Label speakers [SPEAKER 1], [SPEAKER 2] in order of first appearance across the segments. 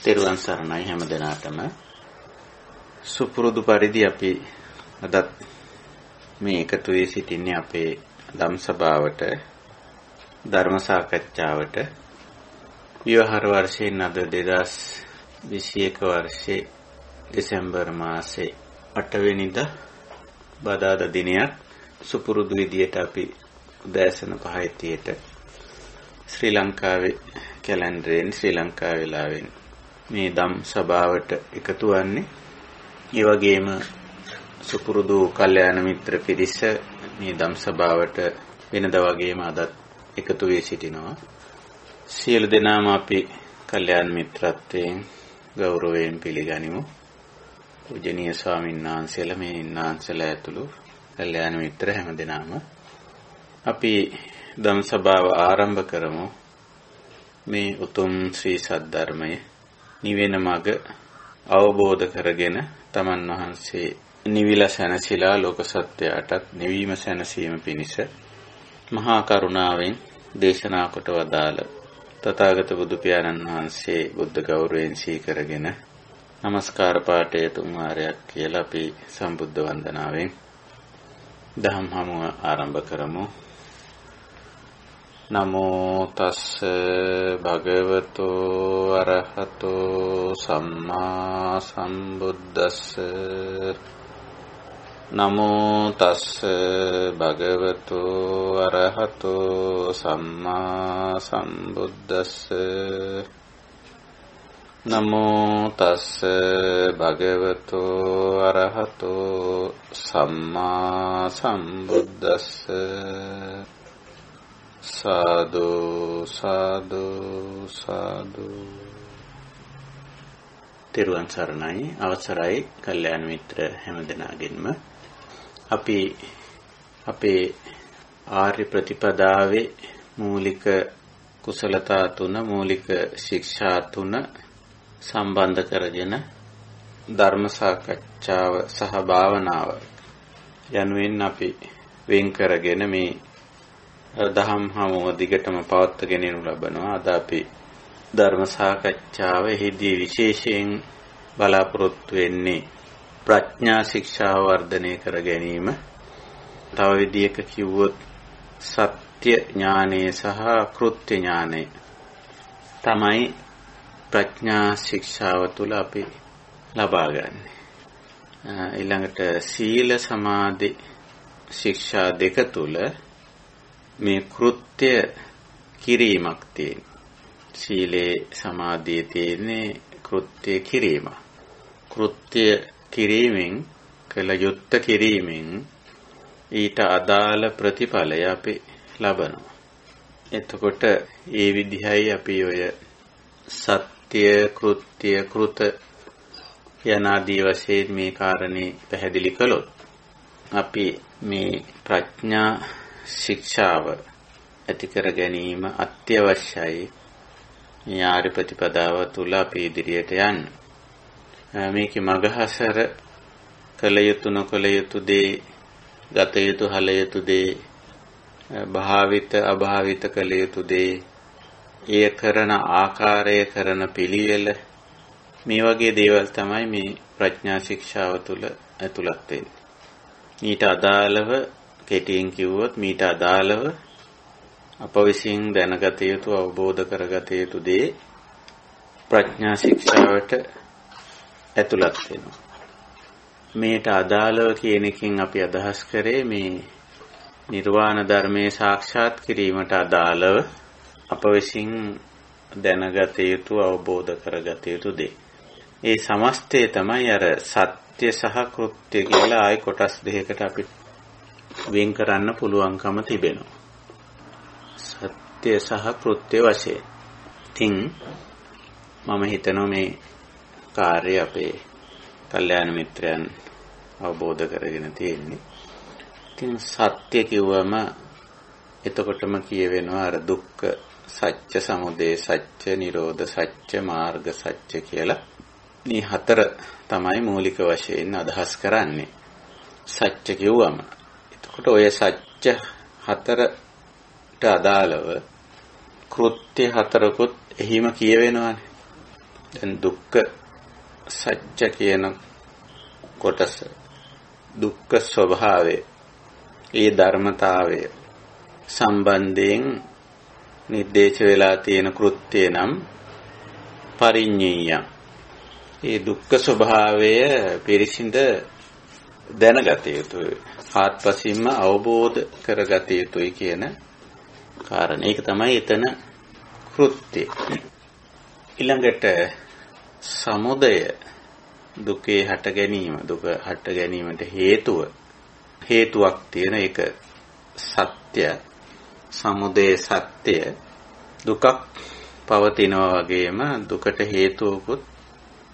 [SPEAKER 1] තෙරුවන් සරණයි හැම දිනාටම සුපුරුදු පරිදි අපි අදත් මේ එකතු වී සිටින්නේ අපේ ධම් සභාවට ධර්ම සාකච්ඡාවට විවහාර වර්ෂයෙන් අද 2021 වර්ෂයේ දෙසැම්බර් මාසේ 8 වෙනිදා බදාදා දිනයක් සුපුරුදු විදියට අපි උදෑසන 5:30ට ශ්‍රී ලංකාවේ කැලෙන්ඩරයෙන් ශ්‍රී ලංකා වේලාවෙන් මේ ධම් සභාවට එකතු වන්නේ. ඒ වගේම සුපුරුදු කල්යාණ මිත්‍ර පිරිස මේ ධම් සභාවට වෙනදා වගේම අදත් එකතු වී සිටිනවා. සියලු දෙනාම අපි කල්යාණ මිත්‍රත්වයෙන් ගෞරවයෙන් පිළිගනිමු. පූජනීය ස්වාමීන් වහන්සේලා මේ ඉන්නාන්සලා ඇතුළු කල්යාණ මිත්‍ර හැම දෙනාම අපි ධම් සභාව ආරම්භ කරමු. මේ උතුම් ශ්‍රී සද්ධර්මය නිවෙන මඟ අවබෝධ කරගෙන තමන් වහන්සේ නිවිලා සැනසීලා ලෝක සත්‍යයටත් නිවීම සැනසීම පිණිස මහා කරුණාවෙන් දේශනා කොට වදාළ තථාගත බුදු පියාණන් වහන්සේ බුද්ධ ගෞරවයෙන් සීකරගෙන নমස්කාර පාඨය තුන් වාරයක් කියලා අපි සම්බුද්ධ වන්දනාවෙන් දහම් හමුව ආරම්භ කරමු. නමෝ තස්ස භගවතෝ අරහතෝ සම්මා සම්බුද්දස්ස නමෝ තස්ස භගවතෝ අරහතෝ සම්මා සම්බුද්දස්ස නමෝ තස්ස භගවතෝ අරහතෝ සම්මා සම්බුද්දස්ස සාදු සාදු සාදු. තෙරුවන් සරණයි. අවසරයි කල්යාණ මිත්‍ර හැම දෙනාගෙන්ම අපි අපේ ආර්ය ප්‍රතිපදාවේ මූලික කුසලතා තුන මූලික ශික්ෂා තුන සම්බන්ධ කරගෙන ධර්ම සාකච්ඡාව සහ භාවනාව යනුවෙන් අපි වෙන් කරගෙන මේ දහම් හමුව දිගටම පවත්වාගෙන යනු ලබනවා. අද අපි ධර්ම සාකච්ඡාව එහිදී විශේෂයෙන් බලාපොරොත්තු වෙන්නේ ප්‍රඥා ශික්ෂාව වර්ධනය කර ගැනීම. තව විදියක කිව්වොත් සත්‍ය ඥානය සහ කෘත්‍ය ඥානය තමයි ප්‍රඥා ශික්ෂාව තුළ අපි ලබා ගන්න. ඊළඟට සීල සමාධි ශික්ෂා දෙක තුළ මේ කෘත්‍ය කිරීමක් තියෙන. සීලේ සමාධියේ තියෙන්නේ කෘත්‍ය කිරීම. කෘත්‍ය කිරීමෙන් කළ යුත්ත කිරීමෙන් ඊට අදාළ ප්‍රතිඵලය අපි ලබනවා. එතකොට ඒ විදිහයි අපි ඔය සත්‍ය කෘත්‍ය කෘත යනාදී වශයෙන් මේ කාරණේ පැහැදිලි කළොත් අපි මේ ප්‍රඥා ශික්ෂාව ඇති කර ගැනීම අත්‍යවශ්‍යයි. මේ ආර්ය ප්‍රතිපදාව තුල අපි ඉදිරියට යන්න. මේකේ මගහසර කළ යුතු නොකළ යුතු දේ, ගත යුතු හල යුතු දේ, භාවිත අභාවිත කළ යුතු දේ, එය කරන ආකාරය කරන පිළිවෙල, මේ වගේ දේවල් තමයි මේ ප්‍රඥා ශික්ෂාව තුල ඇතුළත් වෙන්නේ. ඊට අදාළව කෙටියෙන් කිව්වොත් මීට අදාළව අප විසින් දැනගත යුතු අවබෝධ කරගත යුතු දේ ප්‍රඥා ශික්ෂාවට ඇතුළත් වෙනවා. මේට අදාළව කියන එකෙන් අපි අදහස් කරේ මේ නිර්වාණ ධර්මයේ සාක්ෂාත් කිරීමට අදාළව අප විසින් දැනගත යුතු අවබෝධ කරගත යුතු දේ. ඒ සමස්තය තමයි අර සත්‍ය සහ කෘත්‍ය කියලා ආයි කොටස් දෙකකට අපි වෙන් කරන්න පුළුවන්කම තිබෙනවා. සත්‍ය සහ කෘත්‍ය වශයෙන්. ඉතින් මම හිතනවා මේ කාර්යය අපේ කල්යාණ මිත්‍රයන් අවබෝධ කරගෙන තියෙන්නේ. ඉතින් සත්‍ය කිව්වම එතකොටම කියවෙනවා අර දුක්ඛ සත්‍ය, සමුදය සත්‍ය, නිරෝධ සත්‍ය, මාර්ග සත්‍ය කියලා. මේ හතර තමයි මූලික වශයෙන් අදහස් කරන්නේ සත්‍ය කිව්වම. එතකොට ඔය සත්‍ය හතරට අදාළව කෘත්‍ය හතරකුත් එහිම කියවෙනවානේ. දැන් දුක්ඛ සත්‍ය කියන කොටස දුක්ඛ ස්වභාවය ඒ ධර්මතාවය සම්බන්ධයෙන් නිර්දේශ වෙලා තියෙන කෘත්‍යය නම් පරිඤ්ඤය. ඒ දුක්ඛ ස්වභාවය පිරිසිඳ දැනගත යුතුයි. ආත්පසින්ම අවබෝධ කරගත යුතුයි කියන කාරණේ. ඒක තමයි එතන කෘත්‍යය. ඊළඟට සමුදය දුකේ හට ගැනීම, දුක හට ගැනීමට හේතුවක් තියෙන එක සත්‍ය. සමුදය සත්‍ය. දුකක් පවතිනවා වගේම දුකට හේතුවකුත්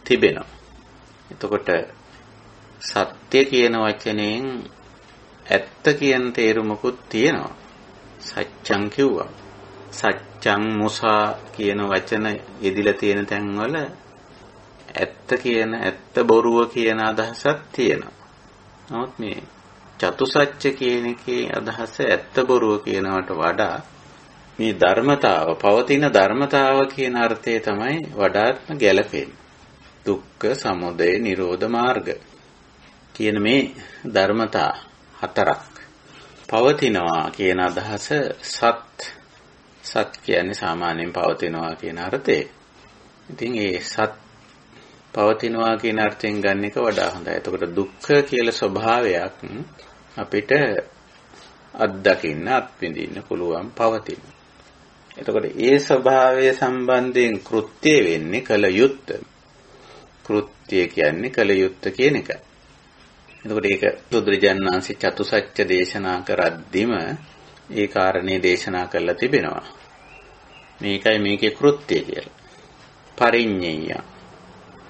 [SPEAKER 1] තිබෙනවා. එතකොට සත්‍ය කියන වචනයෙන් ඇත්ත කියන තේරුමකුත් තියෙනවා. සත්‍යං කිව්වා. සත්‍යං මුසා කියන වචන යෙදිලා තියෙන තැන්වල ඇත්ත බොරුව කියන අදහසක් තියෙනවා. නමුත් මේ චතුසත්‍ය කියන එකේ අදහස ඇත්ත බොරුව කියනවට වඩා මේ ධර්මතාව, පවතින ධර්මතාව කියන අර්ථය තමයි වඩාත්ම ගැළපෙන්නේ. දුක්ඛ, සමුදය, නිරෝධ මාර්ග කියන මේ ධර්මතා හතරක් පවතිනවා කියන අදහස සත් කියන්නේ සාමාන්‍යයෙන් පවතිනවා කියන අර්ථය. ඉතින් ඒ සත් පවතිනවා කියන අර්ථයෙන් ගන්න එක වඩා හොඳයි. එතකොට දුක්ඛ කියලා ස්වභාවයක් අපිට අත්දකින්න, අත්විඳින්න පුළුවන් පවතින. එතකොට ඒ ස්වභාවය සම්බන්ධයෙන් කෘත්‍ය වෙන්නේ කල යුත්ත. කෘත්‍ය කියන්නේ කල යුත්ත කියන එක. එතකොට ඒක බුදුරජාණන් වහන්සේ චතුසත්‍ය දේශනා කරද්දිම ඒ කාරණේ දේශනා කරලා තිබෙනවා. මේකයි මේකේ කෘත්‍ය කියලා. පරිඤ්ඤය.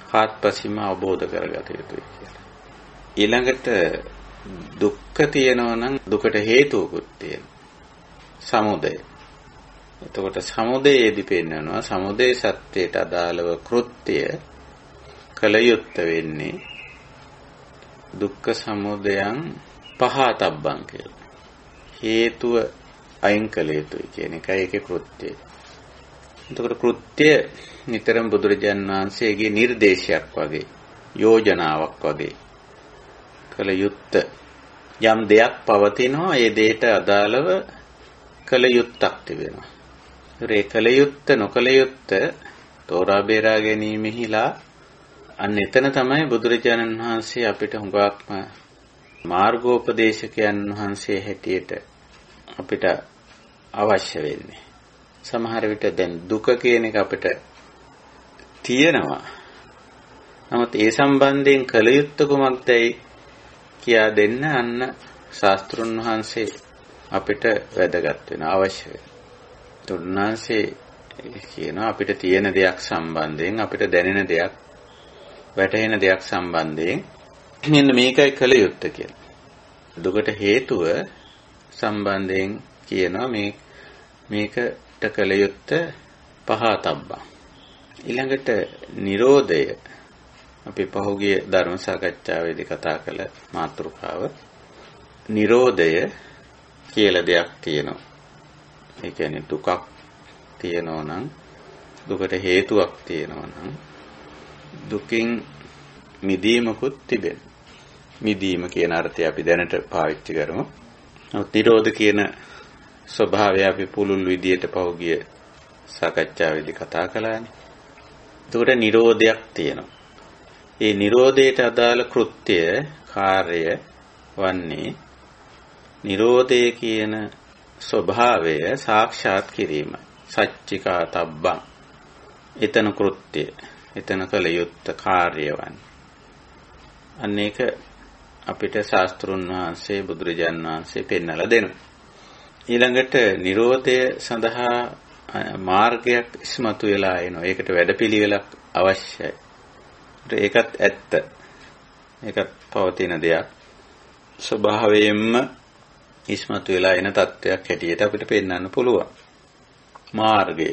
[SPEAKER 1] හාත්පසින්ම අවබෝධ කරගත යුතුයි කියලා. ඊළඟට දුක්ඛ තියෙනවා නම් දුකට හේතුවකුත් තියෙනවා. සමුදය. එතකොට සමුදයේදී පෙන්නනවා සමුදය සත්‍යයට අදාළව කෘත්‍ය කල යුත්ත වෙන්නේ දුක්ඛ සමුදයං පහතබ්බං කියලා. හේතුව අයින් කළ යුතුයි කියන එකයි ඒකේ කෘත්‍යය. එතකොට කෘත්‍ය නිතරම බුදුරජාන් වහන්සේගේ නිර්දේශයක් වගේ, යෝජනාවක් වගේ කළ යුත්ත. යම් දෙයක් පවතිනවා, ඒ දෙයට අදාළව කළ යුත්තක් තිබෙනවා. ඒ කළ යුත්ත නොකළ යුත්ත තෝරා බේරා ගැනීමෙහිලා අන්න එතන තමයි බුදුරජාණන් වහන්සේ අපිට හුඟක්ම මාර්ගෝපදේශකයන් වහන්සේ හැටියට අපිට අවශ්‍ය වෙන්නේ. සමහර විට දැන් දුක කියන එක අපිට තියෙනවා. නමුත් ඒ සම්බන්ධයෙන් කළ යුත්තේ කුමක්දයි කියා දෙන්න අන්න ශාස්ත්‍රුන් වහන්සේ අපිට වැදගත් වෙනවා, අවශ්‍ය වෙනවා. උන්වහන්සේ කියනවා අපිට තියෙන දෙයක් සම්බන්ධයෙන්, අපිට දැනෙන දෙයක්, වැටහෙන දෙයක් සම්බන්ධයෙන් මෙන්න මේකයි කළ යුත්තේ කියලා. දුකට හේතුව සම්බන්ධයෙන් කියනවා මේකට කළ යුත්තේ පහතබ්බා. ඊළඟට නිරෝධය අපි පහුගිය ධර්ම සාකච්ඡාවේදී කතා කළ මාතෘකාව. නිරෝධය කියලා දෙයක් තියෙනවා. ඒ කියන්නේ දුකක් තියෙනවා නම්, දුකට හේතුවක් තියෙනවා නම් දුකින් මිදීමකුත් තිබෙනවා. මිදීම කියන අර්ථය අපි දැනට පාවිච්චි කරමු. නමුත් නිරෝධ කියන ස්වභාවය අපි පුළුල් විදියට පහුගිය සාකච්ඡාවේදී කතා කළානේ. එතකොට නිරෝධයක් තියෙනවා. ඒ නිරෝධයට අදාළ කෘත්‍ය කාර්ය වන්නේ නිරෝධය කියන ස්වභාවය සාක්ෂාත් කිරීම. සච්චිකාතබ්බං. එතන කෘත්‍ය, එතන කළ යුත්ත කාර්ය වන්නේ. අන්න ඒක අපිට ශාස්ත්‍රුන් වහන්සේ, බුදුරජාන් වහන්සේ පෙන්වලා දෙනවා. ඊළඟට නිරෝධය සඳහා මාර්ගයක් ඉස්මතු වෙලා එනවා. ඒකට වැඩපිළිවෙලක් අවශ්‍යයි. ඒකත් ඇත්ත. ඒකත් පවතින දෙයක්. ස්වභාවයෙන්ම ඉස්මතු වෙලා එන තත්ත්වයක් හැටියට අපිට පෙන්වන්න පුළුවන්. මාර්ගය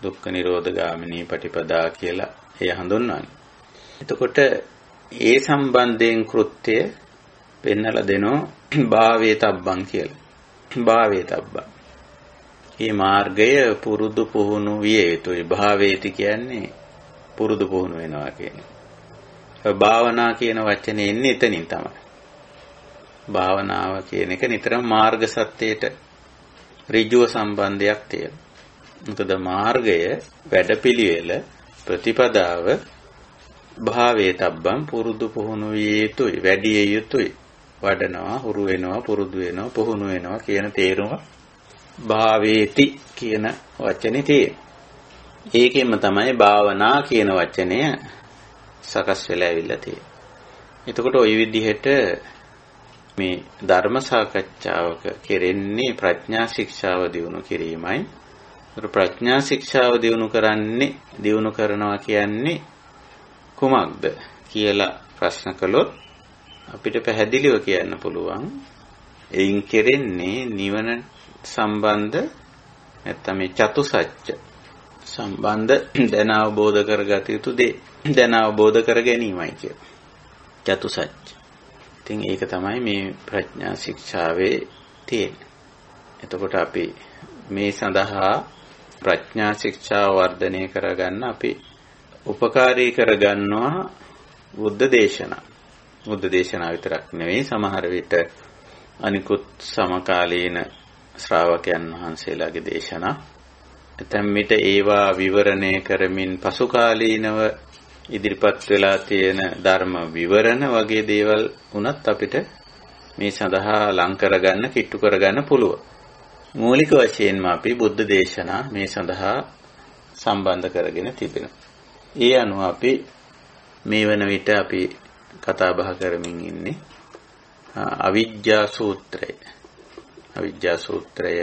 [SPEAKER 1] දුක්ඛ නිරෝධ ගාමිනී පටිපදා කියලා එය හඳුන්වන්නේ. එතකොට ඒ සම්බන්ධයෙන් කෘත්‍ය පෙන්වලා දෙනවා භාවේ තබ්බං කියලා. භාවේ තබ්බං. මේ මාර්ගය පුරුදු පුහුණු විය යුතුයි. භාවේති කියන්නේ පුරුදු පුහුණු වෙනවා කියන්නේ. භාවනා කියන වචනේ එන්නේ එතනින් තමයි. භාවනාව කියන එක නිතරම මාර්ග සත්‍යයට ඍජුව සම්බන්ධයක් තියෙනවා. මොකද මාර්ගය වැඩපිළිවෙල ප්‍රතිපදාව භාවයේ තබ්බම් පුරුදු පුහුණු විය යුතුයි, වැඩි යුතුයි. වඩනවා, හුරු වෙනවා, පුරුදු වෙනවා, පුහුණු වෙනවා කියන තේරුම භාවේති කියන වචනේ තියෙනවා. ඒකෙන්ම තමයි භාවනා කියන වචනය සකස් වෙලා ඇවිල්ලා තියෙන්නේ. එතකොට ওই විදිහට මේ ධර්ම සාකච්ඡාවක කෙරෙන්නේ ප්‍රඥා ශික්ෂාව දියුණු කිරීමයි. ඒතර ප්‍රඥා ශික්ෂාව දියුණු කරනවා කියන්නේ කුමක්ද කියලා ප්‍රශ්න කළොත් අපිට පැහැදිලිව කියන්න පුළුවන්. එයින් කෙරෙන්නේ නිවන සම්බන්ධ නැත්නම් මේ චතුසත්‍ය සම්බන්ධ දැන අවබෝධ කරගත යුතු දේ දැන අවබෝධ කර ගැනීමයි කියන චතුසත්‍ය. ඉතින් ඒක තමයි මේ ප්‍රඥා ශික්ෂාවේ තියෙන්නේ. එතකොට අපි මේ සඳහා ප්‍රඥා ශික්ෂාව වර්ධනය කරගන්න අපි උපකාරී කරගන්නවා බුද්ධ දේශනා. බුද්ධ දේශනා විතරක් නෙවෙයි සමහර විට අනිකුත් සමකාලීන ශ්‍රාවකයන් වහන්සේලාගේ දේශනා. එතෙන් මිට ඒවා විවරණය කරමින් පසුකාලීනව ඉදිරිපත් වෙලා තියෙන ධර්ම විවරණ වගේ දේවල් උනත් අපිට මේ සඳහා ලං කරගන්න, කිට්ටු කරගන්න පුළුවන්. මූලික වශයෙන්ම අපි බුද්ධ දේශනා මේ සඳහා සම්බන්ධ කරගෙන තිබෙනවා. ඒ අනුව අපි මේ වන විට අපි කතා බහ කරමින් ඉන්නේ අවිජ්ජා සූත්‍රය. අවිජ්ජා සූත්‍රය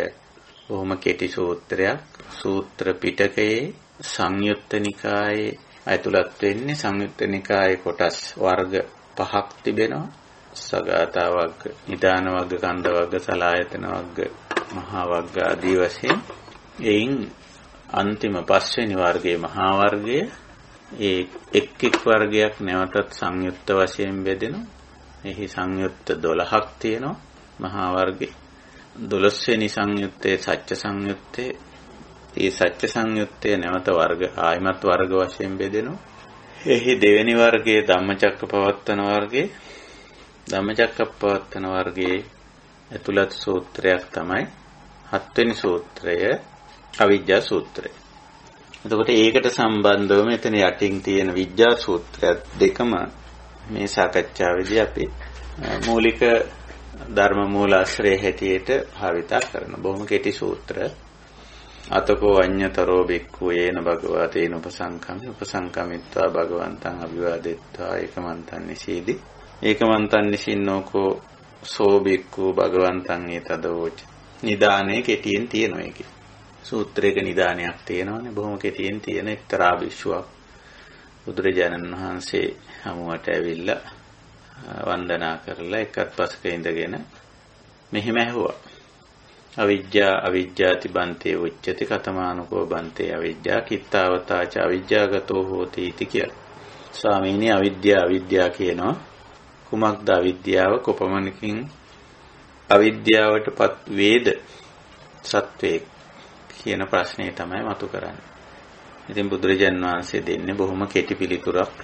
[SPEAKER 1] බොහොම කෙටි සූත්‍රයක්. සූත්‍ර පිටකයේ සංයුත්ත නිකායේ ඇතුළත් වෙන්නේ. සංයුත්ත නිකායේ කොටස් වර්ග 5ක් තිබෙනවා. සගතා වර්ග, නිදාන වර්ග, කන්ද වර්ග, සලායතන වර්ග, මහා වර්ග ආදී වශයෙන්. එයින් අන්තිම 5 වෙනි වර්ගයේ මහා වර්ගය ඒ එක් වර්ගයක් නැවතත් සංයුක්ත වශයෙන් බෙදෙනවා. එහි සංයුක්ත 12ක් තියෙනවා මහා වර්ගේ. 12 වෙනි සංයුත්තේ සත්‍ය සංයුත්තේ. ඒ සත්‍ය සංයුත්තේ නැවත වර්ග ආයමත් වර්ග වශයෙන් බෙදෙනවා. එහි දෙවෙනි වර්ගයේ ධම්මචක්කපවත්තන වර්ගයේ. ධම්මචක්කපවත්තන වර්ගයේ ඇතුළත් සූත්‍රයක් තමයි 7 වෙනි සූත්‍රය අවිජ්ජා සූත්‍රය. එතකොට ඒකට සම්බන්ධව මෙතන යටින් තියෙන විජ්ජා සූත්‍රය දෙකම මේ සාකච්ඡාවේදී අපි මූලික ධර්ම මූලාශ්‍රය හැටියට භාවිතා කරන බොහොම කෙටි සූත්‍ර. අතකෝ අඤ්ඤතරෝ බික්ඛු යේන භගවා තේන උපසංකමිත්වා භගවන්තං අභිවාදෙත්වා ඒකමන්තං නිසීදි ඒකමන්තං නිසින්නෝකෝ සෝ බික්ඛු භගවන්තං ඒතදෝච. නිදානේ කෙටියෙන් තියෙනවා ඒකේ. සූත්‍රයක නිදානයක් තියෙනවානේ. බොහොම කෙටියෙන් තියෙන එක්තරා භික්ෂුවක් බුදුරජාණන් වහන්සේ හමුවට ඇවිල්ලා වන්දනා කරලා එකත් පසක ඉඳගෙන මෙහෙම ඇහුවා. අවිජ්ජාති බන්තේ උච්චති කතමානුකෝ බන්තේ අවිජ්ජා කිත්තාවතාච අවිජ්ජාගතෝ හෝති इति කියලා. ස්වාමීනි අවිද්‍යාව කියනවා. කුමක්ද අවිද්‍යාව? කොපමණකින් අවිද්‍යාවටපත් වේද සත්වයේ කියන ප්‍රශ්නේ තමයි මතු කරන්නේ. ඉතින් බුදුරජාන් වහන්සේ දෙන්නේ බොහොම කෙටි පිළිතුරක්.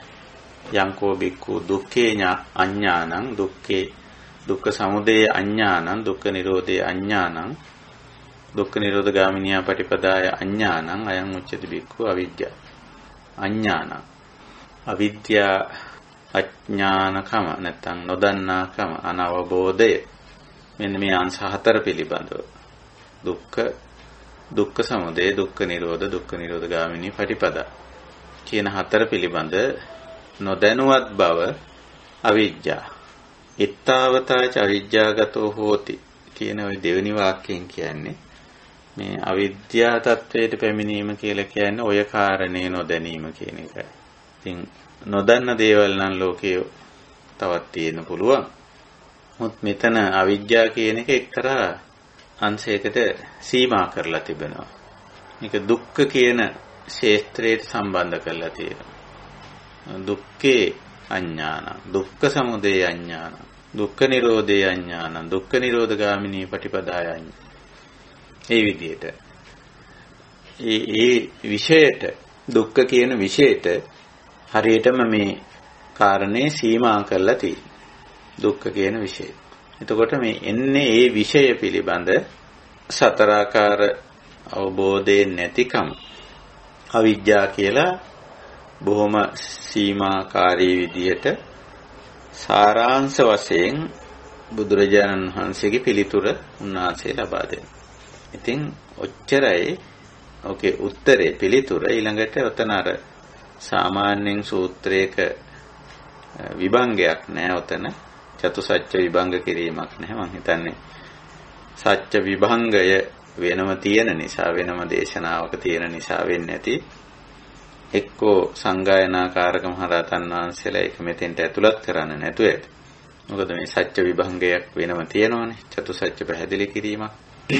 [SPEAKER 1] යංකෝ බික්ඛු දුක්ඛේ අඤ්ඤානං දුක්ඛ සමුදය අඤ්ඤානං දුක්ඛ නිරෝධේ අඤ්ඤානං දුක්ඛ නිරෝධ ගාමිනියා පටිපදාය අඤ්ඤානං අයං උච්චති බික්ඛු අවිද්‍යා අඤ්ඤානං. අවිද්‍යා අඥානකම නැත්නම් නොදන්නාකම අනවබෝධය. මෙන්න මේ අංශ 4 පිළිබඳව දුක්ඛ සමුදය දුක්ඛ නිරෝධ ගාමිනී පටිපදා කියන 4 පිළිබඳ නොදැනුවත් බව අවිජ්ජා. ittavataච අවිජ්ජාගතෝ හෝති කියන ওই දෙවෙනි වාක්‍යයෙන් කියන්නේ මේ අවිද්‍යා තත්වයට පැමිණීම කියලා කියන්නේ ඔය කාරණේ නොදැනීම කියන එකයි. ඉතින් නොදන්න දේවල් නම් ලෝකේ තවත් තියෙන්න පුළුවන්. මොකද මෙතන අවිද්‍යා කියන එක එක්තරා අංශයකට සීමා කරලා තිබෙනවා. මේක දුක්ඛ කියන ක්ෂේත්‍රයට සම්බන්ධ කරලා තියෙනවා. දුක්ඛේ අඥාන, දුක්ඛ සමුදය අඥාන, දුක්ඛ නිරෝධේ අඥාන, දුක්ඛ නිරෝධ ගාමිනී පටිපදාය අඥාන. ඒ විදිහට ඒ විෂයට දුක්ඛ කියන විෂයට හරියටම මේ කාරණේ සීමා කරලා තියෙනවා. දුක්ඛ කියන විෂය. එතකොට මේ එන්නේ ඒ විෂය පිළිබඳ සතරාකාර අවබෝධයෙන් නැතිකම අවිද්‍යාව කියලා බොහොම සීමාකාරී විදියට සාරාංශ වශයෙන් බුදුරජාණන් වහන්සේගේ පිළිතුර උන්වහන්සේ ලබා දෙනවා. ඉතින් ඔච්චරයි ඔකේ උත්තරේ පිළිතුර. ඊළඟට ඔතන අර සාමාන්‍යයෙන් සූත්‍රයක විභංගයක් නැහැ. ඔතන චතුසත්‍ය විභංග කිරීමක් නැහැ. මම හිතන්නේ සත්‍ය විභංගය වෙනම තියෙන නිසා, වෙනම දේශනාවක තියෙන නිසා වෙන්නේ නැති. එක්කෝ සංගායනාකාරක මහරහතන් වහන්සේලා ඒක මෙතෙන්ට ඇතුළත් කරන්න නැතුව ඇති. මොකද මේ සත්‍ය විභංගයක් වෙනම තියෙනවනේ, චතුසත්‍ය පැහැදිලි කිරීමක්.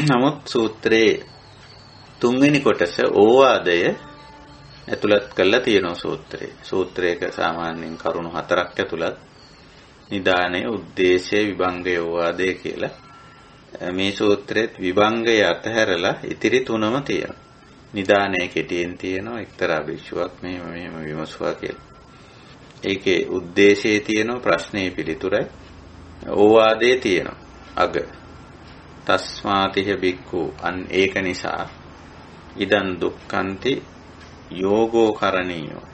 [SPEAKER 1] නමුත් සූත්‍රයේ 3 වෙනි කොටස ඕවාදය ඇතුළත් කරලා තියෙනවා සූත්‍රයේ. සූත්‍රයක සාමාන්‍යයෙන් කරුණු 4ක් ඇතුළත්. නිදානේ, උද්දේශය, විභංගය, ඕවාදය කියලා. මේ සූත්‍රෙත් විභංගය අතහැරලා ඉතිරි 3ම තියෙනවා. නිදානේ කෙටියෙන් තියෙනවා එක්තරා භික්ෂුවක් මෙහෙම විමසුවා කියලා. ඒකේ උද්දේශයේ තියෙනවා ප්‍රශ්නේ පිළිතුරයි. ඕවාදේ තියෙනවා අග. තස්මාතිහ බික්ඛු අන් ඒක නිසා ඉදන් දුක්ඛන්ති යෝගෝ කරණීයෝ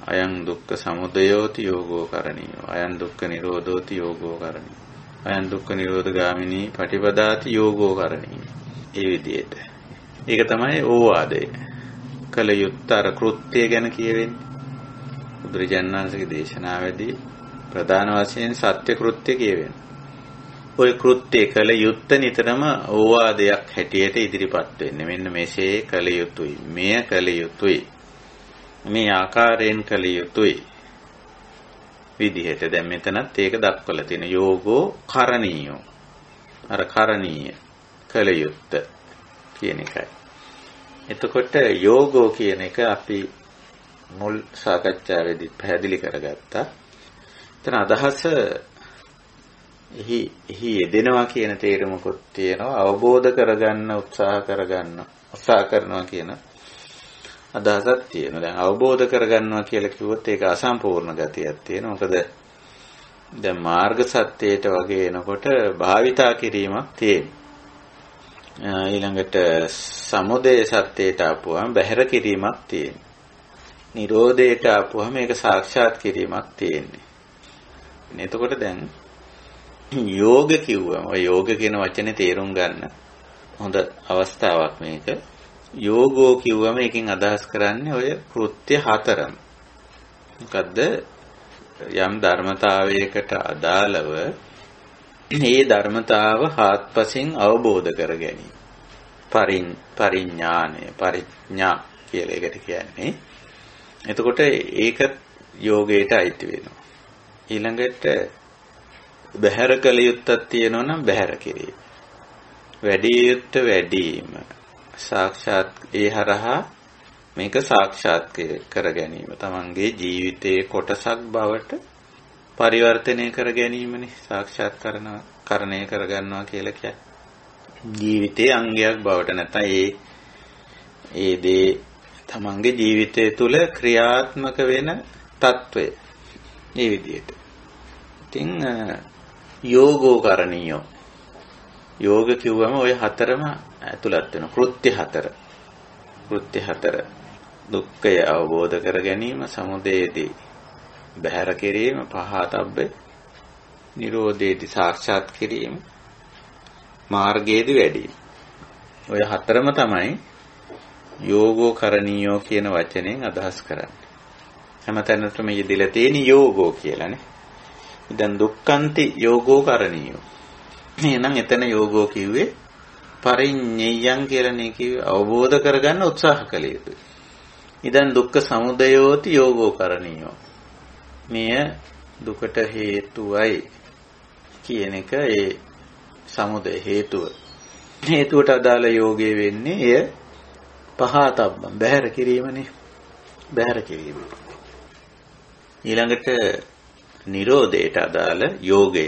[SPEAKER 1] අයං දුක්ඛ සමුදයෝති යෝගෝ කරණීයෝ අයං දුක්ඛ නිරෝධෝති යෝගෝ කරණීයෝ අයං දුක්ඛ නිරෝධ ගාමිනී පටිපදාති යෝගෝ කරණීයෝ. ඒ විදිහට ඒක තමයි ඕවාදය. කල යුත්තර කෘත්‍ය ගැන කියවෙන්නේ. බුදුරජාණන් වහන්සේගේ දේශනාවේදී ප්‍රධාන වශයෙන් සත්‍ය කෘත්‍ය කියවෙන්නේ. ඔය කෘත්‍ය කල යුත්ත නිතරම ඕවාදයක් හැටියට ඉදිරිපත් වෙන්නේ. මෙන්න මෙසේ කල යුතුයි. මෙය කල යුතුයි. මේ ආකාරයෙන් කල යුතුයි. විදිහට දැන් මෙතනත් ඒක දක්වලා තියෙන යෝගෝ කරණීයෝ. අර කරණීය කල යුත්ත කියන එකයි. එතකොට යෝගෝ කියන එක අපි මුල් සාකච්ඡාවේදී පැහැදිලි කරගත්තා. එතන අදහස එහි යෙදෙනවා කියන තේරුමකුත් තියෙනවා. අවබෝධ කරගන්න උත්සාහ කරනවා කියන අදහසක් තියෙනවා. දැන් අවබෝධ කරගන්නවා කියලා කිව්වොත් ඒක අසම්පූර්ණ ගතියක් තියෙනවා. මොකද දැන් මාර්ග සත්‍යයට වගේ එනකොට භාවිතා කිරීමක් තියෙනවා. ඊළඟට සමුදය සත්‍යයට ආපුවම බැහැර කිරීමක් තියෙනවා. නිරෝධයට ආපුවම මේක සාක්ෂාත් කිරීමක් තියෙන්නේ. එතකොට දැන් යෝග කිව්වම ඔය යෝග කියන වචනේ තේරුම් ගන්න හොඳ අවස්ථාවක් මේක. යෝගෝ කිව්වම එකකින් අදහස් කරන්නේ ඔය කෘත්‍ය 4ම. මොකද්ද? යම් ධර්මතාවයකට අදාළව මේ ධර්මතාව හාත්පසින් අවබෝධ කර ගැනීම. පරිඥානය, පරිඥා කියලා එකට කියන්නේ. එතකොට ඒක යෝගයට අයිති වෙනවා. ඊළඟට බහැර කළ යුත්තක් තියෙනවා නම් බහැර කිරීම. වැඩි යුත්ත වැඩිම. සාක්ෂාත් ඒ හරහා මේක සාක්ෂාත් කර ගැනීම. තමන්ගේ ජීවිතයේ කොටසක් බවට පරිවර්තනය කර ගැනීමනේ සාක්ෂාත් කරණය කරගන්නවා කියලා කියන්නේ. ජීවිතයේ අංගයක් බවට නැත්නම් ඒ දේ තමන්ගේ ජීවිතය තුළ ක්‍රියාත්මක වෙන తত্ত্বය. මේ විදිහට. ඉතින් යෝගෝ කරණීයෝ. යෝග කිව්වම ওই 4ම ඇතුළත් වෙනවා. කෘත්‍ය 4. කෘත්‍ය 4. දුක්ඛය අවබෝධ කර ගැනීම, සමුදයේදී බහැර කිරීම, පහතබ්බේ නිරෝධයේදී සාක්ෂාත් කිරීම, මාර්ගයේදී වැඩි. ඔය 4ම තමයි යෝගෝ කරණීයෝ කියන වචනයෙන් අදහස් කරන්නේ. හැමතැනටම යෙදিলা තියෙන යෝගෝ කියලානේ. දැන් දුක්ඛන්ති යෝගෝ කරණීයෝ. එහෙනම් එතන යෝගෝ කිව්වේ පරිඤ්ඤයයන් කියලානේ කිව්වේ අවබෝධ කරගන්න උත්සාහ කළ යුතුයි. ඉදන් දුක්ඛ සමුදයෝති යෝගෝ කරණීයෝ. මෙය දුකට හේතුවයි කියන එක ඒ සමුදය හේතුව. හේතුවට අදාළ යෝගය වෙන්නේ එය පහතබ්බම් බහැර කිරීමනේ. බහැර කිරීම. ඊළඟට නිරෝධයට අදාළ යෝගය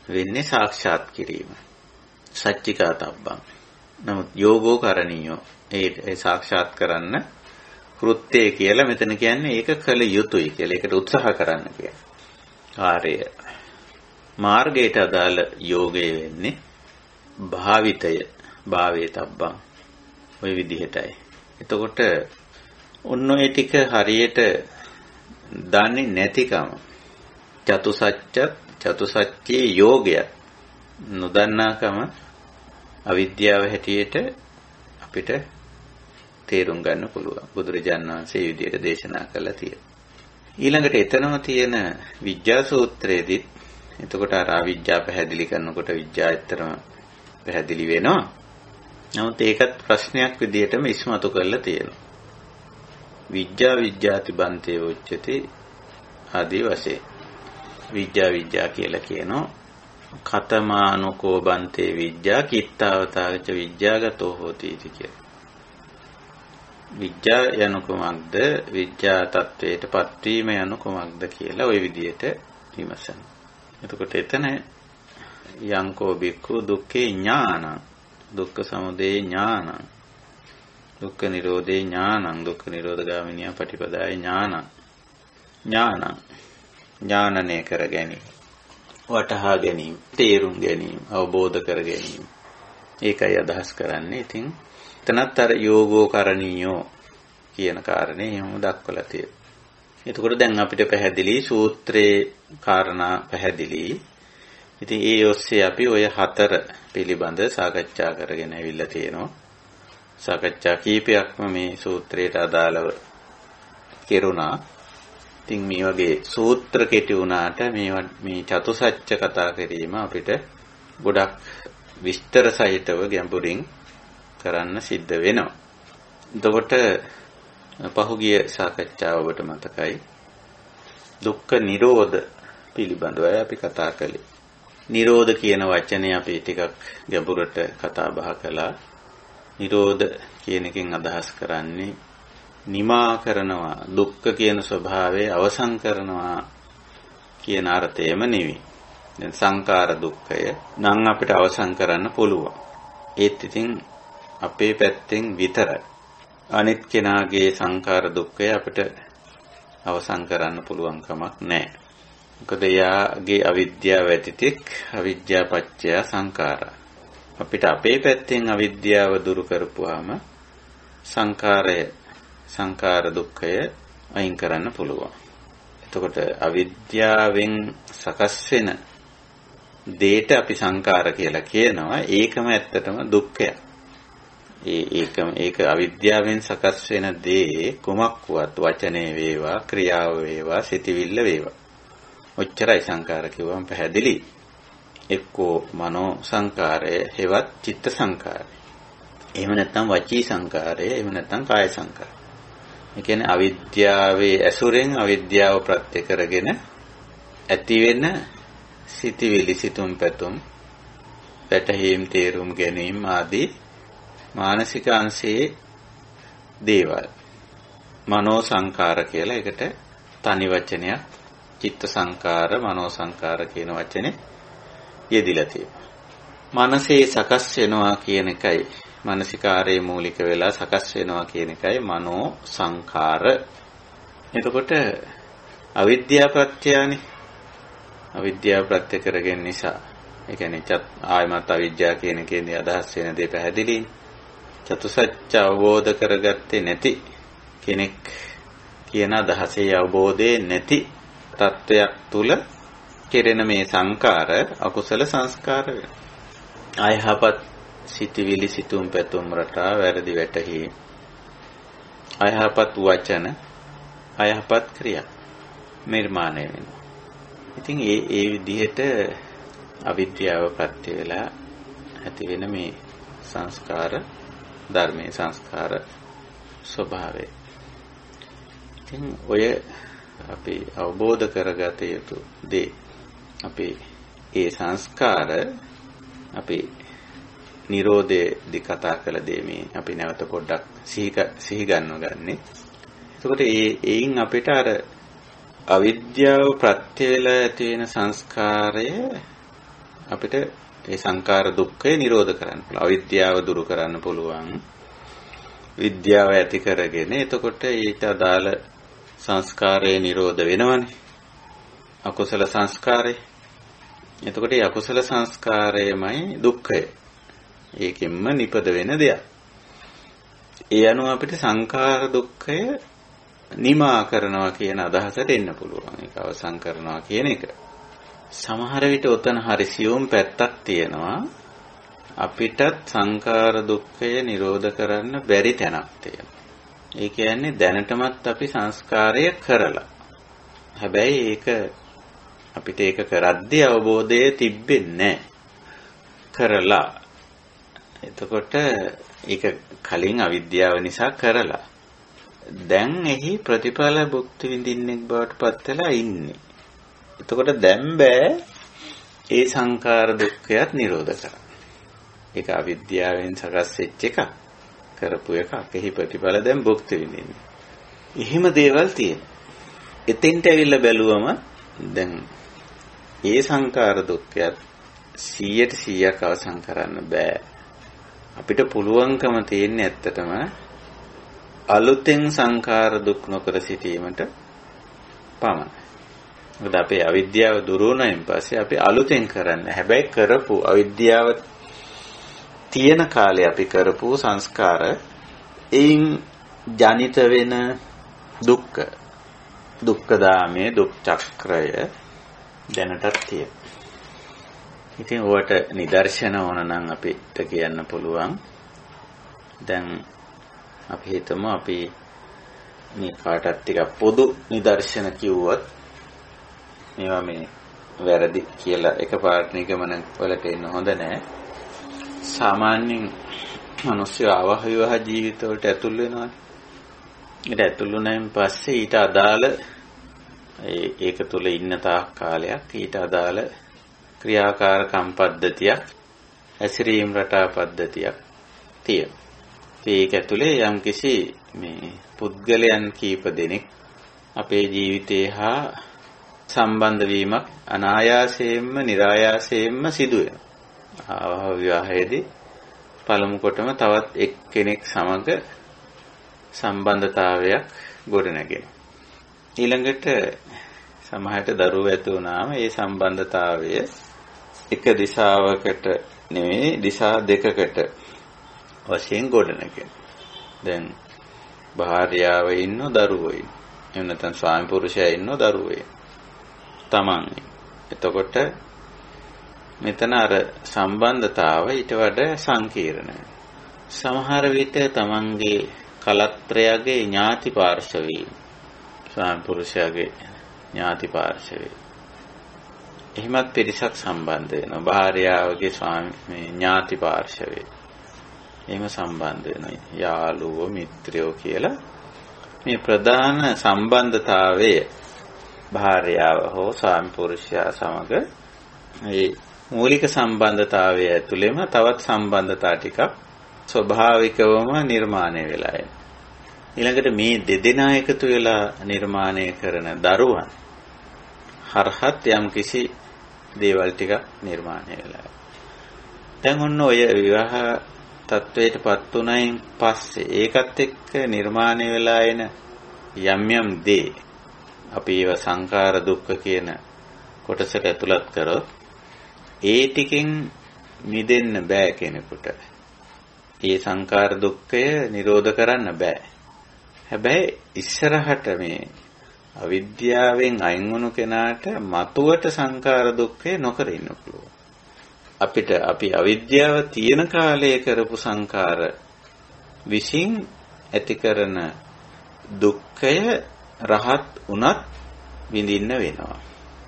[SPEAKER 1] වෙන්නේ සාක්ෂාත් කිරීම. සච්චිකාතබ්බම්. නමුත් යෝගෝ කරණීයෝ ඒ සාක්ෂාත් කරන්න කෘත්‍යය කියලා මෙතන කියන්නේ ඒක කළ යුතුයි කියලා. ඒකට උත්සාහ කරන්න කියන කාර්යය. මාර්ගයට අදාළ යෝගය වෙන්නේ භාවයේ තබ්බං. ওই විදිහටයි. එතකොට ඔන්න ඔය ටික හරියට දන්නේ නැතිකම චතුසත්‍යයේ යෝගය නොදන්නාකම අවිද්‍යාව හැටියට අපිට තේරුම් ගන්න පුළුවන්. බුදුරජාණන් වහන්සේ මේ විදිහට දේශනා කළා තියෙනවා. ඊළඟට එතනම තියෙන විද්‍යා සූත්‍රයේදීත් එතකොට අර අවිද්‍යාව පැහැදිලි කරනකොට විද්‍යාව ඇත්තටම පැහැදිලි වෙනවා. නමුත් ඒකත් ප්‍රශ්නයක් විදිහටම ඉස්මතු කරලා තියෙනවා. විද්‍යාති බන්තේ උච්චති ආදී වශයෙන්. විද්‍යා කියලා කියනවා කතමානුකෝ බන්තේ විද්‍යා කිත්තාවතාච විද්‍යාගතෝ හෝති කියලා. විද්‍යා යනු කුමක්ද? විද්‍යා තත්වයට පත්වීම යනු කුමක්ද කියලා ওই විදිහට විමසන. එතකොට එතන යංකෝ බික්ඛු දුක්ඛේ ඥානං දුක්ඛ සමුදය ඥානං දුක්ඛ නිරෝධේ ඥානං දුක්ඛ නිරෝධගාමිනිය පටිපදාය ඥානනය කර ගැනීම වටහා ගැනීම තේරුම් ගැනීම අවබෝධ කර ගැනීම ඒකයි අදහස් කරන්නේ. ඉතින් එතනත් අර යෝගෝ කරණීයෝ කියන කාරණේ එහෙම දක්වලා තියෙනවා. එතකොට දැන් අපිට පැහැදිලි සූත්‍රයේ කාරණා පැහැදිලි. ඉතින් ඒ ඔස්සේ අපි ඔය හතර පිළිබඳ සාකච්ඡා කරගෙන ඇවිල්ලා තියෙනවා. සාකච්ඡා කීපයක්ම මේ සූත්‍රයට අදාළව කෙරුණා. ඉතින් මේ වගේ සූත්‍ර කෙටි වුණාට මේ චතුසත්‍ය කතා කිරීම අපිට ගොඩක් විස්තර සහිතව ගැඹුරින් කරන්න සිද්ධ වෙනවා. එතකොට පහුගිය සාකච්ඡාව ඔබට මතකයි. දුක්ඛ නිරෝධ පිළිබඳව අපි කතා කළේ. නිරෝධ කියන වචනේ අපි ටිකක් ගැඹුරට කතා බහ කළා. නිරෝධ කියන එකෙන් අදහස් කරන්නේ නිමා කරනවා, දුක්ඛ කියන ස්වභාවය අවසන් කරනවා කියන අර්ථයම නෙවෙයි. දැන් සංඛාර දුක්ඛය නම් අපිට අවසන් කරන්න පුළුවන්. ඒත් ඉතින් අපේ පැත්තෙන් විතරයි. අනිත් කෙනාගේ සංඛාර දුක්ඛය අපිට අවසන් කරන්න පුළුවන් කමක් නැහැ. මොකද යාගේ අවිද්‍යාව ඇතිතෙක් අවිද්‍යා පත්‍ය සංඛාරා. අපිට අපේ පැත්තෙන් අවිද්‍යාව දුරු කරපුවාම සංඛාර දුක්ඛය අයින් කරන්න පුළුවන්. එතකොට අවිද්‍යාවෙන් සකස් වෙන දේට අපි සංඛාර කියලා කියනවා. ඒකම ඇත්තටම දුක්ඛයක්. ඒක අවිද්‍යාවෙන් සකස් වෙන දේ කුමක්වත් වචනේ වේවා ක්‍රියාව වේවා සිතවිල්ල වේවා. ඔච්චරයි සංඛාර කිව්වම පැහැදිලි. එක්කෝ මනෝ සංඛාරය හෙවත් චිත්ත සංඛාරය. එහෙම නැත්නම් වචී සංඛාරය, එහෙම නැත්නම් කාය සංඛාරය. ඒ කියන්නේ අවිද්‍යාවේ ඇසුරෙන් අවිද්‍යාව ප්‍රත්‍ය කරගෙන ඇති වෙන සිතවිලි සිතුම් පැතුම් වැටහීම් තේරුම් ගැනීම ආදී මානසික අංශයේ දේවල් මනෝ සංඛාර කියලා එකට තනි වචනයක් චිත්ත සංඛාර මනෝ සංඛාර කියන වචනේ යෙදිලා තියෙනවා. මනසේ සකස් වෙනවා කියන එකයි මානසිකාරයේ මූලික වෙලා සකස් වෙනවා කියන එකයි මනෝ සංඛාර. එතකොට අවිද්‍යාව ප්‍රත්‍යයනේ. අවිද්‍යාව ප්‍රත්‍ය කරගෙන නිසා ඒ කියන්නේ ආයමත් අවිද්‍යාව කියන එකේදී අදහස් වෙන දේ පැහැදිලියි. චතුසත්‍ය අවබෝධ කරගත්තේ නැති කෙනෙක් කියන අදහසේ අවබෝධේ නැති තත්වයක් තුල කෙරෙන මේ සංකාර අකුසල සංස්කාර වෙනවා. අයහපත් සිතවිලි සිතුම් පැතුම් රටා වැරදි වැටහි අයහපත් වචන අයහපත් ක්‍රියා නිර්මාණය වෙනවා. ඉතින් ඒ විදිහට අවිද්‍යාව ප්‍රත්‍ය වෙලා ඇති වෙන මේ සංස්කාර ධර්මයේ සංස්කාර ස්වභාවය. ඉතින් ඔය අපි අවබෝධ කරගත යුතු දේ අපි ඒ සංස්කාර අපි නිරෝධයේදී කතා කළ දේ මේ අපි නැවත පොඩ්ඩක් සිහි ගන්නව ගන්නෙ. එතකොට ඒයින් අපිට අර අවිද්‍යාව ප්‍රත්‍ය වේලා ඇති වෙන සංස්කාරය අපිට ඒ සංඛාර දුක්ඛය නිරෝධ කරන්න පුළුවන්. අවිද්‍යාව දුරු කරන්න පුළුවන්. විද්‍යාව ඇති කරගෙන එතකොට ඊට අදාළ සංස්කාරයේ නිරෝධ වෙනවනේ. අකුසල සංස්කාරය. එතකොට මේ අකුසල සංස්කාරයමයි දුක්ඛය. ඒකෙන්ම නිපද වෙන දෙයක්. ඒ අනුව අපිට සංඛාර දුක්ඛය නිමා කරනවා කියන අදහසට එන්න පුළුවන්. ඒක අවසන් කරනවා කියන එක. සමහර විට ඔතන හරි සියුම් පැත්තක් තියෙනවා. අපිටත් සංඛාර දුක්ඛය නිරෝධ කරන්න බැරි තැනක් තියෙනවා. ඒ කියන්නේ දැනටමත් අපි සංස්කාරය කරලා. හැබැයි ඒක අපිට ඒක කරද්දී අවබෝධය තිබෙන්නේ කරලා. එතකොට ඒක කලින් අවිද්‍යාව නිසා කරලා. දැන් එහි ප්‍රතිඵල භුක්ති විඳින්නෙක් බවට පත් වෙලා ඉන්නේ. එතකොට දැන් බෑ ඒ සංඛාර දුක්ඛයත් නිරෝධ කරන්න. ඒක අවිද්‍යාවෙන් සකස් වෙච්ච එක. කරපු එකක්. එහි ප්‍රතිඵල දැන් භුක්ති විඳින්නේ. එහෙම දේවල් තියෙනවා. එතෙන්ට ඇවිල්ලා බැලුවම දැන් ඒ සංඛාර දුක්ඛයත් 100% අවසන් කරන්න බෑ. අපිට පුළුවන්කම තියෙන්නේ ඇත්තටම අලුතෙන් සංඛාර දුක් නොකර සිටීමට පමණයි. මොකද අපේ අවිද්‍යාව දුරු වුණායින් පස්සේ අපි අලුතෙන් කරන්න. හැබැයි කරපු අවිද්‍යාව තියෙන කාලේ අපි කරපු සංස්කාර එයින් ජනිත වෙන දුක්ඛ දාමයේ දුක් චක්‍රය දැනටත් තියෙනවා. ඉතින් ඔයාට නිදර්ශන ඕන නම් අපිට කියන්න පුළුවන්. දැන් අපි හිතමු අපි මේ කාටත් ටිකක් පොදු නිදර්ශන කිව්වොත් මේවා මේ වැරදි කියලා එකපාරට නිගමන වලට එන්න හොඳ නැහැ. සාමාන්‍යයෙන් මිනිස්සු ආවහ විවාහ ජීවිත වලට ඇතුල් වෙනවා. ඊට ඇතුල් වුණායින් පස්සේ ඊට අදාළ ඒක තුල ඉන්න තාක් කාලයක් ඊට අදාළ ක්‍රියාකාරකම් පද්ධතියක් ඇසිරීම් රටා පද්ධතියක් තියෙනවා. ඒක ඇතුලේ යම්කිසි මේ පුද්ගලයන් කීප දෙනෙක් අපේ ජීවිතේ හා සම්බන්ධ වීමක් අනායාසයෙන්ම નિરાයාසයෙන්ම සිදු වෙනවා. විවාහයේදී පළමු කොටම තවත් එක්කෙනෙක් සමග සම්බන්ධතාවයක් ගොඩනගෙනවා. ඊළඟට සමහරට දරුවෝ ඇති වුණාම ඒ සම්බන්ධතාවය එක දිශාවකට නෙවෙයි දිශා දෙකකට වශයෙන් ගොඩනගෙනවා. දැන් භාර්යාව ඉන්නෝ දරුවෝ ඉන්නෝ. එහෙම නැත්නම් ස්වාමි පුරුෂයා ඉන්නෝ දරුවෝ ඉන්නෝ. තමන්. එතකොට මෙතන අර සම්බන්ධතාව ඊට වඩා සංකීර්ණයි. සමහර විට තමන්ගේ කලත්‍රයගේ ඥාති පාර්ශවී ස්වාමි පුරුෂයාගේ ඥාති පාර්ශවී එහෙමත් පිරිසක් සම්බන්ධ වෙනවා. භාර්යාවගේ ස්වාමි ඥාති පාර්ශවී එහෙම සම්බන්ධ වෙනවා. යාළුවෝ මිත්‍රයෝ කියලා මේ ප්‍රධාන සම්බන්ධතාවය භාර්යාව හෝ ස්වාමි පුරුෂයා සමග මේ මූලික සම්බන්ධතාවය ඇතුළෙම තවත් සම්බන්ධතා ටිකක් ස්වභාවිකවම නිර්මාණය වෙලා එනවා. ඊළඟට මේ දෙදෙනා එකතු වෙලා නිර්මාණය කරන දරුවන් හරහත් යම් කිසි දේවල් ටිකක් නිර්මාණය වෙලා. දැන් ඔන්න ඔය විවාහ තත්වයටපත් උනයින් පස්සේ ඒකත් එක්ක නිර්මාණය වෙලා එන යම් දේ අපි ඒව සංඛාර දුක්ඛ කියන කොටසට ඇතුළත් කරොත් ඒ ටිකෙන් මිදෙන්න බෑ කෙනෙකුට. ඒ සංඛාර දුක්ඛය නිරෝධ කරන්න බෑ. හැබැයි ඉස්සරහට මේ අවිද්‍යාවෙන් අයින් වුණු කෙනාට මතුවට සංඛාර දුක්ඛය නොකර ඉන්න පුළුවන්. අපි අවිද්‍යාව තියෙන කාලයේ කරපු සංඛාර විසින් ඇති කරන දුක්ඛය රහත් උනත් විඳින්න වෙනවා.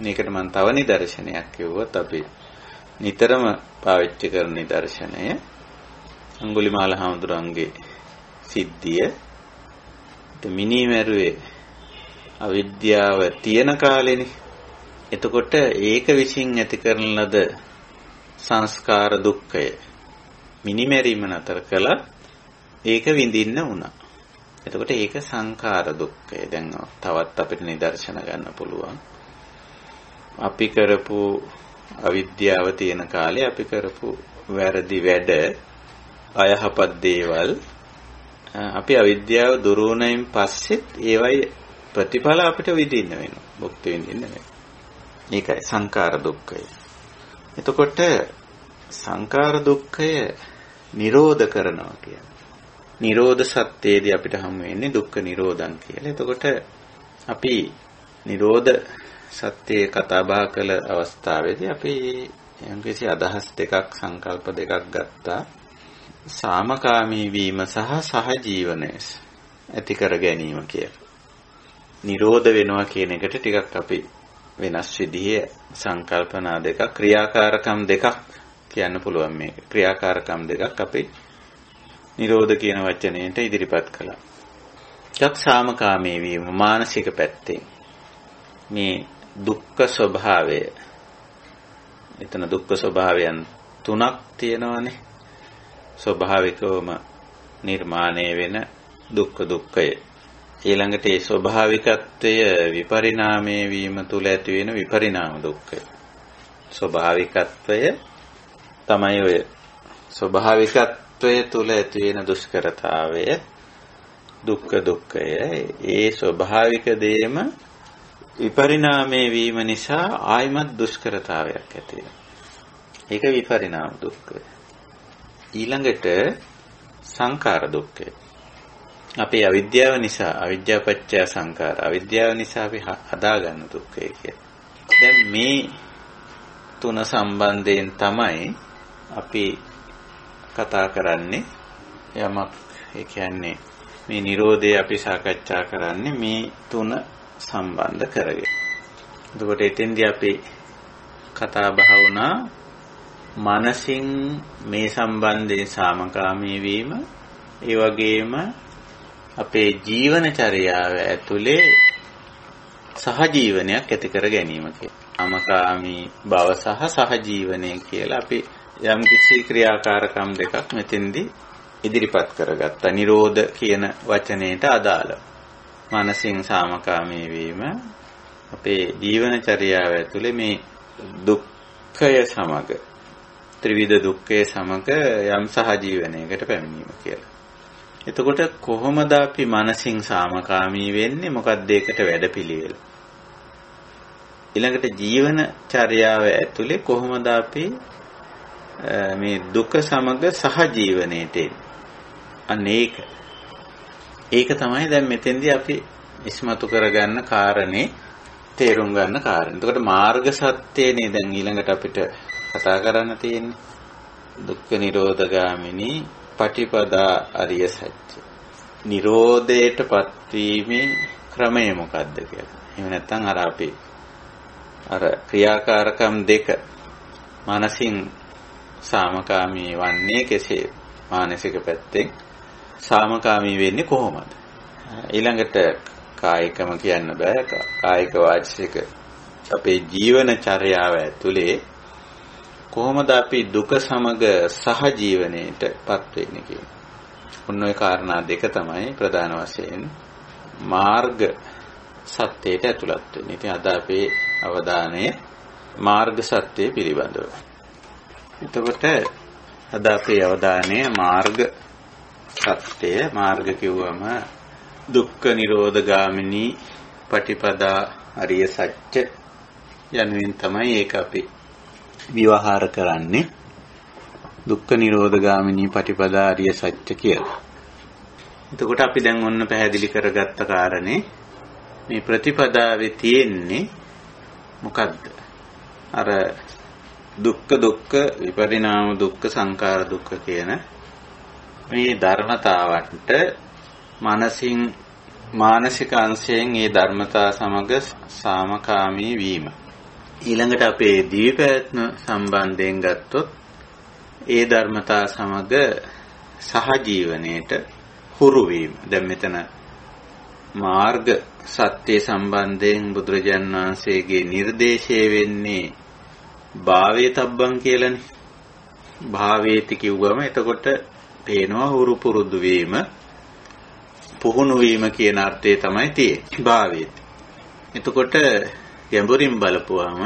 [SPEAKER 1] මේකට මම තව නිදර්ශනයක් කිව්වොත් අපි නිතරම පාවිච්චි කරන නිදර්ශනය අඟුලිමාල හාමුදුරන්ගේ සිද්ධිය. මිනිමෙරුවේ අවිද්‍යාව තියෙන කාලෙනේ. එතකොට ඒක විසින් ඇති කරන ලද සංස්කාර දුක්ඛය මිනිමෙරීම නතර කළා ඒක විඳින්න වුණා. එතකොට ඒක සංඛාර දුක්ඛය. දැන් තවත් අපිට නිදර්ශන ගන්න පුළුවන්. අපි කරපු අවිද්‍යාව තියෙන කාලේ අපි කරපු වැරදි වැඩ අයහපත් දේවල් අපි අවිද්‍යාව දුරු වුණයින් පස්සෙත් ඒවයි ප්‍රතිඵල අපිට විඳින්න වෙනවා. භුක්ති විඳින්න වෙනවා. ඒකයි සංඛාර දුක්ඛය. එතකොට සංඛාර දුක්ඛය නිරෝධ කරනවා කියන්නේ. නිරෝධ සත්‍යයේදී අපිට හම් වෙන්නේ දුක්ඛ නිරෝධං කියලා. එතකොට අපි නිරෝධ සත්‍යයේ කතා බහ කළ අවස්ථාවේදී අපි යම්කිසි අදහස් දෙකක් සංකල්ප දෙකක් ගත්තා. සාමකාමී වීම සහ සහජීවනය ඇති කර ගැනීම කියලා. නිරෝධ වෙනවා කියන එකට ටිකක් අපි වෙනස් විදිහේ සංකල්පනා දෙකක් ක්‍රියාකාරකම් දෙකක් කියන්න පුළුවන් මේක. ක්‍රියාකාරකම් දෙකක් අපි නිරෝධ කියන වචනයට ඉදිරිපත් කළා. යක් සාමකාමී වීම මානසික පැත්තෙන් මේ දුක්ඛ ස්වභාවය. එතන දුක්ඛ ස්වභාවයන් තුනක් තියෙනවානේ. ස්වභාවිකවම නිර්මාණය වෙන දුක්ඛය. ඊළඟට ඒ ස්වභාවිකත්වය විපරිණාමය වීම තුල ඇති වෙන විපරිණාම දුක්ඛය. ස්වභාවිකත්වය තමයි ඔය ස්වභාවිකත්වය තුල ඇති වෙන දුෂ්කරතාවය දුක්ඛය. ඒ ස්වභාවික දේම විපරිණාමය වීම නිසා ආයිමත් දුෂ්කරතාවයක් ඇති වෙනවා. ඒක විපරිණාම දුක්ඛය. ඊළඟට සංඛාර දුක්ඛය. අපේ අවිද්‍යාව නිසා අවිද්‍යාපච්චය සංඛාර. අවිද්‍යාව නිසා අපි හදාගන්න දුක්ඛය කියන්නේ. දැන් මේ තුන සම්බන්ධයෙන් තමයි අපි කතා කරන්නේ යමක්. ඒ කියන්නේ මේ Nirodhe අපි සාකච්ඡා කරන්නේ මේ තුන සම්බන්ධ කරගෙන. එතකොට එතෙන්දී අපි කතා බහ වුණා මනසින් මේ සම්බන්ධයෙන් සාමකාමී වීම, ඒ වගේම අපේ ජීවනචර්යාව ඇතුලේ සහජීවනයක් ඇති කර ගැනීම කියලා. සාමකාමී බව සහ සහජීවනය කියලා අපි යම් කිසි ක්‍රියාකාරකම් දෙකක් මෙතෙන්දී ඉදිරිපත් කරගත්තා. නිරෝධ කියන වචනයට අදාළව. මනසින් සාමකාමී වීම අපේ ජීවනචර්යාව ඇතුලේ මේ දුක්ඛය සමග ත්‍රිවිධ දුක්ඛය සමග යම් සහජීවනයකට පැමිණීම කියලා. එතකොට කොහොමද අපි මනසින් සාමකාමී වෙන්නේ? මොකක්ද ඒකට වැඩපිළිවෙල? ඊළඟට ජීවනචර්යාව ඇතුලේ කොහොමද අපි මේ දුක සමග සහජීවනයට එන්නේ? අන්න ඒක තමයි දැන් මෙතෙන්දී අපි ඉස්මතු කරගන්න කාරණේ, තේරුම් ගන්න කාරණේ. එතකොට මාර්ග සත්‍යනේ දැන් ඊළඟට අපිට කතා කරන්න තියෙන්නේ. දුක්ඛ නිරෝධගාමිනී පටිපදා අරිය සත්‍ය. නිරෝධයටපත් වීමේ ක්‍රමය මොකක්ද කියලා. එහෙම නැත්නම් අර ක්‍රියාකාරකම් දෙක මානසින් සාමකාමී වන්නේ කෙසේ? මානසික පැත්තෙන් සාමකාමී වෙන්නේ කොහොමද? ඊළඟට කායිකම කියන්න බෑ. කායික වාචික අපේ ජීවනචර්යාව ඇතුලේ කොහොමද අපි දුක සමග සහජීවනයේටපත් වෙන්නේ කියන්නේ. ඔන්න ඔය කාරණා දෙක තමයි ප්‍රධාන වශයෙන් මාර්ග සත්‍යයට ඇතුළත් වෙන්නේ. ඉතින් අද අපේ අවධානය මාර්ග සත්‍යය පිළිබඳව. එතකොට අද අපේ අවධානය මාර්ග සත්‍යය. මාර්ග කිව්වම දුක්ඛ නිරෝධගාමිනී පටිපදා අරිය සත්‍ය යනුවෙන් තමයි ඒක අපි විවහාර කරන්නේ. දුක්ඛ නිරෝධගාමිනී පටිපදා අරිය සත්‍ය කියලා. එතකොට අපි දැන් ඔන්න පැහැදිලි කරගත්ත කාරණේ මේ ප්‍රතිපදාවේ තියෙන්නේ මොකද්ද? අර දුක්ඛ විපරිණාම දුක්ඛ සංඛාර දුක්ඛ කියන මේ ධර්මතාවන්ට මනසින් මානසික අංශයෙන් මේ ධර්මතා සමග සාමකාමී වීම. ඊළඟට අපේ දිවි පැවැත්ම සම්බන්ධයෙන් ගත්තොත් ඒ ධර්මතා සමග සහජීවනයේට හුරු වීම. දැන් මෙතන මාර්ග සත්‍ය සම්බන්ධයෙන් බුදුරජාණන් වහන්සේගේ නිර්දේශය වෙන්නේ භාවයේ තබ්බන් කියලානේ. භාවේති කිව්වම එතකොට පේනවා හුරු පුරුදු වීම, පුහුණු වීම කියන අර්ථය තමයි තියෙන්නේ භාවේති. එතකොට ගැඹුරින් බලපුවාම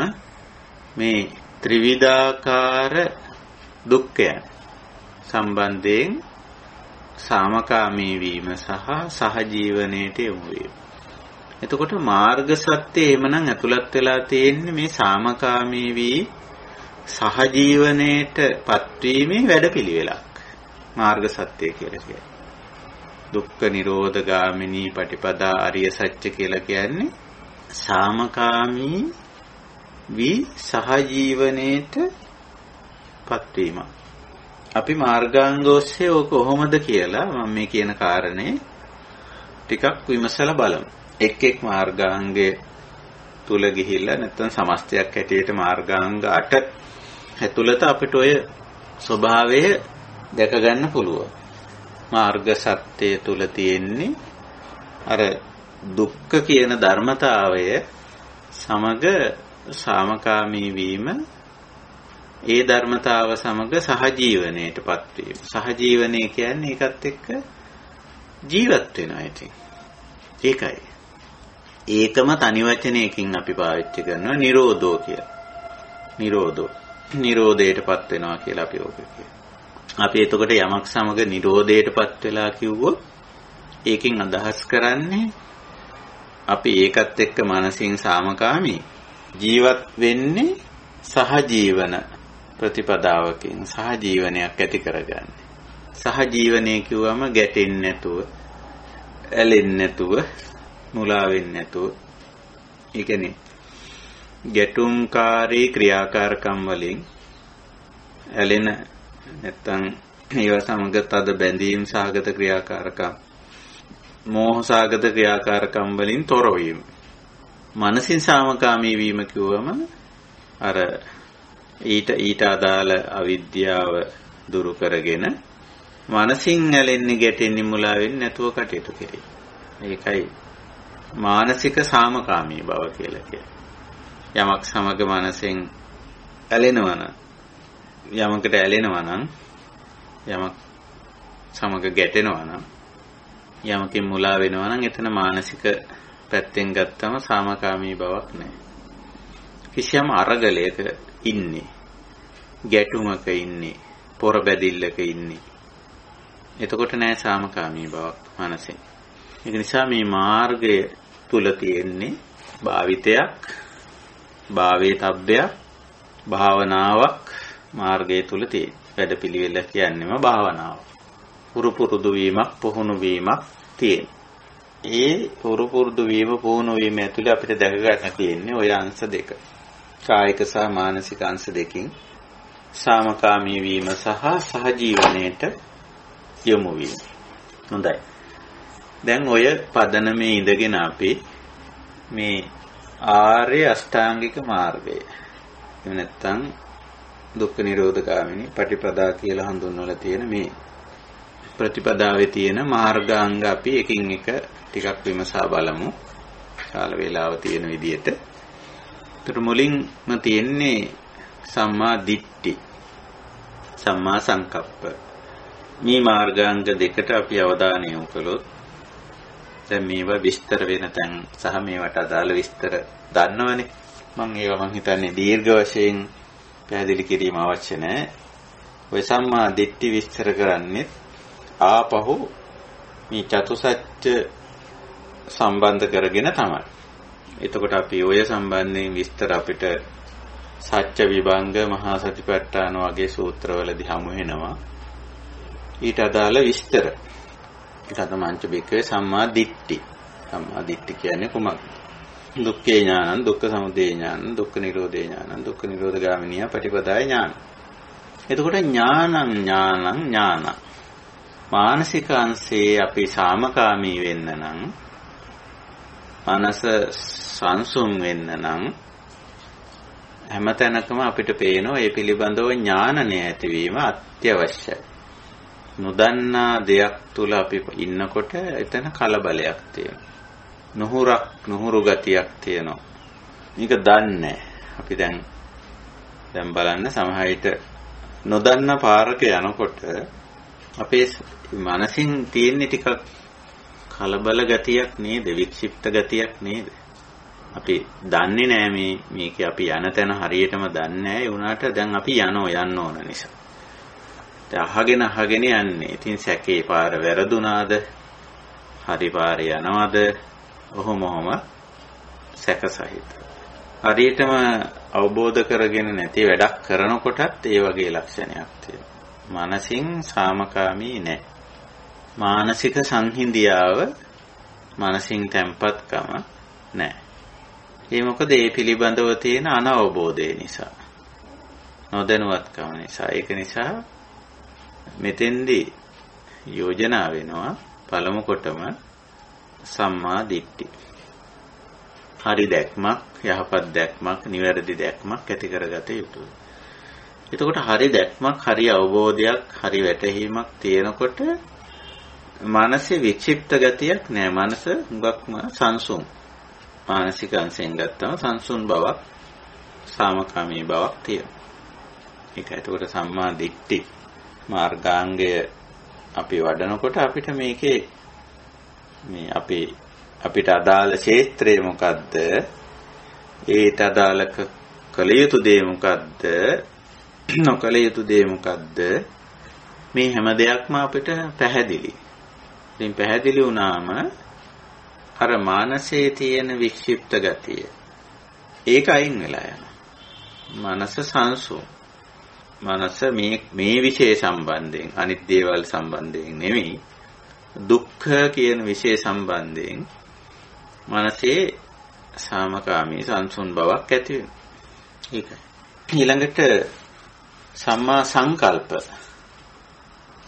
[SPEAKER 1] මේ ත්‍රිවිධාකාර දුක්ඛයන් සම්බන්ධයෙන් සාමකාමී වීම සහ සහජීවනයේට යොමු වීම. එතකොට මාර්ග සත්‍ය එහෙමනම් ඇතුළත් වෙලා තියෙන්නේ මේ සාමකාමී වී සහජීවනයේට පත්වීමේ වැඩපිළිවෙලක්. මාර්ග සත්‍ය කියලා කියන්නේ. දුක්ඛ නිරෝධ ගාමිනී පටිපදා අරිය සත්‍ය කියලා කියන්නේ සාමකාමී වී සහජීවනයේට පත්වීම. අපි මාර්ගාංග ඔස්සේ ඕක කොහොමද කියලා මම මේ කියන කාරණේ ටිකක් විමසලා බලමු. එක් එක් මාර්ගාංගයේ තුල ගිහිල්ලා නැත්නම් සමස්තයක් හැටියට මාර්ගාංග 8 ඇතුළත අපිට ඔය ස්වභාවය දැක ගන්න පුළුවන්. මාර්ග සත්‍යය තුල තියෙන්නේ අර දුක්ඛ කියන ධර්මතාවය සමග සාමකාමී වීම, ඒ ධර්මතාව සමග සහජීවනයටපත් වීම. සහජීවනය කියන්නේ ඒකත් එක්ක ජීවත් වෙනවා. ඉතින් ඒකයි. ඒකම තනි වචනයකින් අපි පාවිච්චි කරනවා නිරෝධෝ කියලා. නිරෝධෝ. නිරෝධයටපත් වෙනවා කියලා අපි ඕක කියනවා. අපි එතකොට යමක් සමග නිරෝධයටපත් වෙලා කිව්වොත් ඒකෙන් අදහස් කරන්නේ අපි ඒකත් එක්ක මනසින් සාමකාමී ජීවත් වෙන්නේ සහජීවන ප්‍රතිපදාවකින් සහජීවනයක් ඇති කරගන්නේ. සහජීවනයේ කිව්වම ගැටෙන්නේ නැතුව, ඇලෙන්නේ නැතුව, මුලා වෙන්නේ නැතුව. ඒ කියන්නේ ගැටුම්කාරී ක්‍රියාකාරකම් වලින් ඇලෙන නැත්තම් ඒව සමග තද බැඳීම් සහගත ක්‍රියාකාරකම්, මෝහ සහගත ක්‍රියාකාරකම් වලින් තොර වීම. මනසින් සාමකාමී වීම කිව්වම අර ඊට අදාළ අවිද්‍යාව දුරු කරගෙන මනසින් ඇලෙන්නේ ගැටෙන්නේ මුලා වෙන්නේ නැතුව කටයුතු කෙරේ. ඒකයි මානසික සාමකාමී බව කියලා කියන්නේ. යමක් සමග මනසෙන් ඇලෙනවා නම්, යමකට ඇලෙනවා නම්, යමක් සමග ගැටෙනවා නම්, යමකින් මුලා වෙනවා නම් එතන මානසික පැත්තෙන් ගත්තම සාමකාමී බවක් නැහැ. කිසියම් අරගලයක ඉන්නේ, ගැටුමක ඉන්නේ, පොර බැදිල්ලක ඉන්නේ. එතකොට නෑ සාමකාමී බවක් මනසෙන්. ඒක නිසා මේ මාර්ගය තුල තියෙන්නේ භාවිතයක්, භාවේතබ්බයක්, භාවනාවක්. මාර්ගය තුල තියෙන වැඩපිළිවෙල කියන්නේම භාවනාව. පුරුදු වීමක්, පුහුණු වීමක් තියෙන. ඒ පුරුදු වීම, පුහුණු වීම ඇතුලේ අපිට දැක ගන්න තියෙන්නේ ওই අංශ දෙක. කායික සහ මානසික අංශ දෙකකින් සාමකාමී වීම සහ සහජීවනයේට යොමු වීම. හොඳයි. දැන් ඔය පදනමේ ඉඳගෙන අපි මේ ආර්ය අෂ්ටාංගික මාර්ගය එහෙම නැත්නම් දුක්ඛ නිරෝධ ගාමිනී පටිපදා කියලා හඳුන්වලා තියෙන මේ ප්‍රතිපදාවේ තියෙන මාර්ගාංග අපි එකින් එක ටිකක් විමසා බලමු. කාල වේලාව තියෙන විදිහට. ඒතර මුලින්ම තියෙන්නේ සම්මා දිට්ඨි, සම්මා සංකප්ප. මේ මාර්ගාංග දෙකට අපි අවධානය යොමු කළොත් දැන් මේවා විස්තර වෙන තැන් සහ මේවට අදාළ විස්තර දන්නවනේ. මම ඒවා හිතන්නේ දීර්ඝ වශයෙන් පැහැදිලි කිරීම අවශ්‍ය නැහැ. ඔය සම්මා දිට්ඨි විස්තර කරන්නේ ආපහු මේ චතුසත්‍ය සම්බන්ධ කරගෙන තමයි. එතකොට අපි ඔය සම්බන්ධයෙන් විස්තර අපිට සත්‍ය විභංග, මහා සතිපට්ඨාන වගේ සූත්‍රවලදී හමු වෙනවා. ඊට අදාළ විස්තර. ඊටතමංච බික්කේ සම්මා දිට්ඨි. සම්මා දිට්ඨි කියන්නේ කුමක්ද? දුක්ඛේ ඥානං, දුක්ඛ සමුදය ඥානං, දුක්ඛ නිරෝධේ ඥානං, දුක්ඛ නිරෝධ ගාමිනී පටිපදාය ඥාන. එතකොට ඥානං මානසික අංශේ අපි සාමකාමී වෙන්න නම්, මනස සංසුන් වෙන්න නම් හැමතැනකම අපිට පේනවා මේ පිළිබඳව ඥානනය ඇතිවීම අත්‍යවශ්‍යයි. නොදන්නා දෙයක් තුල අපි ඉන්නකොට එතන කලබලයක් තියෙනවා. නුහුරු ගතියක් තියෙනවා. මේක දන්නේ අපි දැන් බලන්න සමහර විට නොදන්න පාරක යනකොට අපේ මනසින් තියෙන ටිකක් කලබල ගතියක් නේද? වික්ෂිප්ත ගතියක් නේද? අපි දන්නේ නැහැ මේක අපි යන තැන හරියටම දන්නේ නැහැ. ඒ වුණාට දැන් අපි යන්න ඕන නිසා. දැන් අහගෙන යන්නේ. ඉතින් සැකේ පාර වැරදුනාද? හරි පාරේ යනවද? ඔහොම සැක සහිත. හරියටම අවබෝධ කරගෙන නැති වැඩක් කරනකොටත් ඒ වගේ ලක්ෂණයක් තියෙනවා. මනසින් සාමකාමී නැහැ. මානසික සංහිඳියාව, මනසින් තැම්පත්කම නැහැ. ඒ මොකද ඒ පිළිබඳව තියෙන අනවබෝධය නිසා. නොදැනුවත්කම නිසා. ඒක නිසා මෙතෙන්දී යෝජනා වෙනවා පළමු කොටම සම්මා දිට්ඨි. හරි දැක්මක්, යහපත් දැක්මක්, නිවැරදි දැක්මක් ඇති කරගත යුතුයි. එතකොට හරි දැක්මක්, හරි අවබෝධයක්, හරි වැටහීමක් තියෙනකොට මනසේ වික්ෂිප්ත ගතියක් නෑ. මනස හුඟක්ම සංසුන්. මානසික අංශයෙන් ගත්තම සංසුන් බවක්, සාමකාමී බවක් තියෙනවා. ඒක එතකොට සම්මා දිට්ඨි මාර්ගාංගය අපි වඩනකොට අපිට මේකේ මේ අපිට අදාළ ක්ෂේත්‍රය මොකද්ද? ඒට අදාළ කළ යුතු දේ මොකද්ද? නොකළ යුතු දේ මොකද්ද? මේ හැම දෙයක්ම අපිට පැහැදිලි. ඉතින් පැහැදිලි වුණාම අර මානසයේ තියෙන වික්ෂිප්ත ගතිය ඒක අයින් වෙලා යනවා. මනස සංසුන්. මනස මේ විෂය සම්බන්ධයෙන්, අනිත් දේවල් සම්බන්ධයෙන් නෙමෙයි, දුක්ඛ කියන විෂය සම්බන්ධයෙන් මනසේ සාමකාමී සංසුන් බවක් ඇති වෙනවා. ඒකයි. ඊළඟට සම්මා සංකල්ප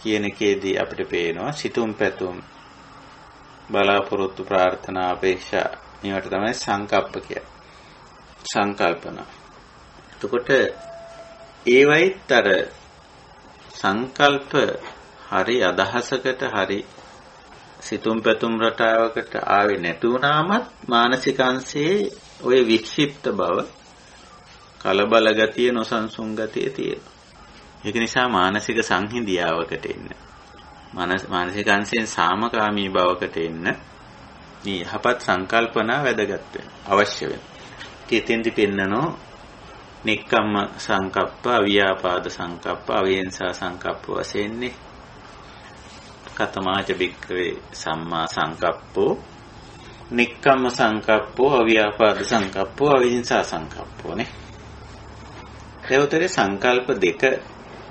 [SPEAKER 1] කියන එකේදී අපිට පේනවා සිතුම් පැතුම්, බලාපොරොත්තු, ප්‍රාර්ථනා, අපේක්ෂා, මේවට තමයි සංකප්ප කියන්නේ. සංකල්පන. එතකොට ඒවයිත් අර සංකල්ප හරි අදහසකට, හරි සිතුම් පැතුම් රටාවකට ආවේ නැති වුණාමත් මානසික අංශයේ ওই වික්ෂිප්ත බව, කලබල ගතිය, නොසන්සුන් ගතිය තියෙනවා. ඒක නිසා මානසික සංහිඳියාවකට එන්න, මානසික අංශයෙන් සාමකාමී බවකට එන්න මේ යහපත් සංකල්පනා වැදගත් වෙනවා, අවශ්‍ය වෙනවා. ඉතින්දි පෙන්නනෝ නික්කම්ම සංකප්ප, අව්‍යාපාද සංකප්ප, අවිහිංසා සංකප්ප වශයෙන්නේ. කතමාච බික්කවේ සම්මා සංකප්පෝ, නික්කම්ම සංකප්පෝ, අව්‍යාපාද සංකප්පෝ, අවිහිංසා සංකප්පෝ නේ. ඒවතරේ සංකල්ප දෙක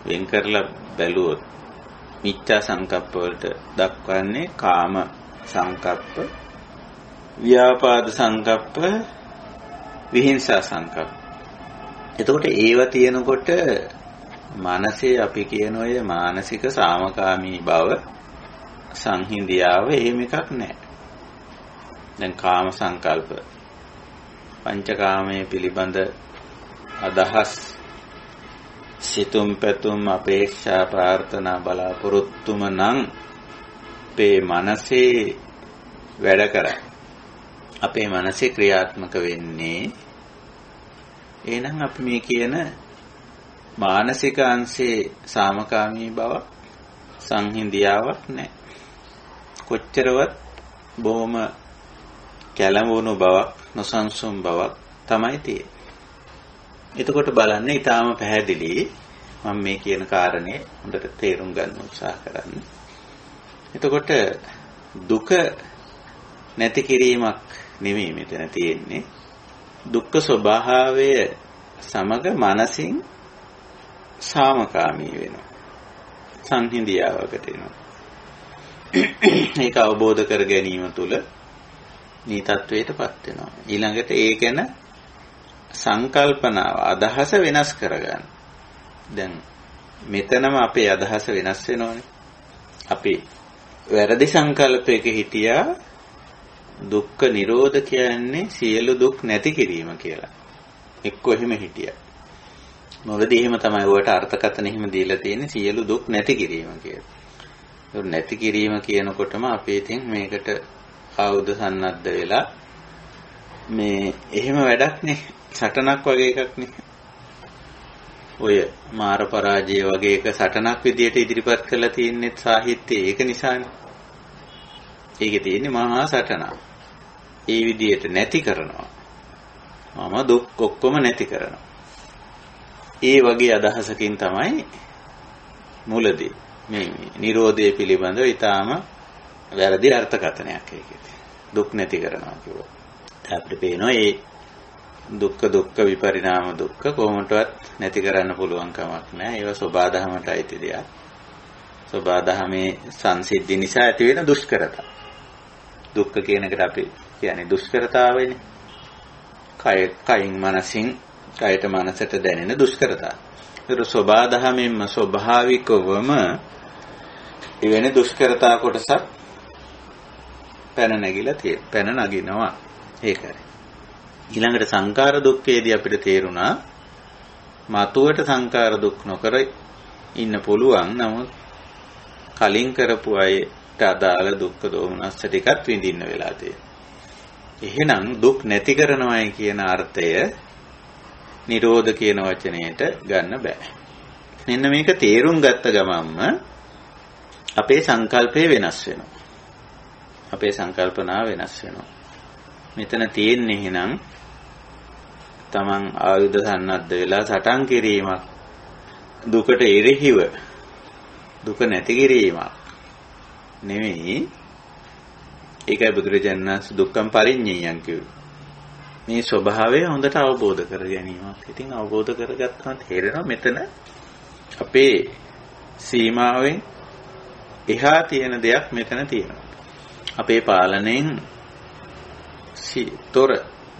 [SPEAKER 1] වෙන් කරලා බැලුවොත් මිච්ඡා සංකප්ප වලට දක්වන්නේ කාම සංකප්ප, ව්‍යාපාද සංකප්ප, විහිංසා සංකප්ප. එතකොට ඒව තියෙනකොට මනසේ අපි කියන ඔය මානසික සාමකාමී බව, සංහිඳියාව එහෙම එකක් නැහැ. දැන් කාම සංකල්ප, පංචකාමයේ පිළිබඳ අදහස්, සිතුම් පැතුම්, අපේක්ෂා, ප්‍රාර්ථනා, බලාපොරොත්තුම නම් අපේ මනසේ වැඩ කරයි. අපේ මනසේ ක්‍රියාත්මක වෙන්නේ. එහෙනම් අපි මේ කියන මානසික අංශේ සාමකාමී බවක්, සංහිඳියාවක් නැහැ. කොච්චරවත් බොහොම කැළඹුණු බවක්, නොසන්සුන් බවක් තමයි තියෙන්නේ. එතකොට බලන්න ඊටාම පැහැදිලි. මම මේ කියන කාරණේ හොඳට තේරුම් ගන්න උත්සාහ කරන්න. එතකොට දුක නැති කිරීමක් නෙමෙයි මෙතන තියෙන්නේ. දුක්ඛ ස්වභාවය සමග මනසින් සාමකාමී වෙනවා, සංහිඳියාවකට එනවා. ඒක අවබෝධ කර ගැනීම තුළ මේ තත්වයටපත් වෙනවා. ඊළඟට ඒ ගැන සංකල්පනාව, අදහස වෙනස් කරගන්න. දැන් මෙතනම අපේ අදහස වෙනස් වෙනෝනේ. අපි වැරදි සංකල්පයක හිටියා දුක්ඛ නිරෝධ කියන්නේ සියලු දුක් නැති කිරීම කියලා. එක්ක එහෙම හිටියා. මොකද එහෙම තමයි ඔයාලට අර්ථකථන එහෙම දීලා තියෙන්නේ, සියලු දුක් නැති කිරීම කියලා. ඒක නැති කිරීම කියනකොටම අපි ඉතින් මේකට ආයුධ සන්නද්ධ වෙලා මේ එහෙම වැඩක් නේ, සටනක් වගේ එකක් නේ. ඔය මාර පරාජය වගේ එක සටනක් විදියට ඉදිරිපත් කරලා තියෙන්නේ සාහිත්‍යයේ. ඒක නිසානේ. ඒකේ තියෙන්නේ මහා සටනක්. ඒ විදියට නැති කරනවා. මම දුක් ඔක්කොම නැති කරනවා. ඒ වගේ අදහසකින් තමයි මුලදී මේ නිරෝධය පිළිබඳව ඊටාම වැරදි අර්ථකථනයක් ඒකේ. දුක් නැති කරනවා කියුවා. අපිට පේනවා මේ දුක්ඛ විපරිණාම දුක්ඛ කොහොමදවත් නැති කරන්න පුළුවන් කමක් නැහැ. ඒවා සබාධමයට අයිති දෙයක්. සබාධමේ සංසිද්ධි නිසා ඇති වෙන දුෂ්කරතා. දුක්ඛ කියන එකට අපි කියන්නේ දුෂ්කරතාවයිනේ. කයින් මනසින් කයට මනසට දැනෙන දුෂ්කරතාව. ඒක සබාධමෙන්ම ස්වභාවිකවම එවැනි දුෂ්කරතා කොටසක් පැන නැගිලා තියෙනවා. පැන නගිනවා. ඒකයි. ඊළඟට සංකාර දුක්ඛයේදී අපිට තේරුණා මතුවට සංකාර දුක් නොකර ඉන්න පුළුවන්. නමුත් කලින් කරපු අයට අදාළ දුක්ඛ දෝමනස්ස ටිකත් විඳින්න වෙලා තියෙනවා. එහෙනම් දුක් නැති කරනවායි කියන අර්ථය නිරෝධ කියන වචනයට ගන්න බෑ. මෙන්න මේක තේරුම් ගත්ත ගමන්ම අපේ සංකල්පය වෙනස් වෙනවා. අපේ සංකල්පනාව වෙනස් වෙනවා. මෙතන තියෙන්නේ එහෙනම් තමන් ආයුධ සන්නද්ධ වෙලා සටන් කිරීමක් දුකට එරෙහිව දුක නැති කිරීමක් නෙමෙයි. ඒකයි බුදුරජාණන් වහන්සේ දුක්ඛම් පරිඤ්ඤයං කිව්වේ. මේ ස්වභාවය හොඳට අවබෝධ කර ගැනීමක්. ඉතින් අවබෝධ කරගත්තාම තේරෙනවා මෙතන අපේ සීමාවෙන් එහා තියෙන දෙයක් මෙතන තියෙනවා. අපේ පාලනයෙන් තොර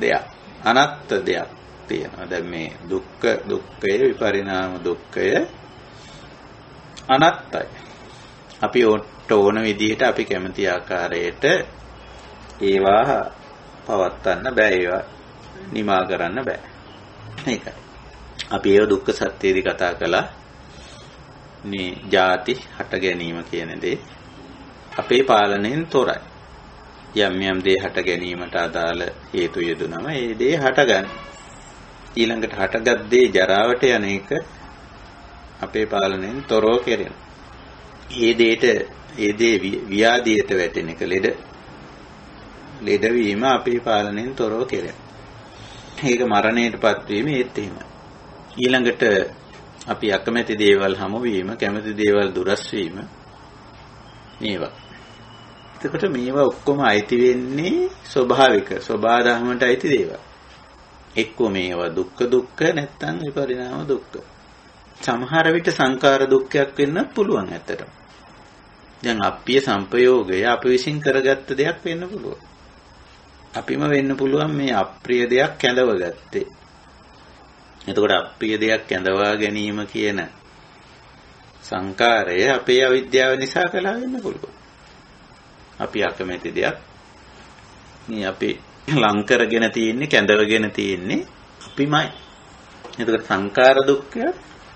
[SPEAKER 1] දෙයක්, අනත්ත් දෙයක් තියෙනවා. දැන් මේ දුක්ඛය විපරිණාම දුක්ඛය අනත්තයි. අපි ඕන විදිහට අපි කැමති ආකාරයට ඒවා පවත්වන්න බෑ, ඒවා නිමා කරන්න බෑ. ඒකයි. අපි ඒව දුක්ඛ සත්‍යයේදී කතා කළා. මේ ජාති හට ගැනීම කියන දේ අපේ පාලනයෙන් තොරයි. යම් දේ හට ගැනීමට අදාළ හේතු යෙදුනම ඒ දේ හටගන්න. ඊළඟට හටගත් දේ ජරාවට යන එක අපේ පාලනයෙන් තොරව කෙරෙන. ඒ දේ ව්‍යාධියට වැටෙන එක ලෙඩවීම අපේ පාලනයෙන් තොරව කෙරෙන. ඒක මරණයටපත් වීම ඒත් එහෙම. ඊළඟට අපි අකමැති දේවල් හමු වීම, කැමති දේවල් දුරස් වීම මේවා. එතකොට මේවා ඔක්කොම අයිති වෙන්නේ ස්වභාවික, සබාධමයට අයිති දේවල්. එක්කෝ මේවා දුක්ඛ නැත්නම් විපරිණාම දුක්ඛ. සමහර විට සංකාර දුක්ඛයක් වෙන්නත් පුළුවන් ඇත්තටම. දැන් අප්පිය සංපයෝගය අපි විසින් කරගත්ත දෙයක් වෙන්න පුළුවන්. අපිම වෙන්න පුළුවන් මේ අප්‍රිය දෙයක් කැඳවගත්තේ. එතකොට අප්‍රිය දෙයක් කැඳවා ගැනීම කියන සංකාරය අපේ අවිද්‍යාව නිසා කළා වෙන්න පුළුවන්. අපි අකමැති දෙයක් මේ අපි ලං කරගෙන තියෙන්නේ, කැඳවගෙන තියෙන්නේ අපිමයි. එතකොට සංකාර දුක්ඛය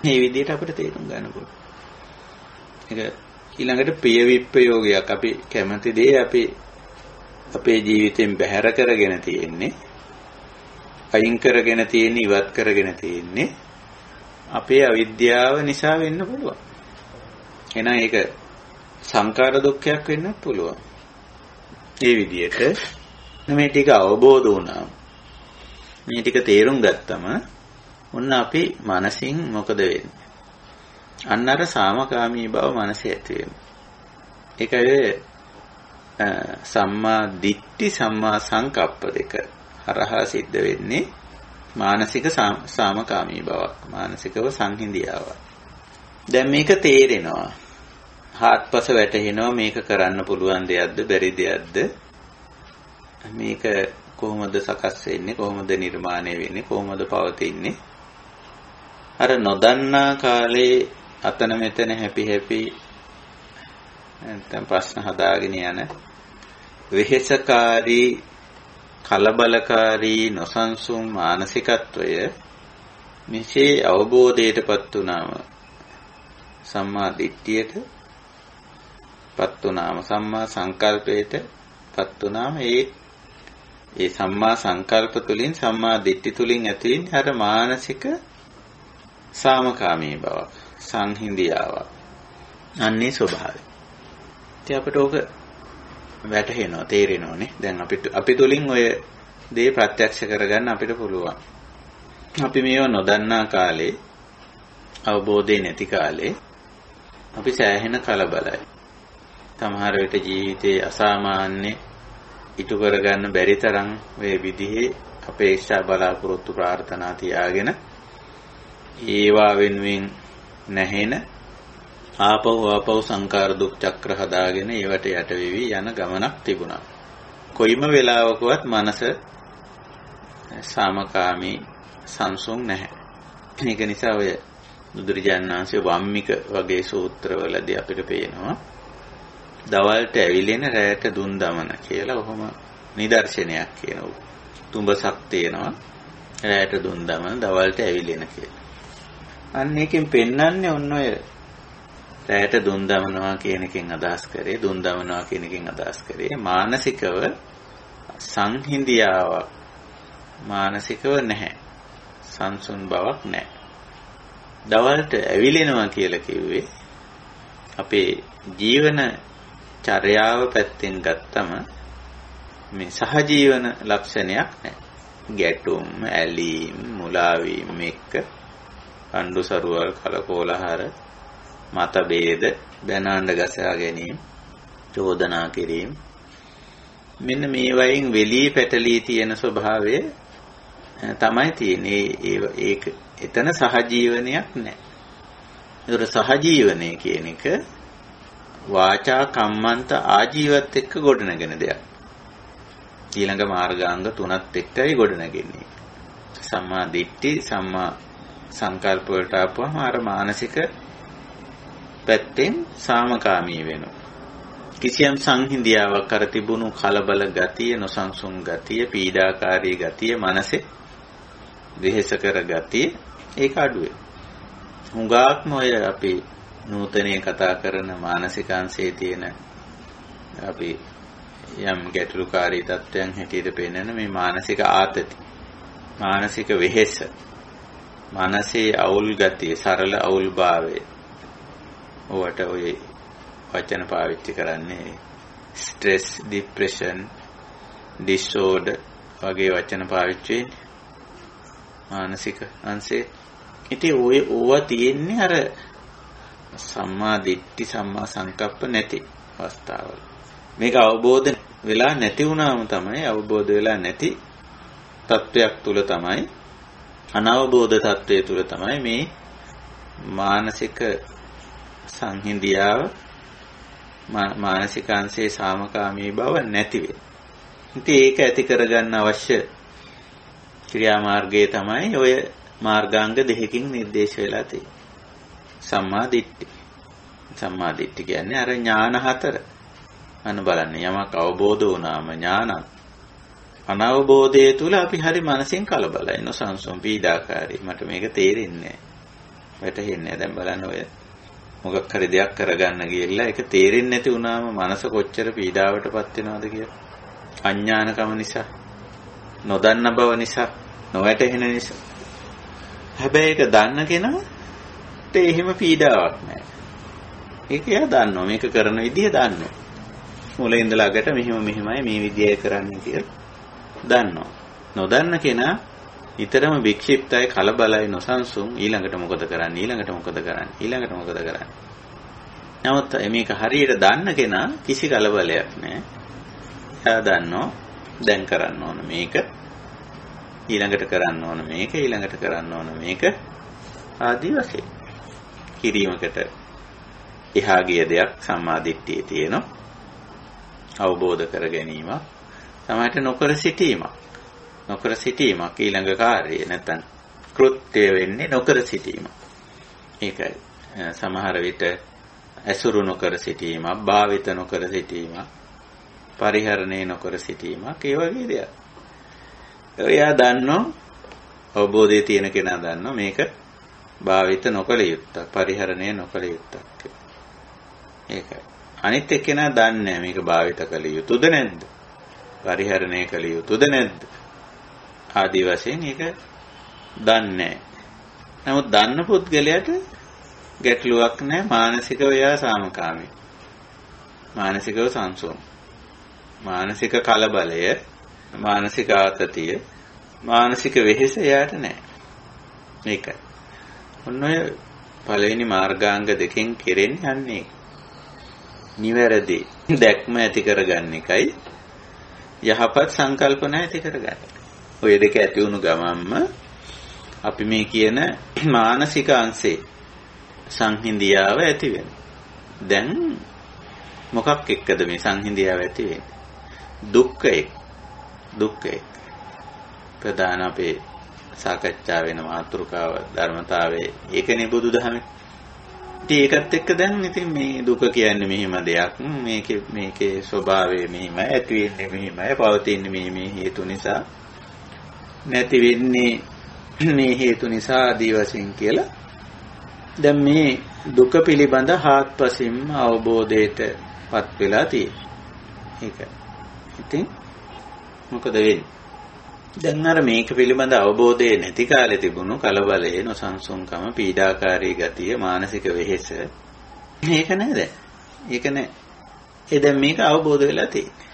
[SPEAKER 1] මේ විදිහට අපිට තේරුම් ගන්න පුළුවන්. ඒක ඊළඟට ප්‍රිය විප්‍රයෝගයක්. අපි කැමති දේ අපි අපේ ජීවිතෙන් බැහැර කරගෙන තියෙන්නේ, අයින් කරගෙන තියෙන්නේ, ඉවත් කරගෙන තියෙන්නේ අපේ අවිද්‍යාව නිසා වෙන්න පුළුවන්. එහෙනම් ඒක සංකාර දුක්ඛයක් වෙන්නත් පුළුවන්. ඒ විදිහට මේ ටික අවබෝධ වුණාම, මේ ටික තේරුම් ගත්තම ඔන්න අපි මනසින් මොකද වෙන්නේ? අන්න අර සාමකාමී බව මනසේ ඇති වෙනවා. ඒකයි සම්මා දිට්ඨි සම්මා සංකප්ප දෙක හරහා සිද්ධ වෙන්නේ මානසික සාමකාමී බවක්, මානසිකව සංහිඳියාවක්. දැන් මේක තේරෙනවා. හාත්පස වැටෙනවා මේක කරන්න පුළුවන් දෙයක්ද බැරි දෙයක්ද? මේක කොහොමද සකස් වෙන්නේ? කොහොමද නිර්මාණය වෙන්නේ? කොහොමද පවතින්නේ? අර නොදන්නා කාලේ අතන මෙතන හැපි නැත්නම් ප්‍රශ්න හදාගෙන යන වෙහෙසකාරී, කලබලකාරී, නොසන්සුන් මානසිකත්වය මෙසේ අවබෝධයටපත් වුණාම, සම්මා දිට්ඨියටපත් වුණාම, සම්මා සංකල්පයටපත් වුණාම ඒ සම්මා සංකල්ප තුලින්, සම්මා දිට්ඨි තුලින් ඇති වෙන්නේ අර මානසික සාමකාමී බවක්, සංහිඳියාවක්. අන්නේ ස්වභාවය. ඉතින් අපිට ඕක වැටහෙනවා, තේරෙනවනේ. දැන් අපි තුලින් ඔය දේ ප්‍රත්‍යක්ෂ කරගන්න අපිට පුළුවන්. අපි මේව නොදන්නා කාලේ, අවබෝධය නැති කාලේ අපි සෑහෙන කලබලයි. සමහර විට ජීවිතයේ අසාමාන්‍ය ඉටු කරගන්න බැරි තරම් මේ විදිහේ අපේක්ෂා බලාපොරොත්තු ප්‍රාර්ථනා තියාගෙන ඒවා වෙනුවෙන් නැහෙන ආපහු සංකාර දුක් චක්‍ර හදාගෙන ඒවට යට වෙවි යන ගමනක් තිබුණා. කොයිම වෙලාවකවත් මනස සාමකාමී සංසුන් නැහැ. ඒක නිසා ඔය බුදුරජාණන් වහන්සේ වම්මික වගේ සූත්‍රවලදී අපිට පේනවා දවල්ට ඇවිලෙන රැයට දුන් දමන කියලා ඔහොම නිදර්ශනයක් කියනවා. තුඹසක් තියෙනවා රැයට දුන් දමන දවල්ට ඇවිලෙන කියලා. අන්න එකෙන් පෙන්වන්නේ ඔන්න ඔය රැයට දුන් දමනවා කියන එකෙන් අදහස් කරේ දුන් දමනවා කියන එකෙන් අදහස් කරේ මානසිකව සංහිඳියාවක් මානසිකව නැහැ. සංසුන් බවක් නැහැ. දවල්ට ඇවිලෙනවා කියලා කිව්වේ අපේ ජීවන චර්යාව පැත්තෙන් ගත්තම මේ සහජීවන ලක්ෂණයක් නැහැ. ගැටුම්, ඇලීම්, මුලාවීම් එක්ක අඬු සරුවල් කලකෝලහර මතභේද දැනාඬ ගසා ගැනීම චෝදනා කිරීම මෙන්න මේ වයින් වෙලී පැටලී තියෙන ස්වභාවය තමයි තියෙන්නේ. ඒක එතන සහජීවනයක් නැහැ. ඒතර සහජීවනය කියන එක වාචා කම්මන්ත ආජීවත් එක්ක ගොඩනගෙන දෙයක්. ඊළඟ මාර්ගාංග තුනත් එක්කයි ගොඩනගන්නේ. සම්මා දිට්ඨි සම්මා සංකල්ප වලට ආපුවම අර මානසික පැත්තෙන් සාමකාමී වෙනවා. කිසියම් සංහිඳියාවක් කර තිබුණු කලබල ගතිය, නොසන්සුන් ගතිය, පීඩාකාරී ගතිය, මනසේ වෙහෙස කර ගතිය ඒක අඩු වෙනවා. හුඟක්ම ඔය අපි නූතනයේ කතා කරන මානසිකාංශයේ තියෙන අපි යම් ගැටලුකාරී තත්ත්වයන් හැටියට පෙන්වන මේ මානසික ආතති, මානසික වෙහෙස, මනසේ අවුල් ගතිය, සරල අවුල්භාවය. ඔවට ඔය වචන පාවිච්චි කරන්නේ ස්ට්‍රෙස්, ડિප්‍රෙෂන්, ඩිසෝඩර් වගේ වචන පාවිච්චි වෙන්නේ මානසික අංශේ. ඉතින් ඕවා තියෙන්නේ අර සම්මා දිට්ඨි සම්මා සංකප්ප නැති අවස්ථාවල. මේක අවබෝධ වෙලා නැති වුණාම තමයි, අවබෝධ වෙලා නැති තත්වයක් තුල තමයි, අනවබෝධ තත්වයේ තුල තමයි මේ මානසික සංහිඳියාව, මානසිකාංශයේ සාමකාමී බව නැති වෙන්නේ. ඉතින් ඒක ඇති කරගන්න අවශ්‍ය ක්‍රියාමාර්ගය තමයි ඔය මාර්ගාංග දෙකකින් නිර්දේශ වෙලා තියෙන්නේ. සම්මා දිට්ඨි. සම්මා දිට්ඨි කියන්නේ අර ඥාන හතර. අන්න බලන්න යමක් අවබෝධ වුණාම ඥානක්. අනවබෝධය තුල අපි හරි මනසින් කලබලයි, නොසන්සුන්, පීඩාකාරී. මට මේක තේරෙන්නේ නැහැ. වැටහෙන්නේ නැහැ. දැන් බලන්න ඔය මොකක් හරි දෙයක් කරගන්න ගියලා ඒක තේරෙන්නේ නැති වුණාම මනස කොච්චර පීඩාවටපත් වෙනවද කියලා. අඥානකම නිසා, නොදන්න බව නිසා, නොවැටහෙන නිසා. හැබැයි ඒක දන්න කෙනාට එහෙම පීඩාවක් නැහැ. ඒක එයා දන්නවා. මේක කරන විදිය දන්නවා. මුලින් ඉඳලා අගට මෙහෙමයි මේ විදියයි කරන්නේ කියලා දන්නවා. නොදන්න කෙනා ඊතරම වික්ෂිප්තයි, කලබලයි, නොසන්සුන්. ඊළඟට මොකද කරන්නේ? නමුත් මේක හරියට දන්න කෙනා කිසි කලබලයක් නැහැ. එයා දන්නවා දැන් කරන්න ඕන මේක, ඊළඟට කරන්න ඕන මේක ආදී වශයෙන් කිරීමකට එහා ගිය දෙයක් සම්මා දිට්ඨියේ තියෙනවා. අවබෝධ කර ගැනීම, සමහරට නොකර සිටීමක් ඊළඟ කාර්යය නැත්නම් කෘත්‍ය වෙන්නේ නොකර සිටීම. ඒකයි සමහර විට ඇසුරු නොකර සිටීමක්, භාවිත නොකර සිටීමක්, පරිහරණය නොකර සිටීමක්, ඒ වගේ දේවල්. එයා දන්නෝ, අවබෝධය තියෙන කෙනා දන්නෝ මේක භාවිත නොකළ යුත්තක්, පරිහරණය නොකළ යුත්තක්. ඒකයි. අනිත් එක්කෙනා දන්නේ මේක භාවිත කළ යුතුද නැද්ද? පරිහරණය කළ යුතුද නැද්ද? ආදී වශයෙන් ඒක දන්නේ. නමුත් දන්න පුද්ගලයාට ගැටලුවක් නැහැ. මානසිකව එයා සාමකාමී. මානසිකව සංසුන්. මානසික කලබලය, මානසික ආතතිය, මානසික වෙහෙස එයාට නැහැ. ඒකයි. ඔන්න ඔය පළවෙනි මාර්ගාංග දෙකෙන් කෙරෙන්නේ යන්නේ. නිවැරදි දැක්ම ඇති කරගන්න එකයි යහපත් සංකල්පන ඇති කරගන්න. ඔය දෙක ඇති වුණු ගමන්ම අපි මේ කියන මානසික අංශේ සංහිඳියාව ඇති වෙනවා. දැන් මොකක් එක්කද මේ සංහිඳියාව ඇති වෙන්නේ? දුක්ඛය. ප්‍රධාන අපේ සාකච්ඡා වෙන මාතෘකාව ධර්මතාවයේ ඒකනේ බුදුදහමේ. ඉතින් ඒකත් එක්ක දැන් ඉතින් මේ දුක කියන්නේ මෙහිම දෙයක්. මේකේ ස්වභාවය මෙහිමයි, ඇති වෙන්නේ මෙහිමයි, පවතින්නේ මේ හේතු නිසා, නැති වෙන්නේ මේ හේතු නිසා ආදී වශයෙන් කියලා. දැන් මේ දුක පිළිබඳ හාත්පසින්ම අවබෝධයටපත් වෙලා තියෙනවා. ඒක. ඉතින් මොකද වෙන්නේ? දැන් අර මේක පිළිබඳ අවබෝධය නැති කාලේ තිබුණු කලබලයේ නොසන්සුන්කම, පීඩාකාරී ගතිය, මානසික වෙහෙස මේක නේද? ඒක නෑ. දැන් මේක අවබෝධ වෙලා තියෙන්නේ.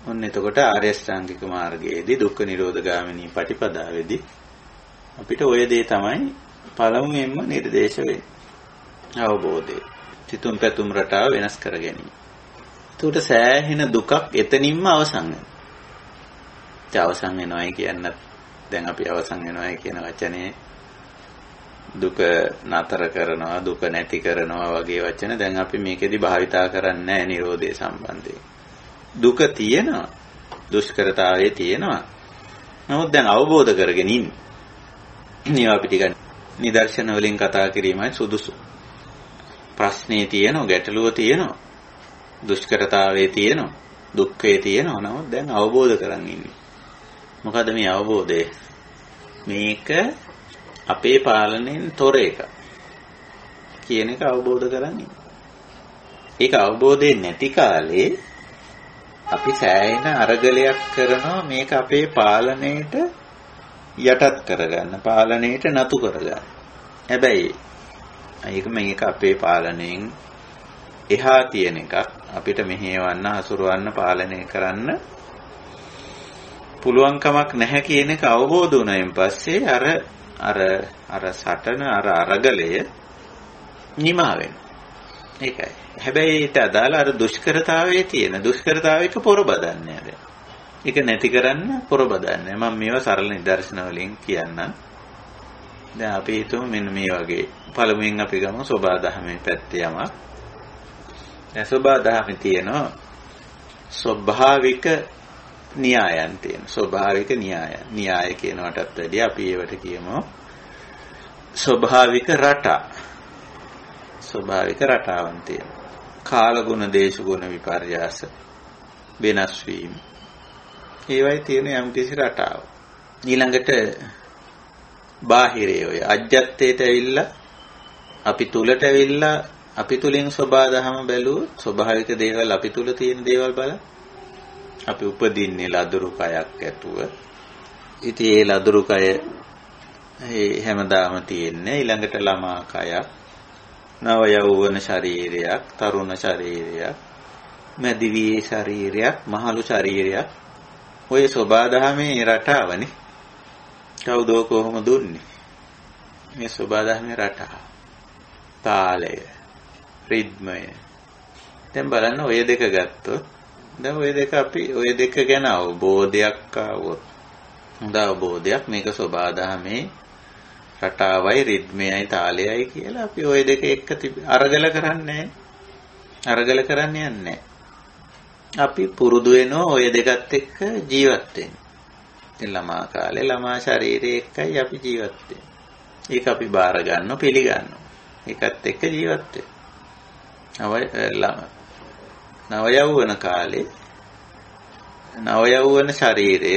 [SPEAKER 1] ඔන්න එතකොට ආර්ය ශ්‍රාංගික මාර්ගයේදී දුක්ඛ නිරෝධ ගාමිනී පටිපදාවේදී අපිට ওই දේ තමයි පළමුවෙන්ම නිර්දේශ වෙන්නේ. අවබෝධය. චිතුම් පැතුම් රටාව වෙනස් කර ගැනීම. එතකොට සෑහෙන දුකක් එතනින්ම අවසන් වෙනවා. අවසන් වෙනවයි කියන්නත් දැන් අපි අවසන් වෙනවයි කියන වචනේ දුක නතර කරනවා, දුක නැති කරනවා වගේ වචන දැන් අපි මේකෙදි භාවිතා කරන්නේ නැහැ නිරෝධය සම්බන්ධයෙන්. දුක තියෙනවා, දුෂ්කරතාවයේ තියෙනවා. නමුත් දැන් අවබෝධ කරගෙන ඉන්නේ. මේවා අපි ටික නිදර්ශන වලින් කතා කිරීමයි සුදුසු. ප්‍රශ්නේ තියෙනවා, ගැටලුව තියෙනවා, දුෂ්කරතාවයේ තියෙනවා, දුක්ඛයේ තියෙනවා. නමුත් දැන් අවබෝධ කරන් ඉන්නේ. මොකද මේ අවබෝධය? මේක අපේ පාලනයෙන් තොර එක කියන එක අවබෝධ කරගන්න. ඒක අවබෝධයෙන් නැති කාලේ අපි සෑහෙන අරගලයක් කරනවා මේක අපේ පාලනයට යටත් කරගන්න, පාලනයට නතු කරගන්න. හැබැයි මේක අපේ පාලනයෙන් එහා තියෙන එකක්. අපිට මෙහෙවන්න, හසුරවන්න, පාලනය කරන්න පුළුවන් කමක් නැහැ කියන එක අවබෝධ වුණායින් පස්සේ අර සටන අරගලය නිමා වෙනවා. ඒකයි. හැබැයි ඊට අදාළ අර දුෂ්කරතාවයේ තියෙන දුෂ්කරතාවයක පොරබදන්නේ නැහැ. ඒක නැති කරන්න පොරබදන්නේ. මම මේවා සරල නිදර්ශන වලින් කියන්නම්. දැන් අපි හිතමු මෙන්න මේ වගේ. පළමුවෙන් අපි ගමු සෝබා දහමේ පැත්තේ යමක්. දැන් සෝබා දහමේ තියෙනවා ස්වභාවික න්‍යායයන් තියෙන. ස්වභාවික න්‍යාය කියනවටත් වැඩිය අපි ඒවට කියමු ස්වභාවික රටා. ස්වභාවික රටාවන් තියෙන. කාල ගුණ, දේශ ගුණ, විපර්යාස වෙනස් වීම. ඒවයි තියෙන යම්කිසි රටාව. ඊළඟට බාහිරේ ඔය අජ්ජත්තේට ඇවිල්ලා අපි තුලට ඇවිල්ලා අපි තුලින් සබා දහම බැලුවොත් ස්වභාවික දේවල් අපි තුල තියෙන දේවල් බලන්න. අපි උපදින්නේ ලදරු කයක් ඇතුව. ඉතින් ඒ ලදරු කය හැමදාම තියෙන්නේ. ඊළඟට ළමා කයක්, නව යෞවන ශරීරයක්, තරුණ ශරීරයක්, මැදිවි ශරීරයක්, මහලු ශරීරයක්. ඔය සබාදහමේ රටාවනේ. කවුද කොහොම දුන්නේ? මේ සබාදහමේ රටාව. තාලය, රිද්මය. දැන් බලන්න ඔය දෙක ගත්තොත් දැන් ඔය දෙක ගැන අවබෝධයක් ආවොත් හොඳ අවබෝධයක් මේක සබාදහමේ රටාවයි රිද්මයයි තාලයයි කියලා අපි ওই දෙක එක්ක අරගල කරන්නේ නැහැ. අපි පුරුදු වෙනවා ওই දෙකත් එක්ක ජීවත් වෙන්න. ඉතින් ළමා කාලේ ළමා ශරීරයේ එක්කයි අපි ජීවත් වෙන්නේ. ඒක අපි බාර ගන්නවා, පිළිගන්නවා. ඒකත් එක්ක ජීවත් වෙනවා. නව යෞවන කාලේ නව යෞවන ශරීරය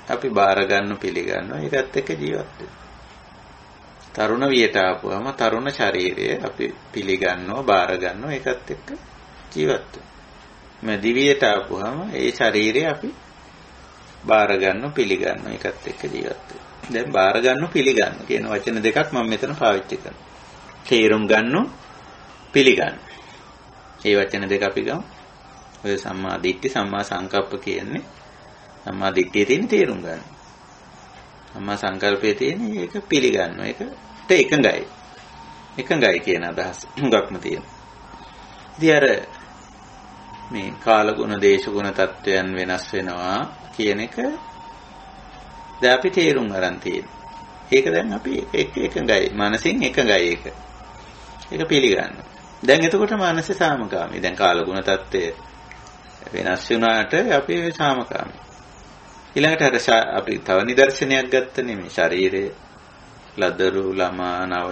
[SPEAKER 1] අපි බාර ගන්න, පිළිගන්නවා. ඒකත් එක්ක ජීවත් වෙනවා. තරුණ වියට ආපුවම තරුණ ශරීරය අපි පිළිගන්නවා, බාර ගන්නවා, ඒකත් එක්ක ජීවත් වෙනවා. මැදිවියට ආපුවම ඒ ශරීරය අපි බාර ගන්නවා, පිළිගන්නවා, ඒකත් එක්ක ජීවත් වෙනවා. දැන් බාර ගන්නවා, පිළිගන්නවා කියන වචන දෙකක් මම මෙතන පාවිච්චි කරනවා. තේරුම් ගන්නවා, පිළිගන්නවා. මේ වචන දෙක අපි ගමු. ඔය සම්මා දිට්ඨි, සම්මා සංකප්ප කියන්නේ සම්මා දිට්ඨියේ තියෙන තේරුම් ගන්න. සම්මා සංකල්පයේ තියෙන ඒක පිළිගන්නවා. ඒකට එකඟයි. එකඟයි කියන අදහස හුඟක්ම තියෙනවා. ඉතින් අර මේ කාලගුණ දේශගුණ තත්වයන් වෙනස් වෙනවා කියන එක දැන් අපි තේරුම් ගන්න තියෙනවා. ඒක දැන් අපි එකඟයි. මනසින් එකඟයි ඒක. ඒක පිළිගන්නවා. දැන් එතකොට මානසික සාමකාමී. දැන් කාලගුණ තත්ත්වය වෙනස් වුණාට අපි සාමකාමී. ඊළඟට අපි තව නිදර්ශනයක් ගත්තනේ මේ ශරීරයේ ලදරු ළමා නව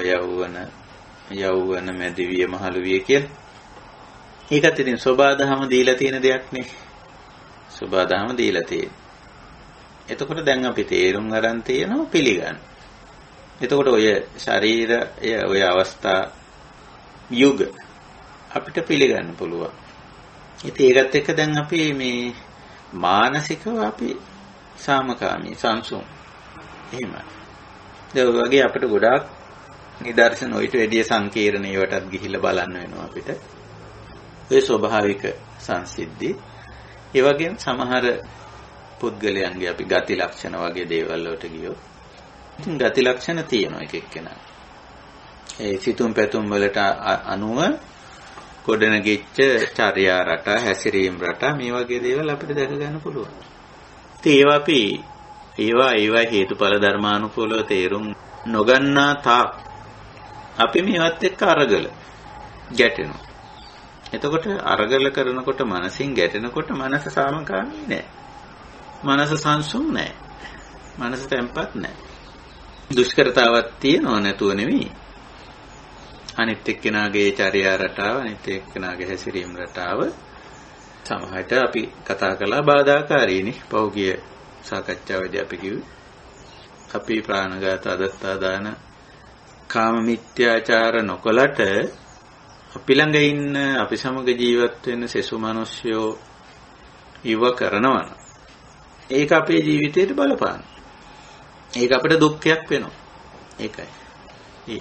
[SPEAKER 1] යෞවන මැදිවිය මහලුවිය කියලා. ඒකත් ඉතින් සෝබාදහම දීලා තියෙන දෙයක් නේ. සෝබාදහම දීලා තියෙන. එතකොට දැන් අපි තේරුම් ගන්න තියෙනවා පිළිගන්න. එතකොට ඔය ශරීරය ඔය අවස්ථා යුග අපිට පිළිගන්න පුළුවන්. ඉතින් ඒකත් එක්ක දැන් අපි මේ මානසිකව අපි සාමකාමී සංසුන්. එහෙමයි. ඒ වගේ අපිට ගොඩාක් නිදර්ශන ඔයිට වැඩි සංකීර්ණ ඒවටත් ගිහිල්ලා බලන්න වෙනවා අපිට. ඒ ස්වභාවික සංසිද්ධි. ඒ වගේම සමහර පුද්ගලයන්ගේ අපි ගති ලක්ෂණ වගේ දේවල් වලට ගියොත් ඉතින් ගති ලක්ෂණ තියෙනවා එක එක්කෙනා. ඒ සිතුම් පැතුම් වලට අනුව ගොඩනගෙච්ච චර්යා රට, හැසිරීම් රට මේ වගේ දේවල් අපිට දැක ගන්න පුළුවන්. ඉතින් ඒවා අපි ඒවා හේතුඵල ධර්මානුකූලව තේරුම් නොගන්නා තාක් අපි මේවත් එක්ක අරගල ගැටෙනවා. එතකොට අරගල කරනකොට මනසින් ගැටෙනකොට මනස සාමකාමී නෑ. මනස සංසුන් නෑ. මනස තැම්පත් නෑ. දුෂ්කරතාවක් තියෙනව නැතුව නෙවෙයි. අනිත් එක්කෙනාගේ චර්යා රටාව, අනිත් එක්කෙනාගේ හැසිරීම් රටාව සමහරට අපි කතා කළා බාධාකාරීනේ. පෞගිය සාකච්ඡාවේදී අපි කිව්වේ අපි ප්‍රාණඝාත, අදත්තා දාන, කාම මිත්‍යාචාර නොකලට අපි ළඟ ඉන්න අපි සමග ජීවත් වෙන සෙසු මිනිස්සුયો ඉව කරනවා. ඒක අපේ ජීවිතයට බලපාන. ඒක අපිට දුක්ඛයක් වෙනවා. ඒකයි.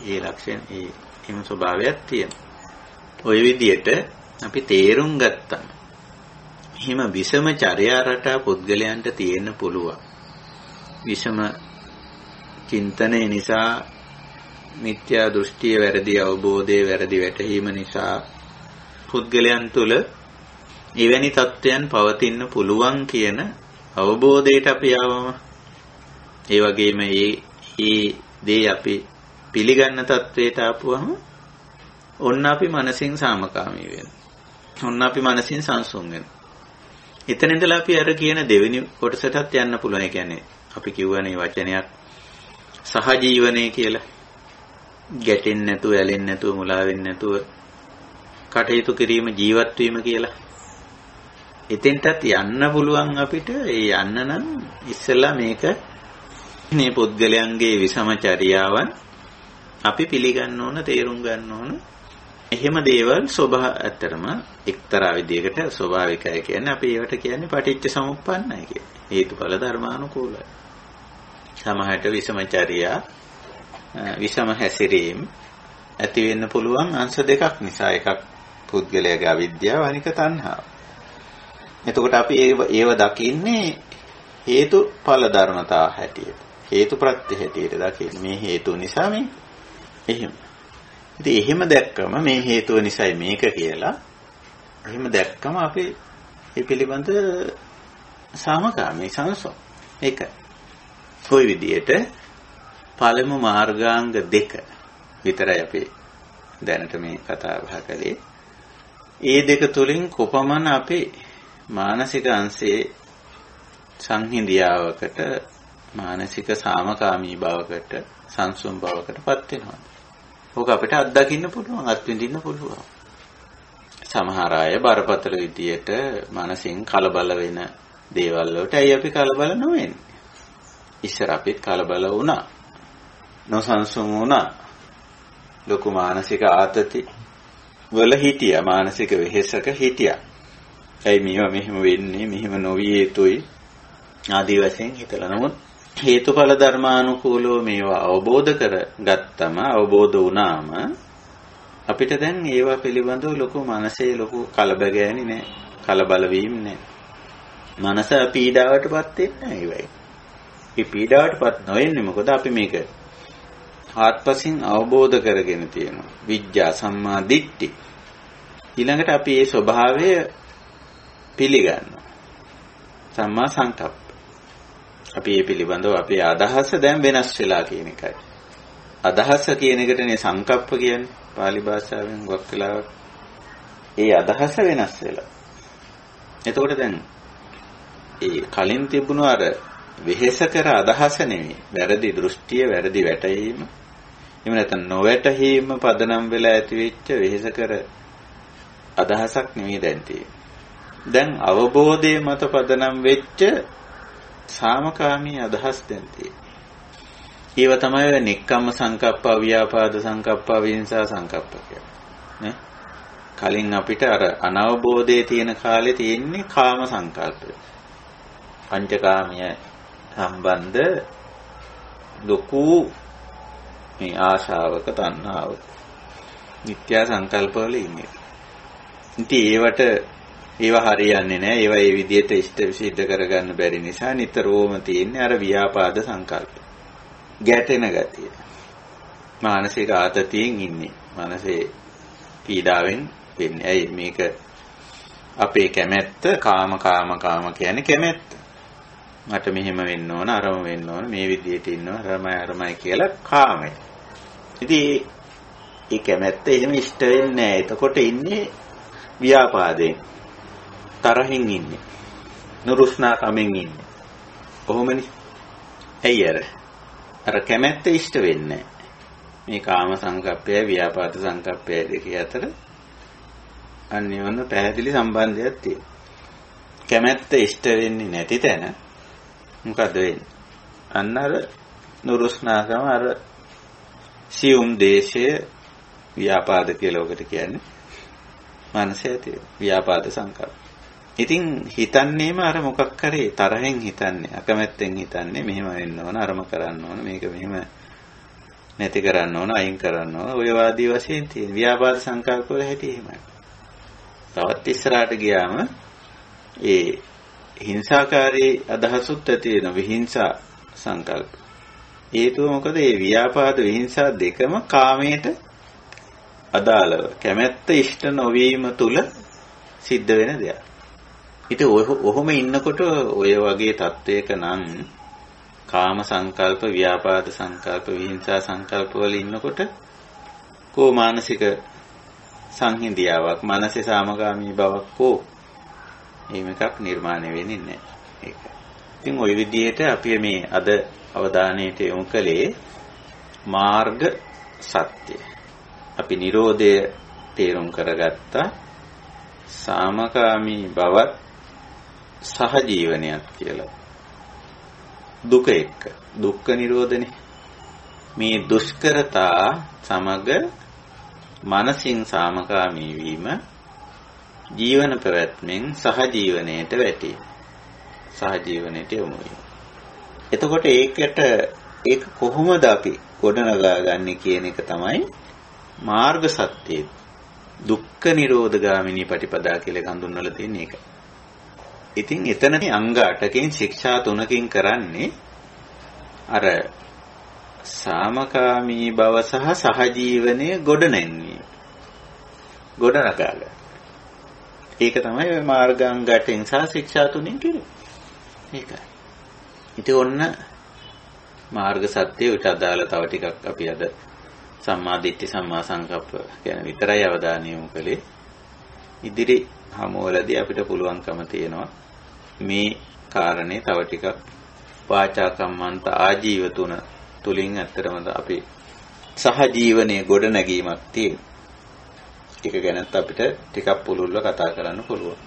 [SPEAKER 1] ඒ ලක්ෂණ එහෙම ස්වභාවයක් තියෙනවා. ওই විදිහට අපි තේරුම් ගත්තා. එහෙම විෂම චර්යා රටා පුද්ගලයන්ට තියෙන්න පුළුවන්. විෂම චින්තනය නිසා මිත්‍යා දෘෂ්ටිය වැරදි අවබෝධය වැරදි වැටහීම නිසා පුද්ගලයන් තුළ එවැනි තත්ත්වයන් පවතින්න පුළුවන් කියන අවබෝධයට අපි ආවම ඒ වගේම මේ දේ අපි පිළිගන්න තත්ත්වයට ආපුවම ඔන්න අපි මනසින් සාමකාමී වෙනවා. ඔන්න අපි මනසින් සංසුන් වෙනවා. එතන ඉඳලා අපි අර කියන දෙවෙනි කොටසටත් යන්න පුළුවන්. ඒ කියන්නේ අපි කියවනේ වචනයක් සහජීවනයේ කියලා. ගැටෙන්නේ නැතුව, ඇලෙන්නේ නැතුව, මුලා වෙන්නේ නැතුව කටයුතු කිරීම ජීවත් වීම කියලා. එතෙන්ටත් යන්න පුළුවන් අපිට. ඒ යන්න නම් ඉස්සෙල්ලා මේක මේ පුද්ගලයන්ගේ විසමචර්යාවන් අපි පිළිගන්න ඕන, තේරුම් ගන්න ඕන. එහෙම දේවල් ඇත්තටම එක්තරා විදිහකට ස්වභාවිකයි කියන්නේ අපි ඒවට කියන්නේ පටිච්ච සමුප්පන්නයි කියන්නේ. හේතුඵල ධර්මානුකූලයි. සමහරට විසමචර්යා විෂම හැසිරීම ඇති වෙන්න පුළුවන් අංශ දෙකක් නිසා. එකක් පුද්ගලයාගේ අවිද්‍යාව, අනික තණ්හාව. එතකොට අපි ඒව දකින්නේ හේතුඵල ධර්මතා හැටියට. හේතු ප්‍රත්‍ය හැටියට දකින්නේ. මේ හේතු නිසා මේ එහෙම. ඉතින් එහෙම දැක්කම මේ හේතුව නිසායි මේක කියලා. එහෙම දැක්කම අපි මේ පිළිබඳ සාමකාමී සංසෝ. ඒක. කොයි විදියට පළමු මාර්ගාංග දෙක විතරයි අපි දැනට මේ කතා බහ කළේ. ඒ දෙක තුලින් කොපමණ අපි මානසික අංශයේ සංහිඳියාවකට, මානසික සාමකාමී බවකට, සංසුන් බවකටපත් වෙනවා. ඕක අපිට අත්දකින්න පුළුවන්, අත්විඳින්න පුළුවන්. සමහර අය බරපතල විදියට මානසින් කලබල වෙන දේවල් වලට ඇයි අපි කලබල නොවෙන්නේ? ඉස්සර අපිත් කලබල වුණා. නොසන්සුන් වුණා. ලොකු මානසික ආතති වල හිටියා. මානසික වෙහෙසක හිටියා. ඇයි මේවා මෙහෙම වෙන්නේ, මෙහෙම නොවිය යුතුයි ආදී වශයෙන් හිතලා. නමුත් හේතුඵල ධර්මානුකූලව මේවා අවබෝධ කරගත්තම, අවබෝධ වුණාම අපිට දැන් ඒවා පිළිබඳව ලොකු මනසේ ලොකු කලබගෑනි නෑ, කලබල වීම නෑ. මනස පීඩාවටපත් වෙන්නේ නෑ ඒවයි. මේ පීඩාවටපත් නොවෙන්නේ මොකද? අපි මේක ආත්පසින් අවබෝධ කරගෙන තියෙනවා. විඥා සම්මා දිට්ඨි. ඊළඟට අපි මේ ස්වභාවය පිළිගන්නවා. සම්මා සංකප්ප. අපි මේ පිළිබඳව අපේ අදහස දැන් වෙනස් වෙලා කියන එකයි. අදහස කියන එකටනේ සංකප්ප කියන්නේ. පාලි භාෂාවෙන් වක් වෙලාවක්. ඒ අදහස වෙනස් වෙලා. එතකොට දැන් ඒ කලින් තිබුණු අර වෙහෙස කර අදහස නෙමෙයි. වැරදි දෘෂ්ටිය, වැරදි වැටහීම. එහෙම නැත්නම් නොවැටහීම පදනම් වෙලා ඇති වෙච්ච වෙහෙස කර අදහසක් නෙමෙයි දැන් තියෙන්නේ. දැන් අවබෝධයේ මත පදනම් වෙච්ච සාමකාමී අදහස් දැන් තියෙන්නේ. ඒව තමයි නික්කම්ම සංකප්ප, ව්‍යාපාද සංකප්ප, විහිංසා සංකප්ප කියන්නේ. කලින් අපිට අර අනවබෝධයේ තියෙන කාලේ තියෙන්නේ කාම සංකල්පය. පංචකාමීය සම්බන්ධ ලොකු මේ ආශාවක තණ්හාවක මිත්‍යා සංකල්පවල ඉන්නේ. ඉතින් ඒව හරියන්නේ නැහැ. ඒවා ඒ විදිහට ඉෂ්ට විසිද්ධ කරගන්න බැරි නිසා නිතරම තියෙන්නේ අර ව්‍යාපාද සංකල්ප. ගැටෙන ගතිය. මානසික ආතතියෙන් ඉන්නේ. මානසික පීඩාවෙන් වෙන්නේ. ඇයි මේක අපේ කැමැත්ත කාම කියන්නේ කැමැත්ත. මට මෙහෙම වෙන්න ඕන, අරම වෙන්න ඕන, මේ විදිහට ඉන්නවා, අරමයි කියලා කාමයි. ඉතින් ඒ කැමැත්ත එහෙම ඉෂ්ට වෙන්නේ නැහැ. එතකොට ඉන්නේ ව්‍යාපාදයෙන්. තරහින් ඉන්නේ. නුරුස්නා කමෙන් ඉන්නේ. කොහොමනේ? ඇයි අර කැමැත්ත ඉෂ්ට වෙන්නේ මේ කාම සංකප්පය ව්‍යාපාද සංකප්පය දෙක අතර අනිවන පැහැදිලි සම්බන්ධයක් තියෙනවා. කැමැත්ත ඉෂ්ට වෙන්නේ නැති තැන මොකද වෙන්නේ? අන්න අර නුරුස්නාකම අර සියුම් දේශය ව්‍යාපාද කියලා ඔකට කියන්නේ. මනසේ තියෙන ව්‍යාපාද සංකල්ප. ඉතින් හිතන්නේම අර මොකක් කරේ තරහෙන් හිතන්නේ, අකමැත්තෙන් හිතන්නේ මෙහෙම වෙන්න ඕන, අරම කරන්න ඕන, මේක මෙහෙම නැති කරන්න ඕන, අයින් කරන්න ඕන. ඔය වාදී වශයෙන් තියෙන ව්‍යාපාද සංකල්ප වල හැටි එහෙමයි. තවත් ඉස්සරහට ගියාම ඒ හිංසාකාරී අදහසුත් ඇති වෙන විහිංසා සංකල්ප. හේතුව මොකද? මේ ව්‍යාපාද විහිංසා දෙකම කාමයට අදාළව කැමැත්ත ඉෂ්ට නොවීම තුල සිද්ධ වෙන දෙයක්. ඉතින් ඔහොම ඉන්නකොට ඔය වගේ තත්වයක නම් කාම සංකල්ප, ව්‍යාපාද සංකල්ප, විහිංසා සංකල්ප වල ඉන්නකොට කෝ මානසික සංහිඳියාවක්, මානසික සාමගාමී බවක් කෝ එහෙම එකක් නිර්මාණය වෙන්නේ නැහැ. ඒක. ඉතින් ওই විදිහට අපි මේ අද අවධානයට යොමු කළේ මාර්ග සත්‍ය. අපි Nirodha තේරුම් කරගත්තා. සාමකාමී බවත් සහජීවනයක් කියලා. දුක එක්ක. දුක්ඛ නිරෝධනේ. මේ දුෂ්කරතා සමග මනසින් සාමකාමී වීම ජීවන පැවැත්මෙන් සහජීවනයට වැටේ. සහජීවනයට යොමු වීම. එතකොට ඒක කොහොමද අපි ගොඩනගා ගන්න කියන එක තමයි මාර්ග සත්‍යය. දුක්ඛ නිරෝධ ගාමිනී පටිපදා කියලා හඳුන්වලා තියෙන එක. ඉතින් එතනදී අංග 8කින් ශික්ෂා 3කින් කරන්නේ අර සාමකාමී බව සහ සහජීවනයේ ගොඩනැන්වීම. ගොඩනගා ගන්න. ඒක තමයි ඔය මාර්ගාංග 8න් සහ ශික්ෂා 3න් කියන්නේ. ඒකයි. ඉතින් ඔන්න මාර්ග සත්‍යය උට අදාළ තව ටිකක් අපි අද සම්මා දිට්ඨි සම්මා සංකප්ප කියන විතරයි අවධානය යොමු කළේ. ඉදිරි හමුවලදී අපිට පුළුවන්කම තියෙනවා මේ කාරණේ තව ටිකක් වාචා කම්මන්ත ආජීව තුලින් ඇත්තටම අපි සහජීවනයේ ගොඩනැගීමක් තියෙනවා. ඒක ගැනත් අපිට ටිකක් පුළුල්ව කතා කරන්න පුළුවන්.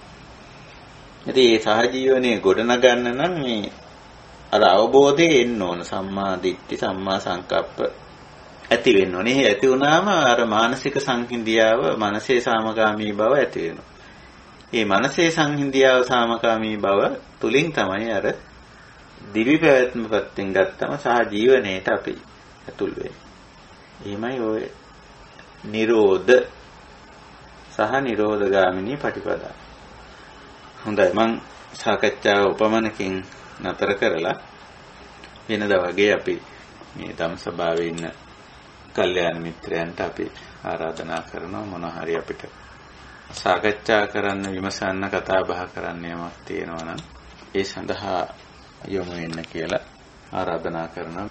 [SPEAKER 1] ඉතින් මේ සහජීවනයේ ගොඩනගන්න නම් මේ අර අවබෝධය එන්න ඕන. සම්මා දිට්ඨි සම්මා සංකප්ප ඇති වෙන්න ඕනේ. ඒ ඇති වුණාම අර මානසික සංහිඳියාව, මනසේ සාමකාමී බව ඇති වෙනවා. මේ මනසේ සංහිඳියාව, සාමකාමී බව තුලින් තමයි අර දිවි පැවැත්ම පැත්තෙන් ගත්තම සහ ජීවනයේට අපි ඇතුල් වෙන්නේ. එහෙමයි ඔය නිරෝධ සහ නිරෝධගාමිනී පටිපදා. හොඳයි, මම සාකච්ඡාව උපමනකින් නතර කරලා වෙනදා වගේ අපි මේ ධම්ම සභාවේ ඉන්න කල්යාණ මිත්‍රයන්ට අපි ආරාධනා කරනවා මොන හරි අපිට සාකච්ඡා කරන්න විමසන්න කතා බහ කරන්න යමක් තියෙනවා නම් ඒ සඳහා යොමු වෙන්න කියලා ආරාධනා කරනවා.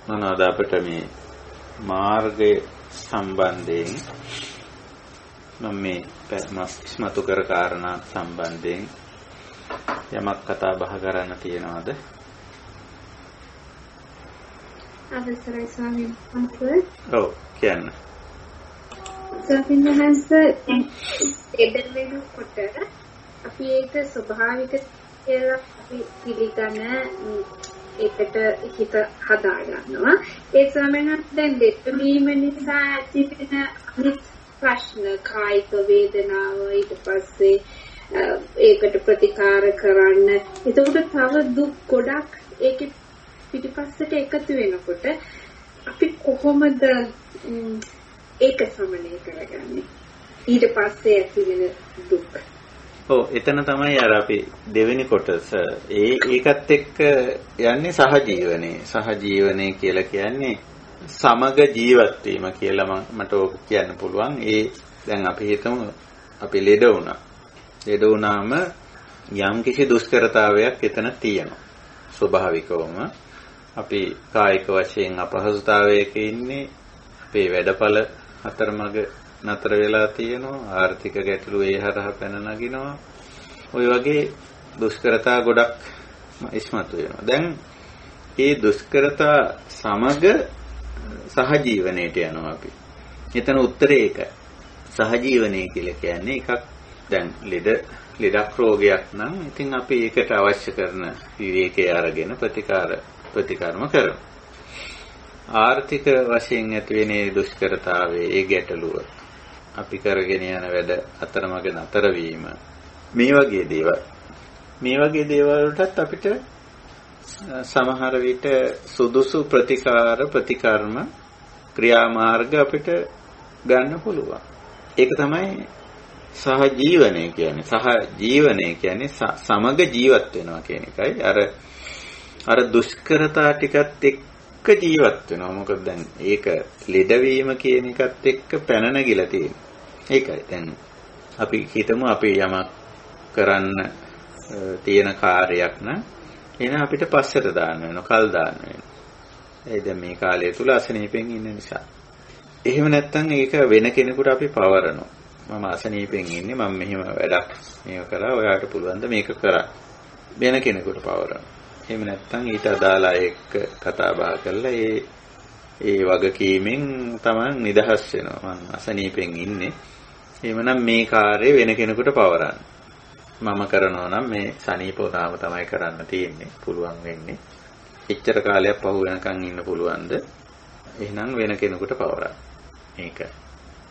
[SPEAKER 1] මොනවාද අපිට මේ මාර්ගය සම්බන්ධයෙන් මම මේ ඉස්මතු කර කාරණා සම්බන්ධයෙන් යමක් කතා බහ කරන්න තියෙනවද?
[SPEAKER 2] අවසරයි ස්වාමීන් වහන්සේ.
[SPEAKER 1] ඔව් කියන්න.
[SPEAKER 2] ස්වාමීන් වහන්සේ එදෙන්නකොට අපි ඒක ස්වභාවික කියලා අපි පිළිගන්න ඒකට හිත හදා ගන්නවා. ඒ ස්වාමීන් වහන්සේ දැන් දෙපීම නිසා ඇතිවෙන අනිත් ප්‍රශ්න කායික වේදනාව ඊට පස්සේ ඒකට ප්‍රතිකාර කරන්න. එතකොට තව දුක් ගොඩක් ඒකේ පිටිපස්සට එකතු වෙනකොට අපි කොහොමද ඒක සමනය කරගන්නේ? ඊට පස්සේ ඇති වෙන දුක්.
[SPEAKER 1] ඔව් එතන තමයි අර අපි දෙවෙනි කොටස ඒකත් එක්ක යන්නේ සහජීවනේ. සහජීවනේ කියලා කියන්නේ සමග ජීවත් වීම කියලා මට ඕක කියන්න පුළුවන්. දැන් අපි හිතමු අපි ලෙඩ වුණා. ලෙඩ වුණාම යම් කිසි දුෂ්කරතාවයක් එතන තියෙනවා. ස්වභාවිකවම අපි කායික වශයෙන් අපහසුතාවයක ඉන්නේ. අපේ වැඩපළ අතරමඟ නතර වෙලා තියෙනවා. ආර්ථික ගැටලු ඒ හරහා පැන නගිනවා. ওই වගේ දුෂ්කරතා ගොඩක් ඉස්මතු වෙනවා. දැන් මේ දුෂ්කරතා සමග සහජීවනයේට යනවා අපි. එතන උත්තරේ ඒකයි. සහජීවනයේ කියලා කියන්නේ එකක් දැන් ලෙඩක් රෝගයක් නම් ඉතින් අපි ඒකට අවශ්‍ය කරන විවේකයේ අරගෙන ප්‍රතිකාරම කරනවා. ආර්ථික වශයෙන් ඇති වෙන දුෂ්කරතාවයේ ඒ ගැටලුව අපි කරගෙන යන වැඩ අතරමඟ නතර වීම මේ වගේ දේවල් වලටත් අපිට සමහර විට සුදුසු ප්‍රතිකර්ම ක්‍රියාමාර්ග අපිට ගන්න පුළුවන්. ඒක තමයි සහජීවනය කියන්නේ. සහජීවනය කියන්නේ සමග ජීවත් වෙනවා කියන එකයි. අර දුෂ්කරතා ටිකත් එක්ක ජීවත් වෙනවා. මොකද දැන් ඒක ලෙඩවීම කියන එකත් එක්ක පැන නැගිලා තියෙනවා. ඒකයි. දැන් අපි හිතමු අපි යමක් කරන්න තියෙන කාර්යයක් නම් එන අපිට පස්සට දාන්න වෙනවා, කල් දාන්න වෙනවා. ඒ දැන් මේ කාලය තුල අසනීපෙන් ඉන්න නිසා. එහෙම නැත්නම් ඒක වෙන කෙනෙකුට අපි පවරනවා. මම අසනීපෙන් ඉන්නේ, මම මෙහෙම වැඩක් මේක කරා, ඔයාට පුළුවන් ද මේක කරා. වෙන කෙනෙකුට පවරනවා. එහෙම නැත්නම් ඊට අදාළ එක්ක කතා බහ කරලා ඒ වගකීමෙන් Taman නිදහස් වෙනවා. මම අසනීපෙන් ඉන්නේ. එහෙමනම් මේ කාර්යය වෙන කෙනෙකුට පවරන්න. මම කරනවා නම් මේ සනීපෝතාව තමයි කරන්න තියෙන්නේ. පුළුවන් වෙන්නේ. එච්චර කාලයක් පහු වෙනකන් ඉන්න පුළුවන්ද? එහෙනම් වෙන කෙනෙකුට පවරන්න. මේක.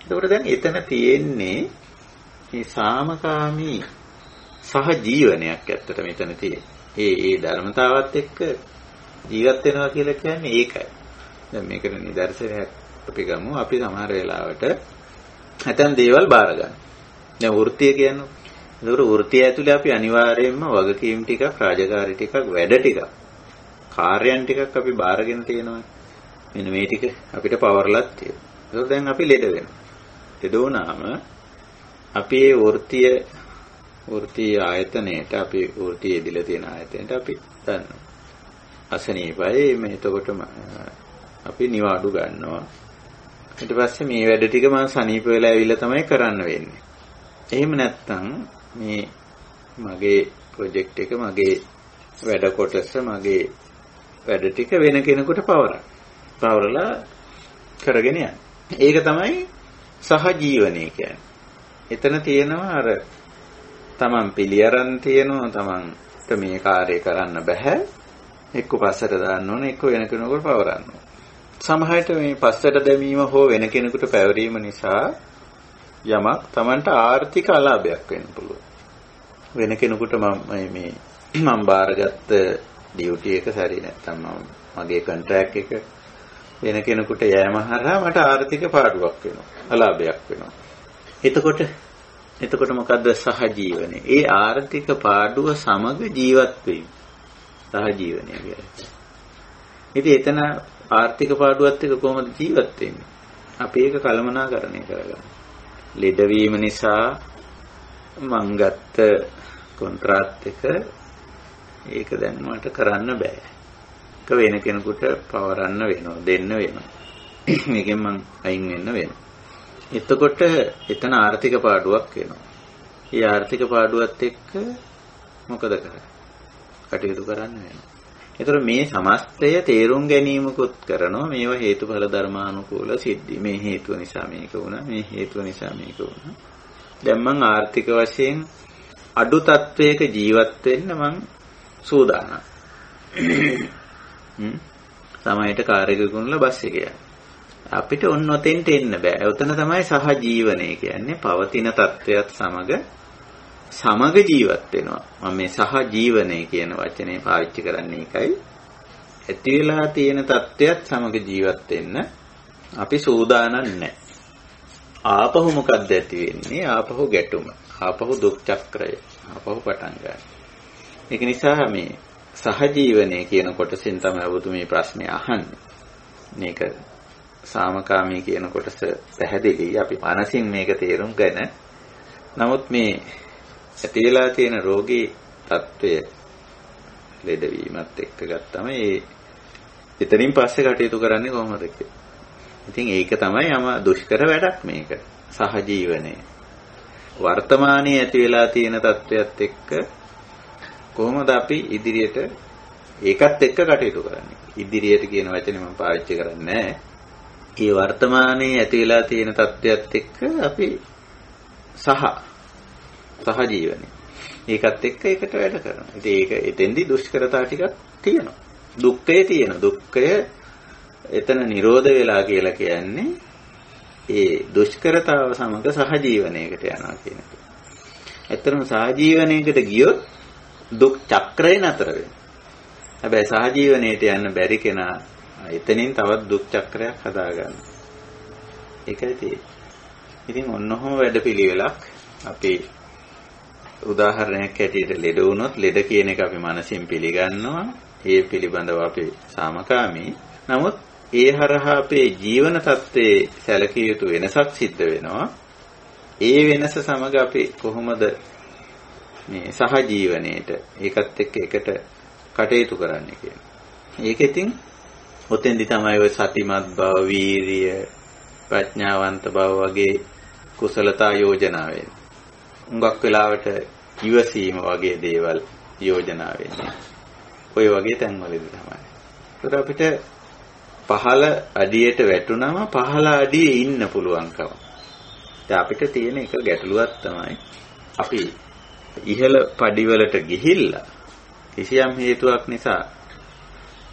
[SPEAKER 1] ඒකට දැන් එතන තියෙන්නේ මේ සාමකාමී සහජීවනයක් ඇත්තට මෙතන තියෙන්නේ. ඒ ධර්මතාවත් එක්ක ජීවත් වෙනවා කියලා කියන්නේ ඒකයි. දැන් මේකට නිදර්ශනයක් අපි ගමු. අපි සමහර වෙලාවට නැතන් දේවල් බාර ගන්න. දැන් වෘත්තිය කියන්නේ. ඒකට වෘත්තිය ඇතුලේ අපි අනිවාර්යයෙන්ම වගකීම් ටිකක්, රාජකාරී ටිකක්, වැඩ ටිකක්, කාර්යයන් ටිකක් අපි බාරගෙන තියෙනවා. මෙන්න මේ ටික අපිට පවර්ලක් තියෙනවා. ඒක දැන් අපි ලෙඩ වෙනවා. ලෙඩ වුණාම අපි මේ වෘත්තීය ආයතනයේට අපි වෘත්තීය ඉදිලා තියෙන ආයතනයට අපි ගන්නවා. අසනීපයි මේ එතකොටම අපි නිවාඩු ගන්නවා. ඊට පස්සේ මේ වැඩ ටික මම සනීප වෙලා ඇවිල්ලා තමයි කරන්න වෙන්නේ. එහෙම නැත්නම් මේ මගේ ප්‍රොජෙක්ට් එක, මගේ වැඩ කොටස, මගේ වැඩ ටික වෙන කෙනෙකුට පවරලා කරගෙන යන්න. ඒක තමයි සහජීවනය කියන්නේ. එතන තියෙනවා අර තමන් පිළියරන් තියෙනවා, තමන්ට මේ කාර්යය කරන්න බෑ. එක්ක පස්සට දාන්න ඕන, එක්ක වෙන කෙනෙකුට පවරන්න ඕන. සමහරට මේ පස්සට දැමීම හෝ වෙන කෙනෙකුට පැවරීම නිසා යමක් තමන්ට ආර්ථික අලාභයක් වෙන්න පුළුවන්. වෙන කෙනෙකුට මම බාරගත්ත ඩියුටි එක සරි නැත්නම් මගේ කොන්ට්‍රැක්ට් එක වෙන කෙනෙකුට යෑම හරහා මට ආර්ථික පාඩුවක් වෙනවා, අලාභයක් වෙනවා. එතකොට මොකද්ද සහජීවනය? ඒ ආර්ථික පාඩුව සමග ජීවත් වීම සහජීවනය කියන්නේ. ඉතින් එතන ආර්ථික පාඩුවත් එක්ක කොහොමද ජීවත් වෙන්නේ? අපි ඒක කළමනාකරණය කරගන්න. ලෙඩවීම නිසා මං ගත්ත කොන්ත්‍රාත් එක ඒක දැන් මට කරන්න බෑ. ඒක වෙන කෙනෙකුට පවරන්න වෙනවා, දෙන්න වෙනවා. මේකෙන් මං අයින් වෙන්න වෙනවා. එතකොට එතන ආර්ථික පාඩුවක් වෙනවා. ඒ ආර්ථික පාඩුවත් එක්ක මොකද කරන්නේ? කටයුතු කරන්න වෙනවා. ඒතර මේ සමස්තය තේරුම් ගැනීමකුත් කරනවා. මේවා හේතුඵල ධර්මානුකූල සිද්ධි. මේ හේතුව නිසා මේක වුණා. මේ හේතුව නිසා මේක වුණා. දැන් මං ආර්ථික වශයෙන් අඩු තත්වයක ජීවත් වෙන්න මං සූදානම්. සමහරට කාර් එකක ගුණලා බස් එක යනවා. අපිට ඔන්න ඔතෙන්ට එන්න බෑ. ඔතන තමයි සහජීවනය කියන්නේ. පවතින තත්වයක් සමග ජීවත් වෙනවා. මම මේ සහජීවනය කියන වචනේ පාවිච්චි කරන්නේ ඒකයි. ඇති වෙලා තියෙන තත්වයක් සමග ජීවත් වෙන්න අපි සූදානම් නැහැ. ආපහු මොකක්ද ඇති වෙන්නේ? ආපහු ගැටුම. ආපහු දුක් චක්‍රය. ආපහු පටන් ගන්න. ඒක නිසා මේ සහජීවනය කියන කොටසෙන් තමයි ඔබතු මේ ප්‍රශ්නේ අහන්නේ. මේක සාමකාමී කියන කොටස පැහැදිලි. අපි මානසින් මේක තේරුම් ගන්න. නමුත් මේ ඇති වෙලා තියෙන රෝගී තත්වය ලෙඩවීමත් එක්ක ගත්තම එතනින් පස්සේ කටයුතු කරන්නේ කොහොමද කියලා. ඉතින් ඒක තමයි දුෂ්කර වැඩක් මේක. සහජීවනය. වර්තමානයේ ඇති වෙලා තියෙන තත්වයක් එක්ක කොහොමද අපි ඉදිරියට ඒකත් එක්ක කටයුතු කරන්නේ. ඉදිරියට කියන වචනේ මම පාවිච්චි කරන්නේ නැහැ. මේ වර්තමානයේ ඇති වෙලා තියෙන තත්වයක් එක්ක අපි සහජීවනය. ඒකත් එක්ක ඒකට වැඩ කරනවා. ඉතින් ඒක එතෙන්දී දුෂ්කරතා ටිකක් තියෙනවා. දුක්ඛය තියෙනවා. දුක්ඛය එතන නිරෝධ වෙලා කියලා කියන්නේ ඒ දුෂ්කරතාව සමග සහජීවනයකට යනවා කියන එක. ඇත්තටම සහජීවනයකට ගියොත් දුක් චක්‍රය නතර වෙනවා. හැබැයි සහජීවනයේට යන්න බැරි කෙනා එතනින් තවත් දුක් චක්‍රයක් හදාගන්නවා. ඒකයි තියෙන්නේ. ඉතින් ඔන්නෝම වැඩපිළිවෙලක් අපි උදාහරණයක් ඇටියට ලෙඩ වුණොත් ලෙඩ කියන එක අපි මනසින් පිළිගන්නවා. ඒ පිළිබඳව අපි සාමකාමී. නමුත් ඒ හරහා අපේ ජීවන තත්ත්වයේ සැලකිය යුතු වෙනසක් සිද්ධ වෙනවා. ඒ වෙනස සමග අපි කොහොමද මේ සහජීවනයේට ඒකත් එක්ක එකට කටයුතු කරන්නේ කියන්නේ. ඒකෙතින් ඔතෙන්දි තමයි ඔය සතිමත් බව, වීරිය, ප්‍රඥාවන්ත බව වගේ කුසලතා යෝජනා වෙන්නේ. උඟක් වෙලාවට ඉවසීම වගේ දේවල් යෝජනා වෙන්නේ. ඔය වගේ තැන්වලදී තමයි. ඒකට අපිට පහළ අඩියට වැටුනම පහළ අඩියේ ඉන්න පුළුවන්කම. දැන් අපිට තියෙන එක ගැටලුවක් තමයි අපි ඉහළ පඩිවලට ගිහිල්ලා කිසියම් හේතුවක් නිසා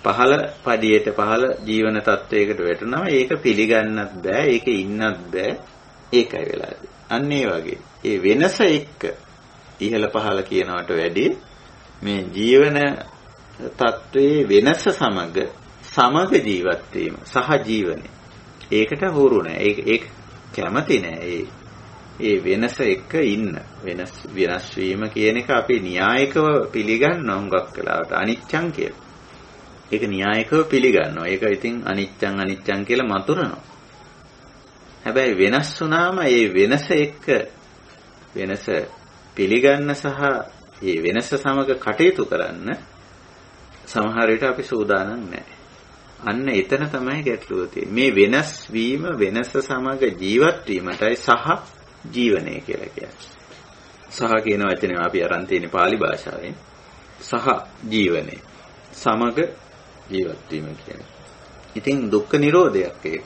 [SPEAKER 1] පහළ පඩියට පහළ ජීවන තත්වයකට වැටුනම ඒක පිළිගන්නත් බෑ, ඒකේ ඉන්නත් බෑ. ඒකයි වෙලාදී. අන්න ඒ වගේ. ඒ වෙනස එක්ක ඉහළ පහළ කියනවට වැඩිය මේ ජීවන තත්වයේ වෙනස සමග ජීවත් වීම සහජීවනය. ඒකට හුරු නැහැ. ඒක කැමති නැහැ. ඒ වෙනස එක්ක ඉන්න. වෙනස් වීම කියන එක අපි න්‍යායිකව පිළිගන්නවා හුඟක් වෙලාවට අනිච්චං කියලා. ඒක න්‍යායිකව පිළිගන්නවා. ඒක ඉතින් අනිච්චං කියලා මතුරනවා. හැබැයි වෙනස් වුණාම ඒ වෙනස එක්ක වෙනස පිළිගන්න සහ ඒ වෙනස සමග කටයුතු කරන්න සමහර විට අපි සූදානම් නැහැ. අන්න එතන තමයි ගැටලුව තියෙන්නේ. මේ වෙනස් වීම වෙනස සමග ජීවත් වීමටයි සහ ජීවනය කියලා කියන්නේ. සහ කියන වචනේ අපි අරන් තියෙන පාලි භාෂාවෙන් සහ ජීවනය සමග ජීවත් වීම කියන්නේ. ඉතින් දුක්ඛ නිරෝධයක් ඒක.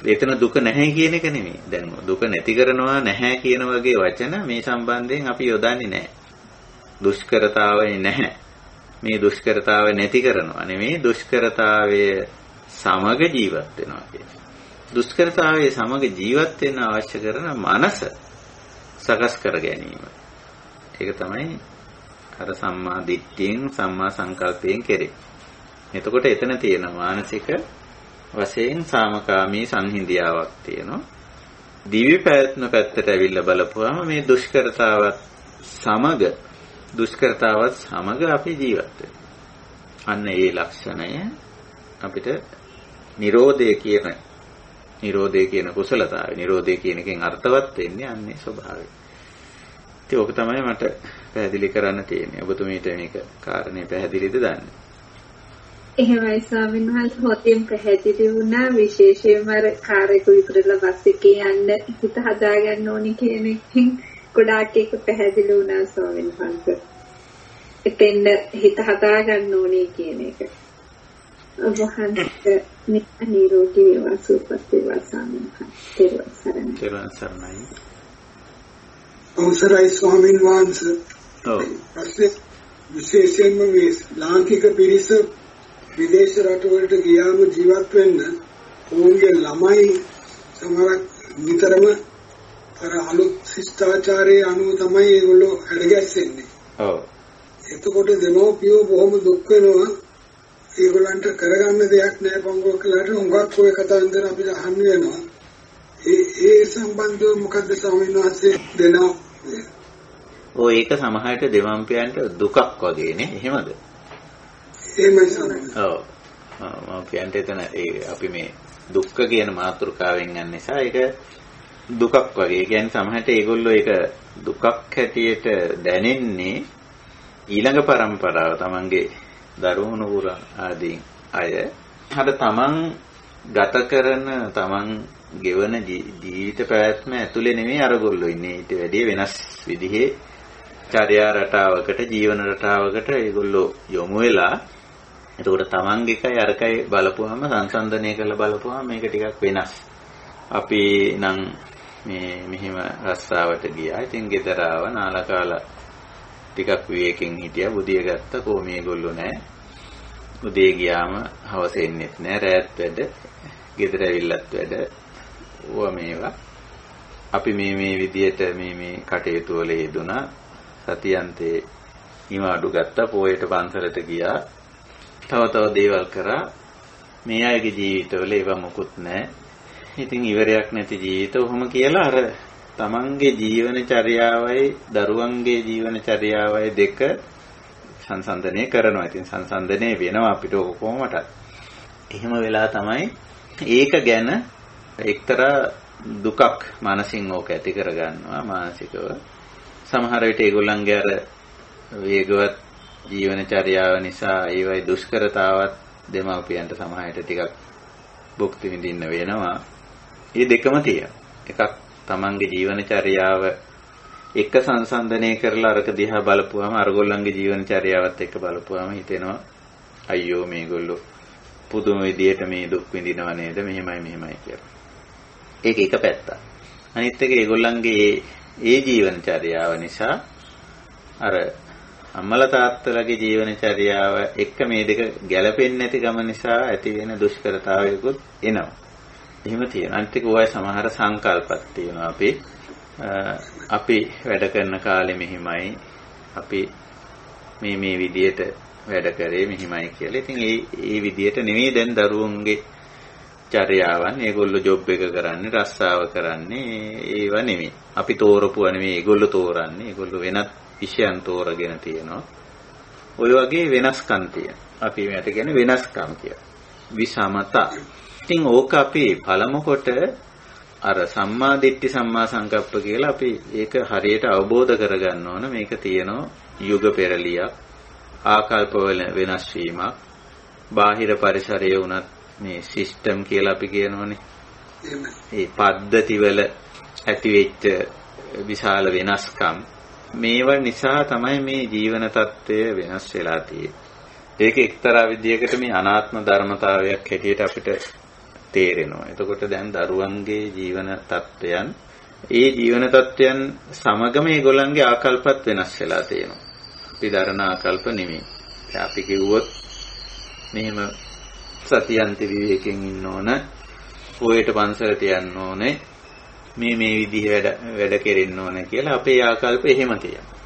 [SPEAKER 1] එතන දුක නැහැ කියන එක නෙමෙයි. දැන් දුක නැති කරනවා නැහැ කියන වගේ වචන මේ සම්බන්ධයෙන් අපි යොදන්නේ නැහැ. දුෂ්කරතාවය නැහැ. මේ දුෂ්කරතාව නැති කරනවා නෙමෙයි දුෂ්කරතාවය සමග ජීවත් වෙනවා කියන්නේ. දුෂ්කරතාවයේ සමග ජීවත් වෙන්න අවශ්‍ය කරන මනස සකස් කර ගැනීම. ඒක තමයි අර සම්මා දිට්ඨියෙන් සම්මා සංකල්පයෙන් කෙරේ. එතකොට එතන තියෙන මානසික වශයෙන් සාමකාමී සංහිඳියාවක් තියෙනවා. දිවි පැවැත්ම පැත්තට ඇවිල්ලා බලපුවාම මේ දුෂ්කරතාවත් සමග අපි ජීවත් වෙනවා. අන්න ඒ ලක්ෂණය අපිට නිරෝධය කියන කුසලතාවය. නිරෝධය කියන එකෙන් අර්ථවත් වෙන්නේ අන්නේ ස්වභාවය. ඉතින් ඕක තමයි මට පැහැදිලි කරන්න තියෙන්නේ. ඔබතුමීට මේක කාරණේ පැහැදිලිද දන්නේ?
[SPEAKER 2] එහෙමයි ස්වාමීන් වහන්සේ හොතින් පැහැදිලි වුණා. විශේෂයෙන්ම අර කාර්යක විතරලා බස් එකේ යන්න හිත හදාගන්න ඕනි කියන එකෙන් ගොඩාක් එක පැහැදිලි වුණා ස්වාමීන් වහන්සේ. එතෙන්ද හිත හදාගන්න ඕනේ කියන එක. ඔබ වහන්සේ නිරෝගී වේවා සුවපත් වේවා ස්වාමීන් වහන්සේ.
[SPEAKER 1] තෙරුවන් සරණයි.
[SPEAKER 3] අවසරයි ස්වාමීන් වහන්සේ. විශේෂයෙන්ම මේ ලාංකික පිරිස විදේශ රටවලට ගියාම ජීවත් වෙන්න ඔවුන්ගේ ළමයි සමහරක් නිතරම අර අලුත් ශිෂ්ටාචාරයේ අනුව තමයි ඒගොල්ලෝ හැඩගැස්සෙන්නේ. ඔව්. එතකොට දෙමව්පියෝ බොහොම දුක් වෙනවා. ඒගොල්ලන්ට කරගන්න දෙයක් නැහැ පංගුව කියලාට හුඟක් ඔය කතාන්දර අපිට අහන්න වෙනවා. ඒ සම්බන්ධව මොකද්ද ස්වාමීන් වහන්සේ දෙනවා?
[SPEAKER 1] ඔය ඒක සමහරට දෙමව්පියන්ට දුකක් වගේනේ. එහෙමද?
[SPEAKER 3] එහෙමයි ස්වාමීන්.
[SPEAKER 1] ඔව්. මම එතන අපි මේ දුක්ඛ කියන මාතෘකාවෙන් යන නිසා ඒක දුකක් වගේ. ඒ කියන්නේ සමහරට ඒගොල්ලෝ ඒක දුකක් හැටියට දැනෙන්නේ ඊළඟ પરම්පරාව තමන්ගේ දරුවෝ පුරා ආදී අය හර තමන් ගත කරන තමන් ගෙවන ජීවිත පැවැත්ම ඇතුලේ නෙමෙයි අරගොල්ලෝ ඉන්නේ. ඊට වැඩිය වෙනස් විදිහේ චර්යා රටාවකට ජීවන රටාවකට ඒගොල්ලෝ යොමු වෙලා එතකොට තමන්ගේ එකයි අරකයි බලපුවාම සංසන්දනය කරලා බලපුවාම මේක ටිකක් වෙනස්. අපි නම් මෙහෙම රස්සාවට ගියා. ඉතින් ගෙදර ආව නාලකාලා ටිකක් විවේකයෙන් හිටියා. බුදිය ගත්ත කොහොම මේගොල්ලෝ නැහැ. උදේ ගියාම හවස එන්නෙත් නැහැ. රැත් වැඩ, ගෙදර ඇවිල්ලත් වැඩ. ඕවා මේවා. අපි මේ විදියට මේ කටයුතු වල යෙදුණා. සතියන්තේ නිවාඩු ගත්තා. පොයට පන්සලට ගියා. තව දේවල් කරා. මේ අයගේ ජීවිතවල ඒවා මොකුත් නැහැ. ඉතින් ඉවරයක් නැති ජීවිත ඔහොම කියලා අර තමන්ගේ ජීවන චර්යාවයි දරුවන්ගේ ජීවන චර්යාවයි දෙක සංසන්දනය කරනවා. ඉතින් සංසන්දනය වෙනවා අපිට කොහොමද? එහෙම වෙලා තමයි ඒක ගැන එක්තරා දුකක් මානසින් ඕක ඇති කරගන්නවා මානසිකව. සමහර විට ඒගොල්ලන්ගේ අර වේගවත් ජීවන චර්යාව නිසා ඒවයි දුෂ්කරතාවත් දෙමව්පියන්ට සමහරට ටිකක් භුක්ති විඳින්න වෙනවා. මේ දෙකම තියෙනවා. එකක් තමන්ගේ ජීවන චර්යාව එක සංසන්දනය කරලා අරක දිහා බලපුවාම අරගොල්ලන්ගේ ජීවන චර්යාවත් එක්ක බලපුවාම හිතෙනවා අයියෝ මේගොල්ලෝ පුදුම විදියට මේ දුක් විඳිනව නේද මෙහෙමයි කියලා. ඒක එක පැත්තක්. අනිත් එක ඒගොල්ලන්ගේ ඒ ජීවන චර්යාව නිසා අර අම්මලා තාත්තලාගේ ජීවන චර්යාව එක්ක මේ දෙක ගැලපෙන්නේ නැති ගම නිසා ඇති වෙන දුෂ්කරතාවයකුත් එනවා. එහෙම තියෙනවා. අනිත් එක ඔය සමහර සංකල්පත් තියෙනවා. අපි වැඩ කරන කාලේ මෙහිමයි අපි මේ විදියට වැඩ කරේ මෙහිමයි කියලා. ඉතින් ඒ විදියට නෙමෙයි දැන් දරුවන්ගේ චර්යාවන්. ඒගොල්ලෝ ජොබ් එක කරන්නේ, රස්සාව කරන්නේ ඒව නෙමෙයි. අපි තෝරපුවා නෙමෙයි ඒගොල්ලෝ තෝරන්නේ. ඒගොල්ලෝ වෙනත් විෂයන් තෝරගෙන තියෙනවා. ඔය වගේ වෙනස්කම් තියෙනවා. අපි මේකට කියන්නේ වෙනස්කම් කියලා. විසමතා. ඉතින් ඕක අපි පළමු කොට අර සම්මා දිට්ඨි සම්මා සංකප්ප කියලා අපි ඒක හරියට අවබෝධ කරගන්න ඕන. මේක තියෙනවා යුග පෙරලියක්, ආකල්පවල වෙනස් වීමක්, බාහිර පරිසරයේ උනත් මේ සිස්ටම් කියලා අපි කියනෝනේ. ඒ පද්ධතිවල ඇතිවෙච්ච විශාල වෙනස්කම් මේව නිසා තමයි මේ ජීවන තත්ත්වය වෙනස් වෙලා තියෙන්නේ. ඒක එක්තරා විදියකට මේ අනාත්ම ධර්මතාවයක් හැටියට අපිට තේරෙනවා. එතකොට දැන් දරුවන්ගේ ජීවන තත්ත්වයන් ඒ ජීවන තත්ත්වයන් සමගම ඒගොල්ලන්ගේ ආකල්පත් වෙනස් වෙලා තියෙනවා. අපි දරන ආකල්ප නෙමෙයි. අපි කිව්වොත් මෙහෙම සතියන්ති විවේකයෙන් ඉන්න ඕන, පොයට පන්සලට යන්න ඕනේ, මේ විදිහ වැඩ කෙරෙන්න ඕන කියලා අපේ ආකල්ප එහෙම තියෙනවා.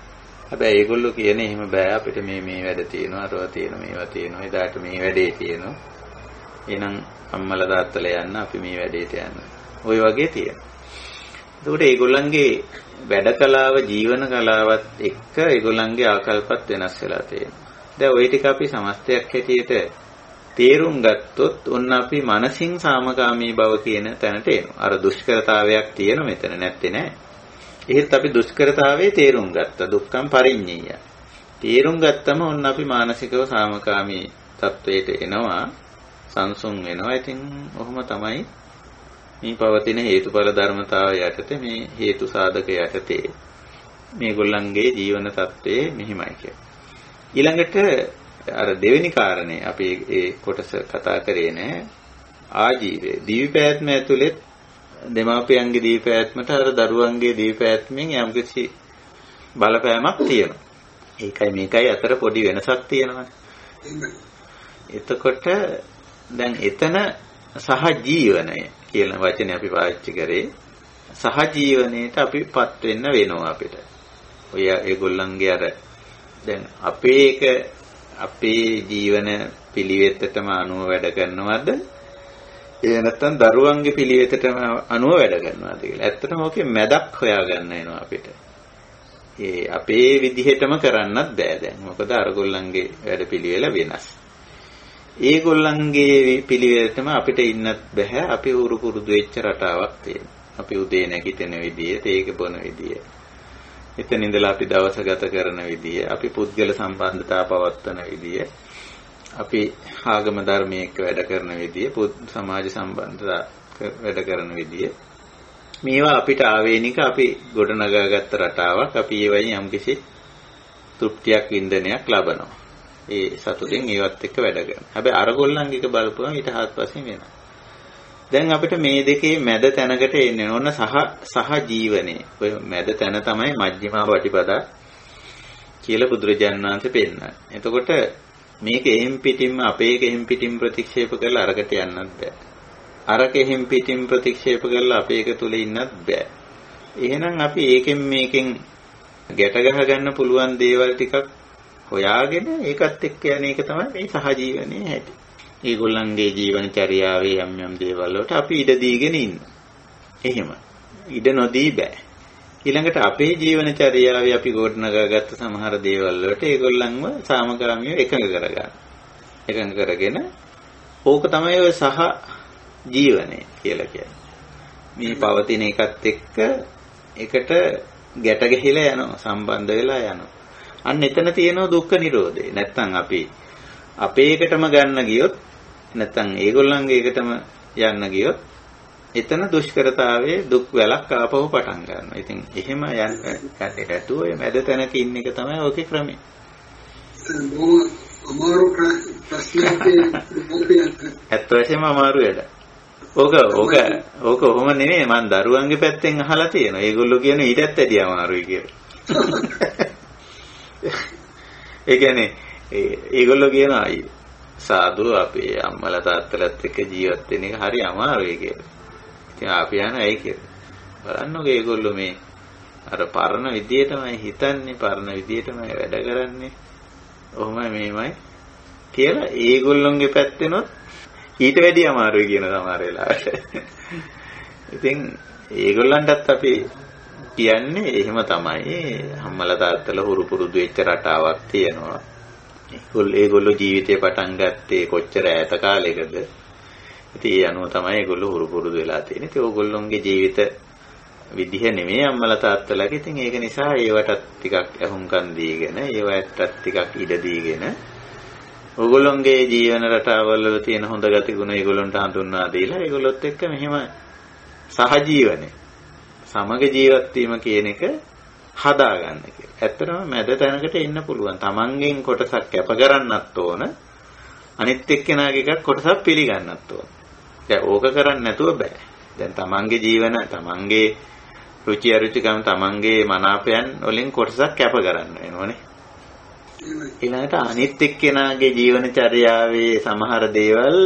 [SPEAKER 1] හැබැයි ඒගොල්ලෝ කියන්නේ එහෙම බෑ අපිට මේ වැඩ තියෙනවා, අරවා තියෙනවා, මේවා තියෙනවා, එදාට මේ වැඩේ තියෙනවා. එහෙනම් අම්මලා තාත්තලා යන්න අපි මේ වැඩේට යන්න. ওই වගේ තියෙනවා. එතකොට ඒගොල්ලන්ගේ වැඩ කලාව, ජීවන කලාවත් එක්ක ඒගොල්ලන්ගේ ආකල්පත් වෙනස් වෙලා තියෙනවා. දැන් ওই ටික අපි සමස්තයක් හැටියට තේරුම් ගත්තොත් ඔන්න අපි මනසින් සාමකාමී බව කියන තැනට එනවා. අර දුෂ්කරතාවයක් තියෙන මෙතන නැත්තේ නෑ. එහෙත් අපි දුෂ්කරතාවයේ තේරුම් ගත්තා. දුක්ඛම් පරිඤ්ඤය. තේරුම් ගත්තම ඔන්න අපි මානසිකව සාමකාමී තත්වයට එනවා. සංසුන් වෙනවා. ඉතින් ඔහොම තමයි මේ පවතින හේතුඵල ධර්මතාවය යටතේ මේ හේතු සාධක යටතේ මේගොල්ලන්ගේ ජීවන තත්ත්වයේ මෙහිමයි කියන්නේ. ඊළඟට අර දෙවෙනි කාරණේ අපි ඒ කොටස කතා කරේ නෑ. ආජීවය. දීපෑත්ම ඇතුළේ දෙමාපියන්ගේ දීපෑත්මට අර දරුවන්ගේ දීපෑත්මෙන් යම්කිසි බලපෑමක් තියෙනවා. ඒකයි මේකයි අතර පොඩි වෙනසක් තියෙනවා. එතකොට දැන් එතන සහජීවනය කියන වචනේ අපි පාවිච්චි කරේ. සහජීවනයේට අපිපත් වෙන්න වෙනවා අපිට. ඔය ඒගොල්ලන්ගේ අර දැන් අපේ ජීවන පිළිවෙතටම අනුව වැඩ කරනවද? ඒ නැත්තම් දරුවන්ගේ පිළිවෙතටම අනුව වැඩ කරනවද කියලා. ඇත්තටම ඕකේ මැදක් හොයාගන්න වෙනවා අපිට. ඒ අපේ විදිහටම කරන්නත් බෑ දැන්. මොකද අරගොල්ලන්ගේ වැඩ පිළිවෙල වෙනස්. ඒගොල්ලන්ගේ පිළිවෙලටම අපිට ඉන්නත් බෑ. අපි උරු පුරුදු වෙච්ච රටාවක් තියෙනවා. අපි උදේ නැගිටින විදිය, තේක බොන විදිය. එතන ඉඳලා අපි දවස ගත කරන විදිය, අපි පුද්ගල සම්බන්ධතා පවත්වන විදිය, අපි ආගම ධර්මයේ එක්ක වැඩ කරන විදිය, සමාජ සම්බන්ධතා වැඩ කරන විදිය. මේවා අපිට ආවේනික අපි ගොඩනගාගත්ත රටාවක්. අපි ඒ වයින් යම්කිසි තෘප්තියක් වින්දනයක් ලබනවා. ඒ සතුටින් ඒවත් එක්ක වැඩ කරනවා. හැබැයි අරගොල්ලන්ගේ එක බලපුවම ඊට හත්පසින් වෙනවා. දැන් අපිට මේ දෙකේ මැද තැනකට එන්න ඕන සහ ජීවනයේ. ඔය මැද තැන තමයි මජ්ක්‍ධිමා පටිපදා කියලා බුදුරජාණන් වහන්සේ පෙන්නන්නේ. එතකොට මේක එහෙම් පිටින්ම අපේ එහෙම් පිටින් ප්‍රතික්ෂේප කරලා අරකට යන්නත් බෑ. අරක එහෙම් පිටින් ප්‍රතික්ෂේප කරලා අපේ එක තුල ඉන්නත් බෑ. එහෙනම් අපි ඒකෙන් මේකෙන් ගැට ගහ ගන්න පුළුවන් දේවල් ටිකක් හොයාගෙන ඒකත් එක්ක යන එක තමයි මේ සහජීවනයේ හැටි. ඒගොල්ලන්ගේ ජීවන චර්යාවේ යම් දේවල් වලට අපි ඉඩ දීගෙන ඉන්න. එහෙම. ඉඩ නොදී බෑ. ඊළඟට අපේ ජීවන චර්යාවේ අපි ගොඩනගාගත්ත සමහර දේවල් වලට ඒගොල්ලන්ව සාමකාමීව එකඟ කරගන්න. එකඟ කරගෙන ඕක තමයි ඔය සහ ජීවනය කියලා කියන්නේ. මේ පවතින එකත් එක්ක එකට ගැට ගැහිලා යනවා, සම්බන්ධ වෙලා යනවා. අන්න එතන තියෙනවා දුක්ඛ නිරෝධය. නැත්තම් අපි අපේ එකටම ගන්න ගියොත් නැත්තම් ඒගොල්ලන්ගේ එකටම යන්න ගියොත් එතන දුෂ්කරතාවයේ දුක් වැලක් ආපහු පටන් ගන්නවා. ඉතින් එහෙම යන්නේ නැතුව ඔය මැද තැනක ඉන්න එක තමයි ඔකේ ක්‍රමය.
[SPEAKER 3] අමාරු ප්‍රශ්නයක්
[SPEAKER 1] ඇත්ත වශයෙන්ම අමාරු වැඩ. ඕක ඔහොම නෙමෙයි මම දරුවන්ගේ පැත්තෙන් අහලා තියෙනවා. ඒගොල්ලෝ කියන ඊටත් වැඩිය අමාරුයි කියලා. ඒ කියන්නේ ඒගොල්ලෝ කියනවා සාදු අපේ අම්මලා තාත්තලාත් එක්ක ජීවත් වෙන එක හරි අමාරුයි කියලා. ඉතින් අපි යන ඇයි කියලා. බලන්නකෝ ඒගොල්ලෝ මේ අර පරණ විදියටමයි හිතන්නේ, පරණ විදියටමයි වැඩ කරන්නේ. ඔහොමයි මේමයි කියලා ඒගොල්ලොන්ගේ පැත්තෙනොත් ඊට වැඩිය අමාරුයි කියන සමහර වෙලාවට. ඉතින් ඒගොල්ලන්ටත් අපි කියන්නේ එහෙම තමයි. අම්මලා තාත්තලා හුරු පුරුදු වෙච්ච රටාවක් තියෙනවා. ඒගොල්ලෝ ජීවිතේ පටන් ගත්තේ කොච්චර ඈත කාලෙකද. ඉතින් ඒ අනුව තමයි ඒගොල්ලෝ හුරු පුරුදු වෙලා තියෙන්නේ. ඉතින් ඕගොල්ලොන්ගේ ජීවිත විදිහ නෙමෙයි අම්මලා තාත්තලාගේ. ඉතින් ඒක නිසා ඒවටත් ටිකක් අහුම්කම් දීගෙන, ඒවටත් ටිකක් ඉඩ දීගෙන ඕගොල්ලොන්ගේ ජීවන රටාවල් වල තියෙන හොඳ ගතිගුණ ඒගොල්ලන්ට හඳුන්වා දීලා ඒගොල්ලොත් එක්ක මෙහෙම සහජීවනයේ සමග ජීවත් වීම කියන එක හදාගන්න කියලා. ඇත්තටම මැද තැනකට එන්න පුළුවන්. තමන්ගෙන් කොටසක් කැප කරන්නත් ඕන. අනිත් එක්කෙනාගේ එකක් කොටසක් පිළිගන්නත් ඕන. දැන් ඕක කරන්නේ නැතුව බෑ. දැන් තමන්ගේ ජීවන, තමන්ගේ රුචි අරුචිකම්, තමන්ගේ මනාපයන් වලින් කොටසක් කැප කරන්න වෙනවනේ. ඊළඟට අනිත් එක්කෙනාගේ ජීවන චර්යාවේ සමහර දේවල්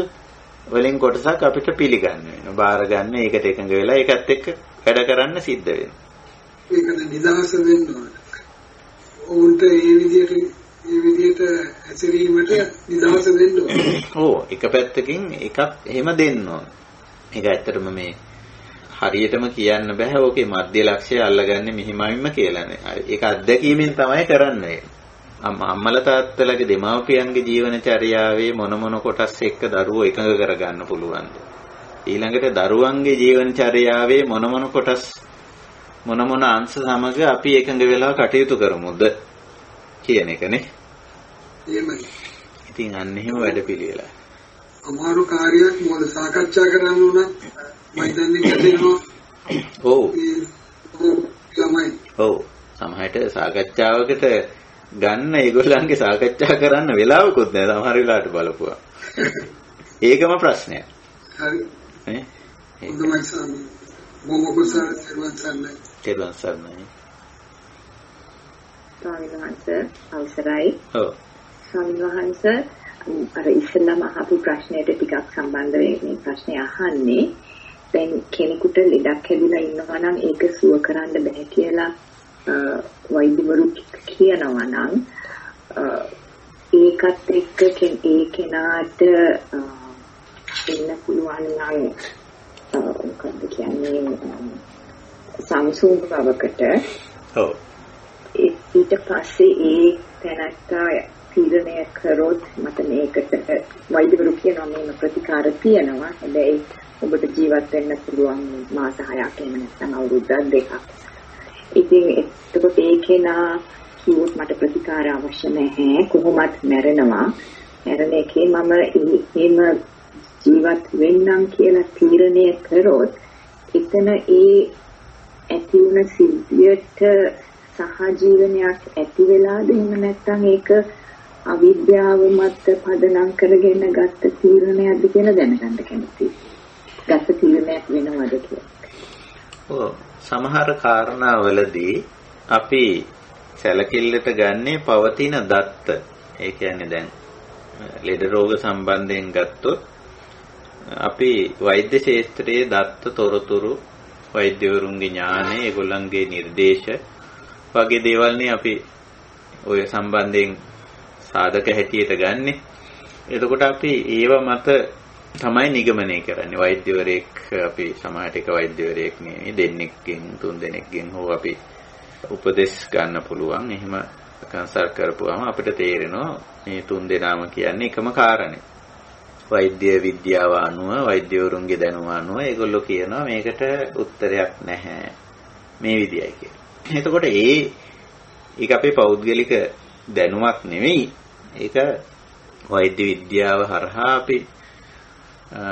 [SPEAKER 1] වලින් කොටසක් අපිට පිළිගන්න වෙනවා. බාර ගන්න, ඒකට එකඟ වෙලා ඒකත් එක්ක වැඩ කරන්න සිද්ධ වෙනවා.
[SPEAKER 3] ඒකද නිදහස වෙන්න ඕන. උන්ට මේ විදිහට ඇසිරීමට නිදහස දෙන්න ඕන.
[SPEAKER 1] ඔව්, එක පැත්තකින් එකක් එහෙම දෙන්න ඕන. මේක ඇත්තටම මේ හරියටම කියන්න බෑ. ඕකේ මධ්‍ය ලක්ෂ්‍යය අල්ලගන්නේ මෙහිමයින්ම කියලානේ. ඒක අත්දැකීමෙන් තමයි කරන්නේ. අම්මලා තාත්තලාගේ දෙමාපියන්ගේ ජීවනචර්යාවේ මොන කොටස් එක්ක දරුවෝ එකඟ කරගන්න පුළුවන්ද? ඊළඟට දරුවන්ගේ ජීවනචර්යාවේ මොන කොටස් මොන අංශ සමග අපි එකඟ වෙලා කටයුතු කරමුද කියන එකනේ.
[SPEAKER 3] එහෙමයි.
[SPEAKER 1] ඉතින් අන්න එහෙම වැඩපිළිවෙල.
[SPEAKER 3] අමාරු කාර්යයක් මොකද සාකච්ඡා කරන්න උනත් මම දන්නේ කැදෙනවා.
[SPEAKER 1] ඔව්.
[SPEAKER 3] ළමයි.
[SPEAKER 1] ඔව්. සමහරට සාකච්ඡාවකට ගන්න ඒගොල්ලන්ගේ සාකච්ඡා කරන්න වෙලාවකුත් නැහැ සමහර වෙලාවට බලපුවා. ඒකම ප්‍රශ්නයක්.
[SPEAKER 3] හරි.
[SPEAKER 1] නේ?
[SPEAKER 3] හොඳයි සාමි. මොමොකසාර තෙරුවන් සරණයි.
[SPEAKER 4] ස්වාමීන් වහන්සේ අවසරයි.
[SPEAKER 1] ඔව්.
[SPEAKER 4] ස්වාමීන් වහන්සේ අර ඉස්සෙල්ලාම අහපු ප්‍රශ්නයට ටිකක් සම්බන්ධ වෙන්නේ ප්‍රශ්නේ අහන්නේ දැන් කෙනෙකුට ලෙඩක් හැදිලා ඉන්නවා නම් ඒක සුව කරන්න බෑ කියලා වෛද්‍යවරු කියනවා නම් ඒකත් එක්ක ඒ කෙනාට ඉන්න පුළුවන් නම් මොකක්ද කියන්නේ සම්සුන් බවකට
[SPEAKER 1] ඔව්
[SPEAKER 4] ඊට පස්සේ ඒ තැනත්තා තීරණය කරොත් මට මේකට වෛද්‍යවරු කියනවා මේ ප්‍රතිකාර තියෙනවා. හැබැයි ඔබට ජීවත් වෙන්න පුළුවන් මාස 6ක් එහෙම නැත්නම් අවුරුද්දක් 2ක්. ඉතින් එතකොට ඒ කෙනා කිව්වොත් මට ප්‍රතිකාර අවශ්‍ය නැහැ කොහොමත් මැරෙනවා. මැරෙන එකේ මම එහෙම ජීවත් වෙන්නම් කියලා තීරණය කරොත් එතන ඒ ඇති වුණ සිද්ධියට සහජීවනයක් ඇති වෙලාද එහෙම නැත්නම් ඒක අවිද්‍යාව මත පදනම් කරගෙන ගත්ත තීරණයක්ද කියලා දැනගන්න කැමතියි. ගත්ත තීරණයක් වෙනවද කියලා.
[SPEAKER 1] ඔව් සමහර කාරණාවලදී අපි සැලකිල්ලට ගන්නේ පවතින දත්ත. ඒ කියන්නේ දැන් ලෙඩ රෝග සම්බන්ධයෙන් ගත්තොත් අපි වෛද්‍ය ශාස්ත්‍රයේ දත්ත තොරතුරු වෛද්‍යවරුන්ගේ ඥානය ඒගොල්ලන්ගේ නිර්දේශ වගේ දේවල්නේ අපි ඔය සම්බන්ධයෙන් සාධක හැටියට ගන්නෙ. එතකොට අපි ඒව මත තමයි නිගමනය කරන්නේ. වෛද්‍යවරයෙක් අපි සමහරට එක වෛද්‍යවරයෙක් නෙවෙයි දෙන්නෙක්ගෙන් තුන් දෙනෙක්ගෙන් හෝ අපි උපදෙස් ගන්න පුළුවන්. එහෙම කන්සල්ට් කරපුවාම අපිට තේරෙනවා මේ තුන් දෙනාම කියන්නේ එකම කාරණේ. වෛද්‍ය විද්‍යාව අනුව වෛද්‍යවරුන්ගේ දැනුම අනුව ඒගොල්ලෝ කියනවා මේකට උත්තරයක් නැහැ මේ විදියයි කියලා. එතකොට ඒක අපේ පෞද්ගලික දැනුමක් නෙවෙයි. ඒක වෛද්‍ය විද්‍යාව හරහා අපි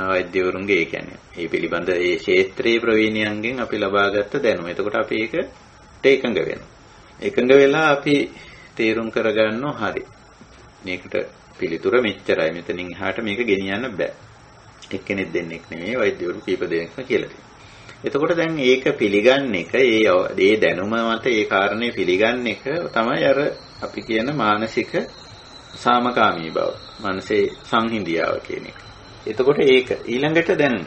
[SPEAKER 1] වෛද්‍යවරුන්ගේ ඒ කියන්නේ මේ පිළිබඳ ඒ ක්ෂේත්‍රයේ ප්‍රවීණයන්ගෙන් අපි ලබාගත්ත දැනුම. එතකොට අපි ඒකට එකඟ වෙනවා. එකඟ වෙලා අපි තීරුම් කරගන්නවා හරි. මේකට පිළිතුර මෙච්චරයි. මෙතනින් එහාට මේක ගෙනියන්න බෑ. එක්කෙනෙක් දෙන්නෙක් නෙමෙයි වෛද්‍යවරු කීප දෙනෙක්ම කියලා තියෙනවා. එතකොට දැන් ඒක පිළිගන්න එක ඒ දැනුම මත ඒ කාරණේ පිළිගන්න එක තමයි අර අපි කියන මානසික සාමකාමී බව. මනසේ සංහිඳියාව කියන එක. එතකොට ඒක ඊළඟට දැන්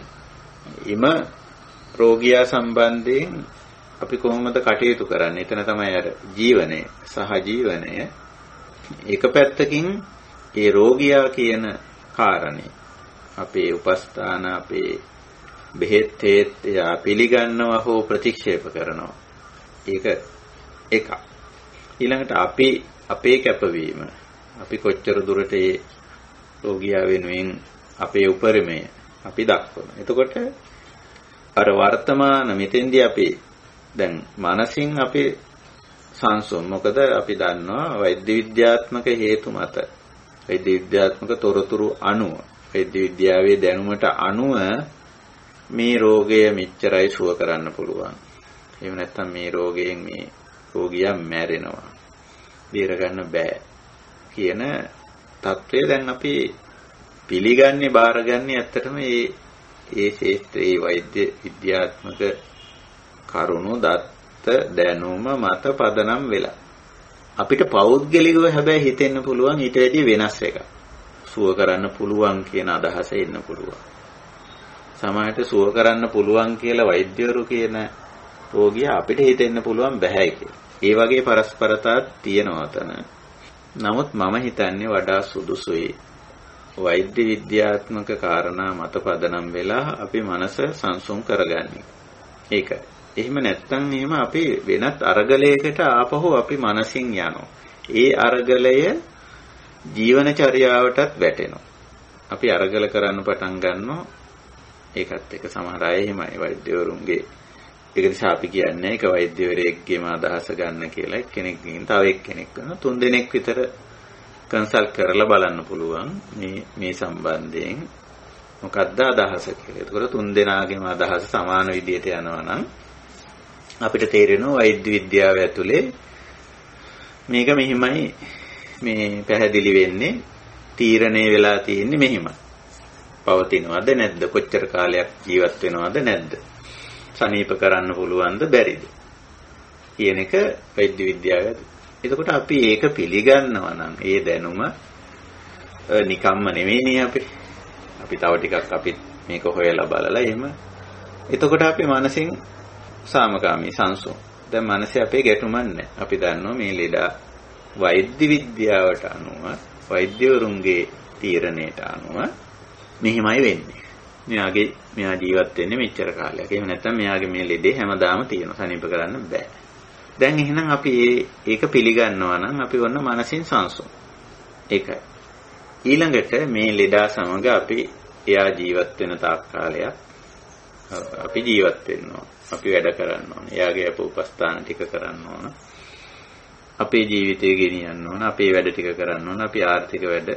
[SPEAKER 1] රෝගියා සම්බන්ධයෙන් අපි කොහොමද කටයුතු කරන්නේ? එතන තමයි අර ජීවනය සහ ජීවනය. එක පැත්තකින් ඒ රෝගියා කියන කාරණේ අපේ උපස්ථාන අපේ බෙහෙත් පිළිගන්නවා හෝ ප්‍රතික්ෂේප කරනවා. ඒක එකක්. ඊළඟට අපේ කැපවීම අපි කොච්චර දුරට ඒ රෝගියා වෙනුවෙන් අපේ උපරිමය අපි දක්වනවා. එතකොට අර වර්තමාන මෙතෙන්දී අපි දැන් මානසින් අපි සංසොම් මොකද අපි දන්නවා වෛද්‍ය විද්‍යාත්මක හේතු මත වෛද්‍ය විද්‍යාත්මක තොරතුරු අනුව වෛද්‍ය විද්‍යාවේ දැනුමට අනුව මේ රෝගය මෙච්චරයි සුව කරන්න පුළුවන්. එහෙම නැත්නම් මේ රෝගයෙන් මේ රෝගියා මැරෙනවා. බේර ගන්න බෑ කියන තත්ත්වය දැන් අපි පිළිගන්නේ බාරගන්නේ ඇත්තටම ඒ ශාස්ත්‍රයේ වෛද්‍ය විද්‍යාත්මක කරුණු දත්ත දැනුම මත පදනම් වෙලා. අපිට පෞද්ගලිකව හැබැයි හිතෙන්න පුළුවන් ඊට වැඩිය වෙනස් එකක්. සුව කරන්න පුළුවන් කියන අදහස එන්න පුළුවන්. සමහරට සුව කරන්න පුළුවන් කියලා වෛද්‍යවරු කියන රෝගියා අපිට හිතෙන්න පුළුවන් බෑයි කියලා. ඒ වගේ පරස්පරතාවක් තියෙනවා තන. නමුත් මම හිතන්නේ වඩා සුදුසුයි වෛද්‍ය විද්‍යාත්මක කාරණා මත පදනම් වෙලා අපි මනස සංසුන් කරගන්නේ. ඒකයි. එහෙම නැත්නම් එහෙම අපි වෙනත් අරගලයකට ආපහු අපි මනසින් යනවා. ඒ අරගලය ජීවනචර්යාවටත් වැටෙනවා. අපි අරගල කරන්න පටන් ගන්නවා. ඒකත් එක සමහර අය එහෙමයි වෛද්‍යවරුන්ගේ. ඒක නිසා අපි කියන්නේ ඒක වෛද්‍යවරයෙක්ගේම අදහස ගන්න කියලා. එක්කෙනෙක්ගෙන් තව එක්කෙනෙක් කරන 3 දෙනෙක් විතර කන්සල්ට් කරලා බලන්න පුළුවන් මේ සම්බන්ධයෙන් මොකක්ද අදහස කියලා. ඒකෝර 3 දෙනාගේම අදහස සමාන විදියට යනවා නම් අපිට තේරෙනවා වෛද්‍ය විද්‍යාව ඇතුලේ මේක මෙහිමයි මේ පැහැදිලි වෙන්නේ. තීරණය වෙලා තියෙන්නේ මෙහිමයි. පවතිනවද නැද්ද? කොච්චර කාලයක් ජීවත් වෙනවද නැද්ද? සනීප කරන්න පුළුවන්ද බැරිද? කියන එක වෛද්‍ය විද්‍යාව. එතකොට අපි ඒක පිළිගන්නවා නම් ඒ දැනුම නිකම්ම නෙවෙයිනේ අපි තව ටිකක් අපි මේක හොයලා බලලා එහෙම. එතකොට අපි මනසින් සාමකාමී සංසුන්. දැන් මනසේ අපේ ගැටුමක් නැහැ. අපි දන්නවා මේ ලෙඩා වෛද්‍ය විද්‍යාවට අනුව වෛද්‍යවරුන්ගේ තීරණයට අනුව මෙහිමයි වෙන්නේ. මෙයා ජීවත් වෙන්නේ මෙච්චර කාලයක්. එහෙම නැත්නම් මෙයාගේ මේ ලෙඩේ හැමදාම තියෙනවා. සනීප කරන්න බෑ. දැන් එහෙනම් අපි ඒක පිළිගන්නවා නම් අපි වන්න මනසින් සංසුන්. ඒකයි. ඊළඟට මේ ලෙඩා සමග අපි එයා ජීවත් වෙන තාක් කාලයක් අපි ජීවත් වෙනවා. අපි වැඩ කරන්න ඕන. එයාගේ උපස්ථාන ටික කරන්න ඕන. අපේ ජීවිතය ගෙනියන්න ඕන. අපේ වැඩ ටික කරන්න ඕන. අපි ආර්ථික වැඩ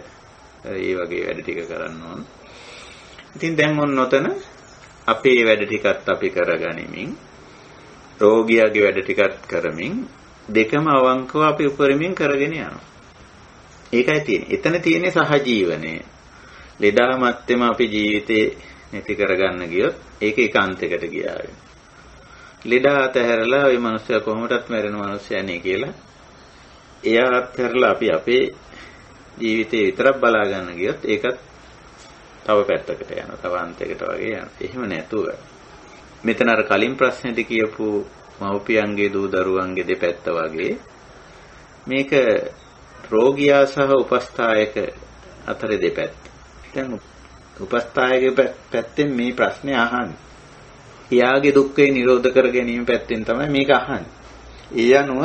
[SPEAKER 1] ඒ වගේ වැඩ ටික කරන්න ඕන. ඉතින් දැන් ඔන්නතන අපේ වැඩ ටිකත් අපි කරගනිමින් රෝගියාගේ වැඩ ටිකත් කරමින් දෙකම අවංකව අපි උපරිමයෙන් කරගෙන යනවා. ඒකයි තියෙන්නේ. එතන තියෙන්නේ සහජීවනය. ලෙඩා මැත්තේම අපි ජීවිතේ නැති කරගන්න ගියොත් ඒක ඒකාන්තයකට ගියා වෙනවා. ලෙඩා අතහැරලා ওই මිනිස්සයා කොහොමදත් මැරෙන මිනිස්සයා නේ කියලා එයා අතහැරලා අපි අපේ ජීවිතේ විතරක් බලා ගන්න ගියොත් ඒකත් තව පැත්තකට යනවා. තව අන්තයකට වගේ යනවා. එහෙම නැතුව මෙතන අර කලින් ප්‍රශ්නේදී කියපු මව්පියන්ගේ දූ දරුවන්ගේ දෙපැත්ත වගේ මේක රෝගියා සහ උපස්ථායක අතර දෙපැත්ත. දැන් උපස්ථායකගේ පැත්තෙන් මේ ප්‍රශ්නේ අහන්නේ. එයාගේ දුක්ඛේ නිරෝධ කර ගැනීම පැත්තෙන් තමයි මේක අහන්නේ. ඒ අනුව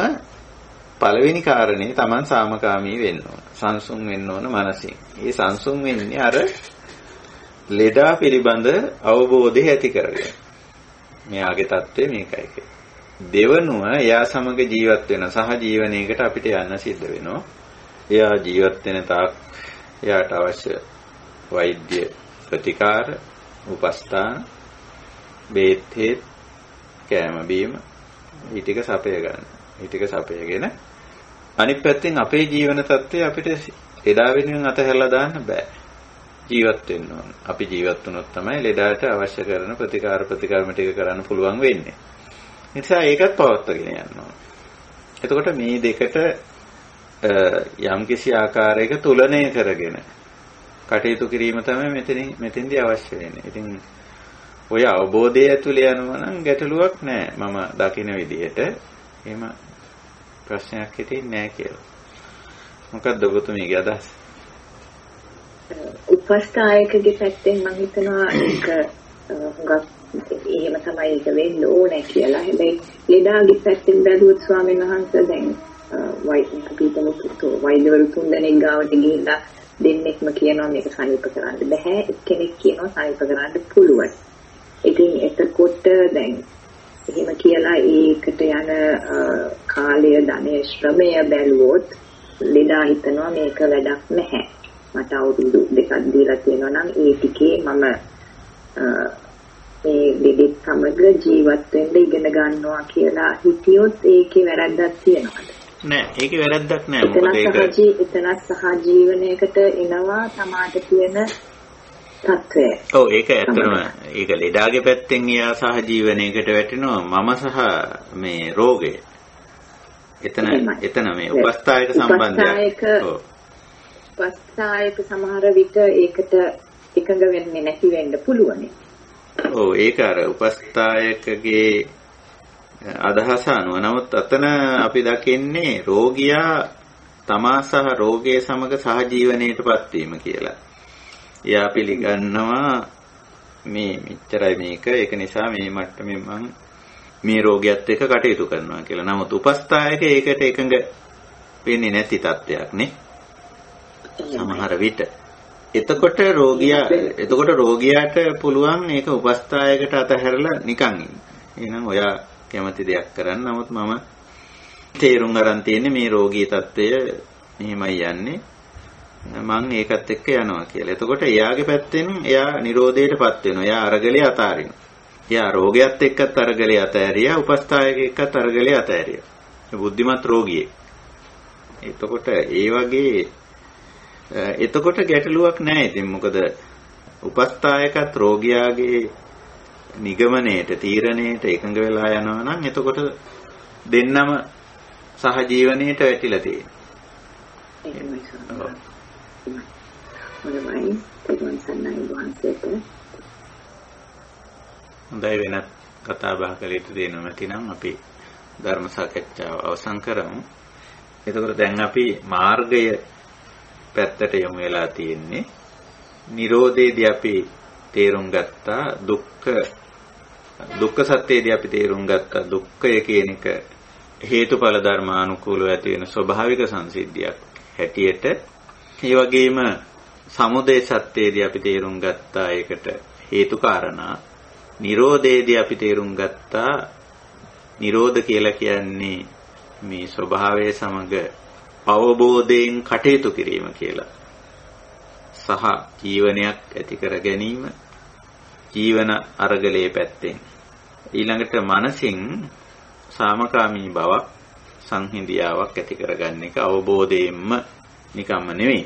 [SPEAKER 1] පළවෙනි කාරණේ Taman සාමකාමී වෙන්න ඕන. සංසුන් වෙන්න ඕන මනසින්. මේ සංසුන් වෙන්නේ අර ලෙඩා පිළිබඳ අවබෝධය ඇති කරගෙන. මෙයාගේ தත්ත්වය මේකයි. දෙවනුව එයා සමග ජීවත් වෙන සහජීවනයේකට අපිට යන්න සිද්ධ වෙනවා. එයා ජීවත් වෙන තාක් එයාට අවශ්‍ය වෛද්‍ය ප්‍රතිකාර, උපස්ථාන, බේත් හේත්, කෑම බීම ඊටික සපය ගන්න. ඊටික සපයගෙන අනිත් පැත්තෙන් අපේ ජීවන තත්ත්වය අපිට ලෙඩා වෙනුවෙන් අතහැරලා දාන්න බෑ. ජීවත් වෙන්න ඕන. අපි ජීවත් වුණොත් තමයි ලෙඩාට අවශ්‍ය කරන ප්‍රතිකාරම ටික කරන්න පුළුවන් වෙන්නේ. ඒ නිසා ඒකත් පවත්වාගෙන යන්න ඕන. එතකොට මේ දෙකට යම්කිසි ආකාරයක තුලනය කරගෙන කටයුතු කිරීම තමයි මෙතෙන්දී අවශ්‍ය වෙන්නේ. ඉතින් ඔය අවබෝධය ඇතුලේ යනවා නම් ගැටලුවක් නෑ. මම දකින විදිහට එහෙම ප්‍රශ්නයක් හිතෙන්නේ නෑ කියලා. මොකක්ද ඔබතුමීගේ අදහස?
[SPEAKER 4] උපස්ථායකගේ පැත්තෙන් මම හිතනවා ඒක හුඟක් එහෙම තමයි ඒක වෙන්න ඕනේ කියලා. හැබැයි ලෙඩාගේ පැත්තෙන් බැලුවොත් ස්වාමීන් වහන්සේ දැන් වෛද්‍යවරු 3 දෙනෙක් ගාවට ගිහිල්ලා දෙන්නෙක්ම කියනවා මේක සනීප කරන්න බෑ. එක්කෙනෙක් කියනවා සනීප කරන්න පුළුවන්. ඉතින් එතකොට දැන් එහෙම කියලා ඒකට යන කාලය ධනය ශ්‍රමය බැලුවොත් ලෙඩා හිතනවා මේක වැඩක් නැහැ. මට අවුරුදු 2ක් දීලා තියෙනවා නම් ඒ ටිකේ මම මේ දෙදෙක් සමග ජීවත් වෙන්න ඉගෙන ගන්නවා කියලා හිතියොත් ඒකේ වැරද්දක් තියෙනවද?
[SPEAKER 1] නෑ, ඒකේ වැරද්දක් නෑ. මොකද ඒක
[SPEAKER 4] එතන සහජීවනයකට එනවා තමාට තියෙන තත්ත්වය.
[SPEAKER 1] ඔව් ඒක ඇත්තටම ඒක ලෙඩාගේ පැත්තෙන් එයා සහජීවනයකට වැටෙනවා. මම සහ මේ රෝගය. එතන මේ උපස්ථායක සම්බන්ධයක්. ඔව්.
[SPEAKER 4] උපස්ථායක සමහර විට ඒකට එකඟ වෙන්නේ නැති වෙන්න පුළුවන්.
[SPEAKER 1] ඔව් ඒක අර උපස්ථායකගේ අදහස අනුව. නමුත් අතන අපි දකින්නේ රෝගියා තමා සහ රෝගයේ සමග සහජීවනයටපත් වීම කියලා. එයා පිළිගන්නවා මේ මෙච්චරයි මේක. ඒක නිසා මේ මට්ටමේ මම මේ රෝගියත් එක්ක කටයුතු කරනවා කියලා. නමුත් උපස්ථායක ඒකට එකඟ වෙන්නේ නැති තත්ත්වයක් නේ. සමහර විට. එතකොට රෝගියාට පුළුවන් ඒක උපස්ථායකට අතහැරලා නිකන් ඉන්න. එහෙනම් ඔයා කැමති දෙයක් කරන්න. නමුත් මම තේරුම් ගන්න තියෙන්නේ මේ රෝගී තත්ත්වය මෙහෙමයි යන්නේ. මං ඒකත් එක්ක යනවා කියලා. එතකොට එයාගේ පැත්තෙන් එයා නිරෝධයටපත් වෙනවා. එයා අරගලේ අතාරිනවා. එයා රෝගයත් එක්කත් අරගලේ අතෑරියා, උපස්ථායක එක්කත් අරගලේ අතෑරියා. බුද්ධිමත් රෝගියෙක්. එතකොට ඒ වගේ එතකොට ගැටලුවක් නැහැ. ඉතින් මොකද උපස්ථායකත් රෝගියාගේ නිගමනයේට තීරණයට එකඟ වෙලා යනවා නම් එතකොට දෙන්නම සහජීවනයේට වැටිලා තියෙනවා. හොඳයි වෙනත් කතා බහ කළේට දෙනවා නැතිනම් අපි ධර්ම සාකච්ඡාව අවසන් කරමු. එතකොට දැන් අපි මාර්ගය පැත්තට යමු වෙලා තියෙන්නේ. නිරෝධයේදී අපි තේරුම් ගත්තා දුක්ඛ සත්‍යයේදී අපි තේරුම් ගත්තා දුක්ඛය කියන එක හේතුඵල ධර්මානුකූලව ඇති වෙන ස්වභාවික සංසිද්ධියක් හැටියට. ඒ වගේම සමුදය සත්‍යයේදී අපි තේරුම් ගත්තා ඒකට හේතු කාරණා. නිරෝධයේදී අපි තේරුම් ගත්තා නිරෝධ කියලා කියන්නේ මේ ස්වභාවය සමග අවබෝධයෙන් කටයුතු කිරීම කියලා. සහ ජීවනයක් ඇති කර ගැනීම ජීවන අරගලයේ පැත්තෙන්. ඊළඟට මනසින් සාමකාමී බවක් සංහිඳියාවක් ඇති කරගන්න එක අවබෝධයෙන්ම නිකම්ම නෙවෙයි.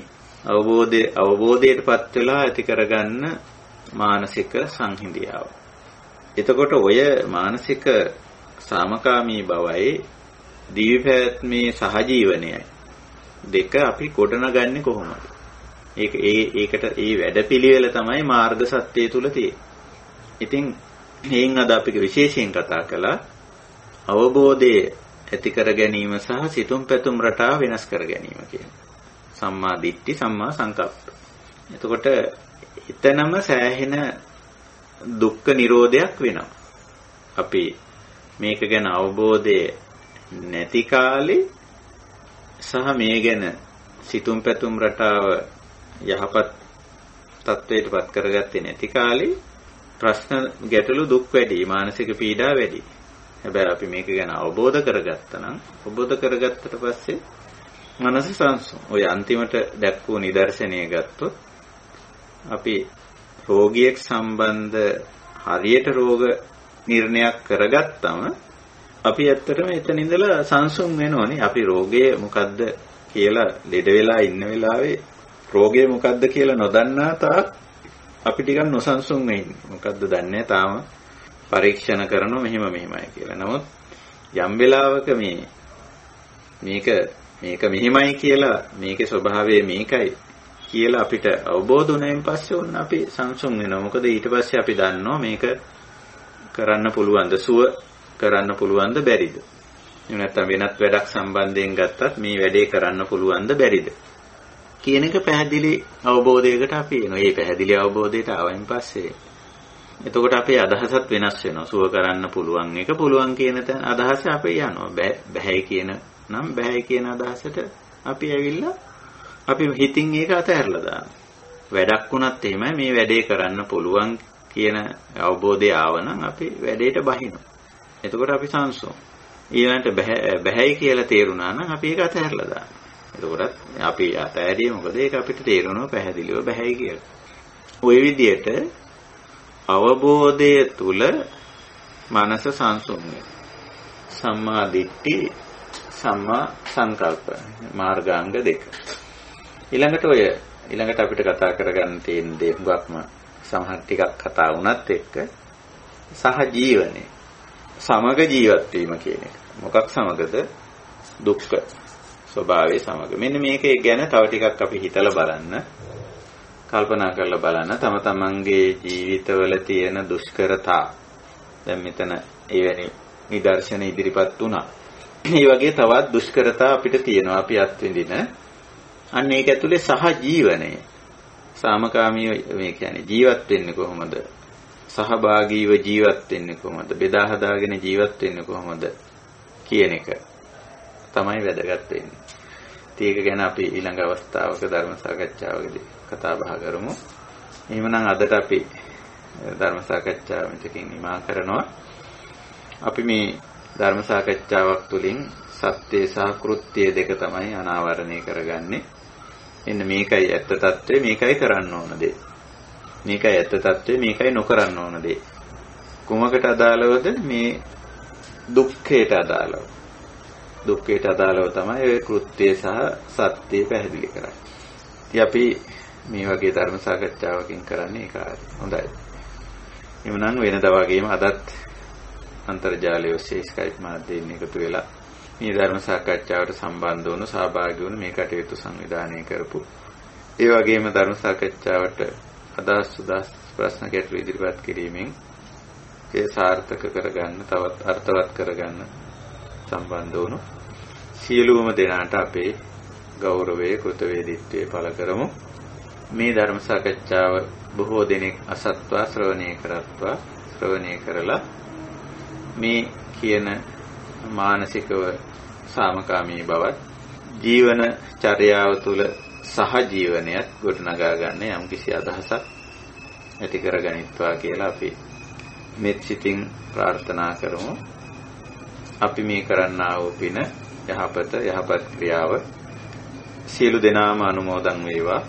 [SPEAKER 1] අවබෝධයටපත් වෙලා ඇති කරගන්න මානසික සංහිඳියාව. එතකොට ඔය මානසික සාමකාමී බවයි දිවිපැවැත්මේ සහජීවනයයි දෙක අපි ගොඩනගන්නේ කොහොමද? ඒකට ඒ වැඩපිළිවෙල තමයි මාර්ග සත්‍යය තුල තියෙන්නේ. ඉතින් මේන් අද අපි විශේෂයෙන් කතා කළා අවබෝධය ඇති කර ගැනීම සහ සිතුම් පැතුම් රටාව වෙනස් කර ගැනීම කියන සම්මා දිට්ඨි සම්මා සංකප්ප. එතකොට එතනම සෑහෙන දුක්ඛ නිරෝධයක් වෙනවා. අපි මේක ගැන අවබෝධය නැති කාලේ සහ මේ ගැන සිතුම් පැතුම් රටාව යහපත් තත්වයටපත් කරගත්තේ නැති කාලේ ප්‍රශ්න ගැටලු දුක් වැඩි, මානසික පීඩා වැඩි. හැබැයි අපි මේක ගැන අවබෝධ කරගත්තා නම් අවබෝධ කරගත්තට පස්සේ මනස සංසුන්. ඔය අන්තිමට දැක්වූ නිදර්ශනය ගත්තොත් අපි රෝගියෙක් සම්බන්ධ හරියට රෝග නිර්ණයක් කරගත්තම අපි ඇත්තටම එතන ඉඳලා සංසුන් වෙනෝනේ. අපි රෝගය මොකද්ද කියලා ලෙඩ වෙලා ඉන්න වෙලාවේ රෝගය මොකද්ද කියලා නොදන්නා තාක් අපි ටිකක් නොසන්සුන් වෙන්නේ. මොකද්ද දන්නේ තාම පරීක්ෂණ කරනවා මෙහෙමයි කියලා. නමුත් යම් වෙලාවක මේක මෙහෙමයි කියලා මේකේ ස්වභාවය මේකයි කියලා අපිට අවබෝධ වුණායින් පස්සේ ඔන්න අපි සංසුන් වෙනවා. මොකද ඊට පස්සේ අපි දන්නවා මේක කරන්න පුළුවන්ද, සුව කරන්න පුළුවන්ද බැරිද? එහෙම නැත්නම් වෙනත් වැඩක් සම්බන්ධයෙන් ගත්තත් මේ වැඩේ කරන්න පුළුවන්ද බැරිද කියන එක පැහැදිලි අවබෝධයකට අපි එනවා. මේ පැහැදිලි අවබෝධයට ආවයින් පස්සේ එතකොට අපේ අදහසත් වෙනස් වෙනවා. සුව කරන්න පුළුවන් එක පුළුවන් කියන තැන අදහස අපේ යනවා. බැහැයි කියන නම් බැහැයි කියන අදහසට අපි ඇවිල්ලා අපි හිතින් ඒක අතහැරලා දානවා. වැඩක් වුණත් එහෙමයි මේ වැඩේ කරන්න පුළුවන් කියන අවබෝධය ආවනම් අපි වැඩේට බහිනවා. එතකොට අපි සංසුන්. ඊළඟට බැහැයි කියලා තේරුණා නම් අපි ඒක අතහැරලා දානවා. එතකොට අපි අතහැරියේ මොකද ඒක අපිට තේරෙනවා පැහැදිලිව බැහැයි කියලා. ওই විදිහට අවබෝධය තුල මනස සංසුන් වෙනවා. සම්මා දිට්ඨි සම්මා සංකල්ප මාර්ගාංග දෙක. ඊළඟට අපිට කතා කරගන්න තියෙන දේ හුඟක්ම සමහර ටිකක් කතා වුණත් එක්ක සහජීවනයේ සමග ජීවත් වීම කියන එක. මොකක් සමගද? දුක්ඛ ස්වභාවය සමග. මෙන්න මේක ගැන තව ටිකක් අපි හිතලා බලන්න, කල්පනා කරලා බලන්න. තම තමන්ගේ ජීවිතවල තියෙන දුෂ්කරතා දැන් මෙතන එවැනි නිදර්ශන ඉදිරිපත් වුණා. මේ වගේ තවත් දුෂ්කරතා අපිට තියෙනවා අපි අත්විඳින. අන්න ඒක ඇතුලේ සහජීවනය සාමකාමීව මේ කියන්නේ ජීවත් වෙන්නේ කොහොමද? සහභාගීව ජීවත් වෙන්නේ කොහොමද? බෙදා හදාගෙන ජීවත් වෙන්නේ කොහොමද කියන එක තමයි වැදගත් වෙන්නේ. ඒක ගැන අපි ඊළඟ අවස්ථාවක ධර්ම සාකච්ඡාවකදී කතා බහ කරමු. එහෙමනම් අදට අපි ධර්ම සාකච්ඡාව මෙතකින් නිමා කරනවා. අපි මේ ධර්ම සාකච්ඡාවක් තුළින් සත්‍ය සහ කෘත්‍ය දෙක තමයි අනාවරණය කරගන්නේ. එන්න මේකයි ඇත්ත తත්වය, මේකයි කරන්න ඕන දේ. මේකයි ඇත්ත తත්වය, මේකයි නොකරන්න ඕන දේ. කුමකට අදාළවද? මේ දුක්ඛයට අදාළව. දුක්ඛයට අදාළව තමයි ඔය කෘත්‍ය සහ සත්‍ය පැහැදිලි කරන්නේ. ඉතින් අපි මේ වගේ ධර්ම සාකච්ඡාවකින් කරන්නේ ඒකයි. හොඳයි. එමුනම් වෙනදා වගේම අදත් අන්තර්ජාලය ඔස්සේ Skype මාධ්‍යයෙන් එකතු වෙලා මේ ධර්ම සාකච්ඡාවට සම්බන්ධ වුණු සහභාගී වුණු මේ කටයුතු සංවිධානය කරපු ඒ වගේම ධර්ම සාකච්ඡාවට අදහස් ප්‍රශ්න ගැටළු ඉදිරිපත් කිරීමෙන් ඒ සාර්ථක කරගන්න තවත් අර්ථවත් කරගන්න සම්බන්ධ වුණු සියලුම දෙනාට අපේ ගෞරවයේ කෘතවේදීත්වයේ පළ කරමු. මේ ධර්ම සාකච්ඡාව බොහෝ දෙනෙක් අසත්වා ශ්‍රවණය කරලා මේ කියන මානසිකව සාමකාමී බවත් ජීවන චර්යාව තුළ සහජීවනයත් ගොඩනගා ගන්න යම් කිසි අදහසක් ඇති කරගනිත්වා කියලා අපි මෙත් සිතින් ප්‍රාර්ථනා කරමු. අපි මේ කරන්නා වූ පින යහපත් ක්‍රියාව සියලු දෙනාම අනුමෝදන් වේවා.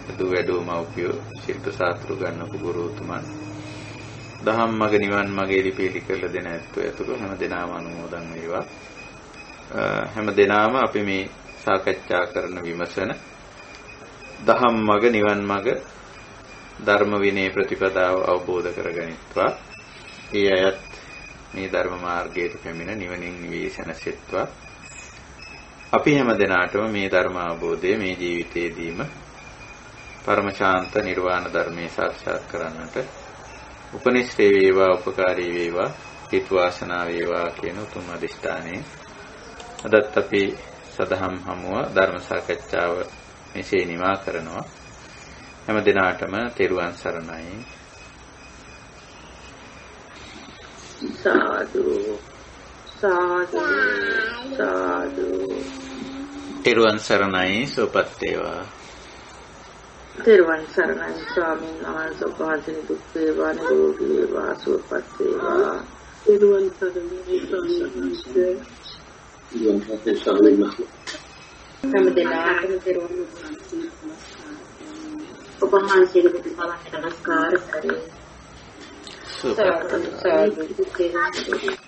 [SPEAKER 1] වැඩු මව්පියෝ ශිල්ප ශාස්ත්‍ර ගන්නපු ගුරුතුමන් දහම් මග නිවන් මගේ ලිපිලි කරලා දෙන ඇතුළු හැම දෙනාම අනුමෝදන් වේවා. හැම දෙනාම අපි මේ සාකච්ඡා කරන විමසන දහම් මග නිවන් මග ධර්ම විනය ප්‍රතිපදාව අවබෝධ කරගනිත්වා. ඒ අයත් මේ ධර්ම මාර්ගයට පැමිණ නිවනින් නිවී සැනසෙත්වා. අපි හැම දෙනාටම මේ ධර්ම අවබෝධය මේ ජීවිතයේදීම පරම ශාන්ත නිර්වාණ ධර්මයේ සාක්ෂාත් කරන්නට උපනිශ්‍රේ වේවා, උපකාරී වේවා, හේතු වාසනා වේවා කියන උතුම් අධිෂ්ඨානයෙන් අදත් අපි සදහම් හමුව ධර්ම සාකච්ඡාව මෙසේ නිමා කරනවා. හැම දිනාටම තෙරුවන් සරණයි.
[SPEAKER 4] සාදු සාදු සාදු.
[SPEAKER 1] තෙරුවන් සරණයි. සුවපත් වේවා.
[SPEAKER 4] තෙරුවන් සරණයි ස්වාමීන් වහන්සේ. පහසින් දුක් වේවා, නිරෝගී වේවා, සුවපත් වේවා. තෙරුවන් සරණයි ස්වාමීන් වහන්සේ. හැම දිනකටම තෙරුවන් ඔබ වහන්සේට නමස්කාර කරේ.
[SPEAKER 1] සුවපත්.
[SPEAKER 4] සාදු.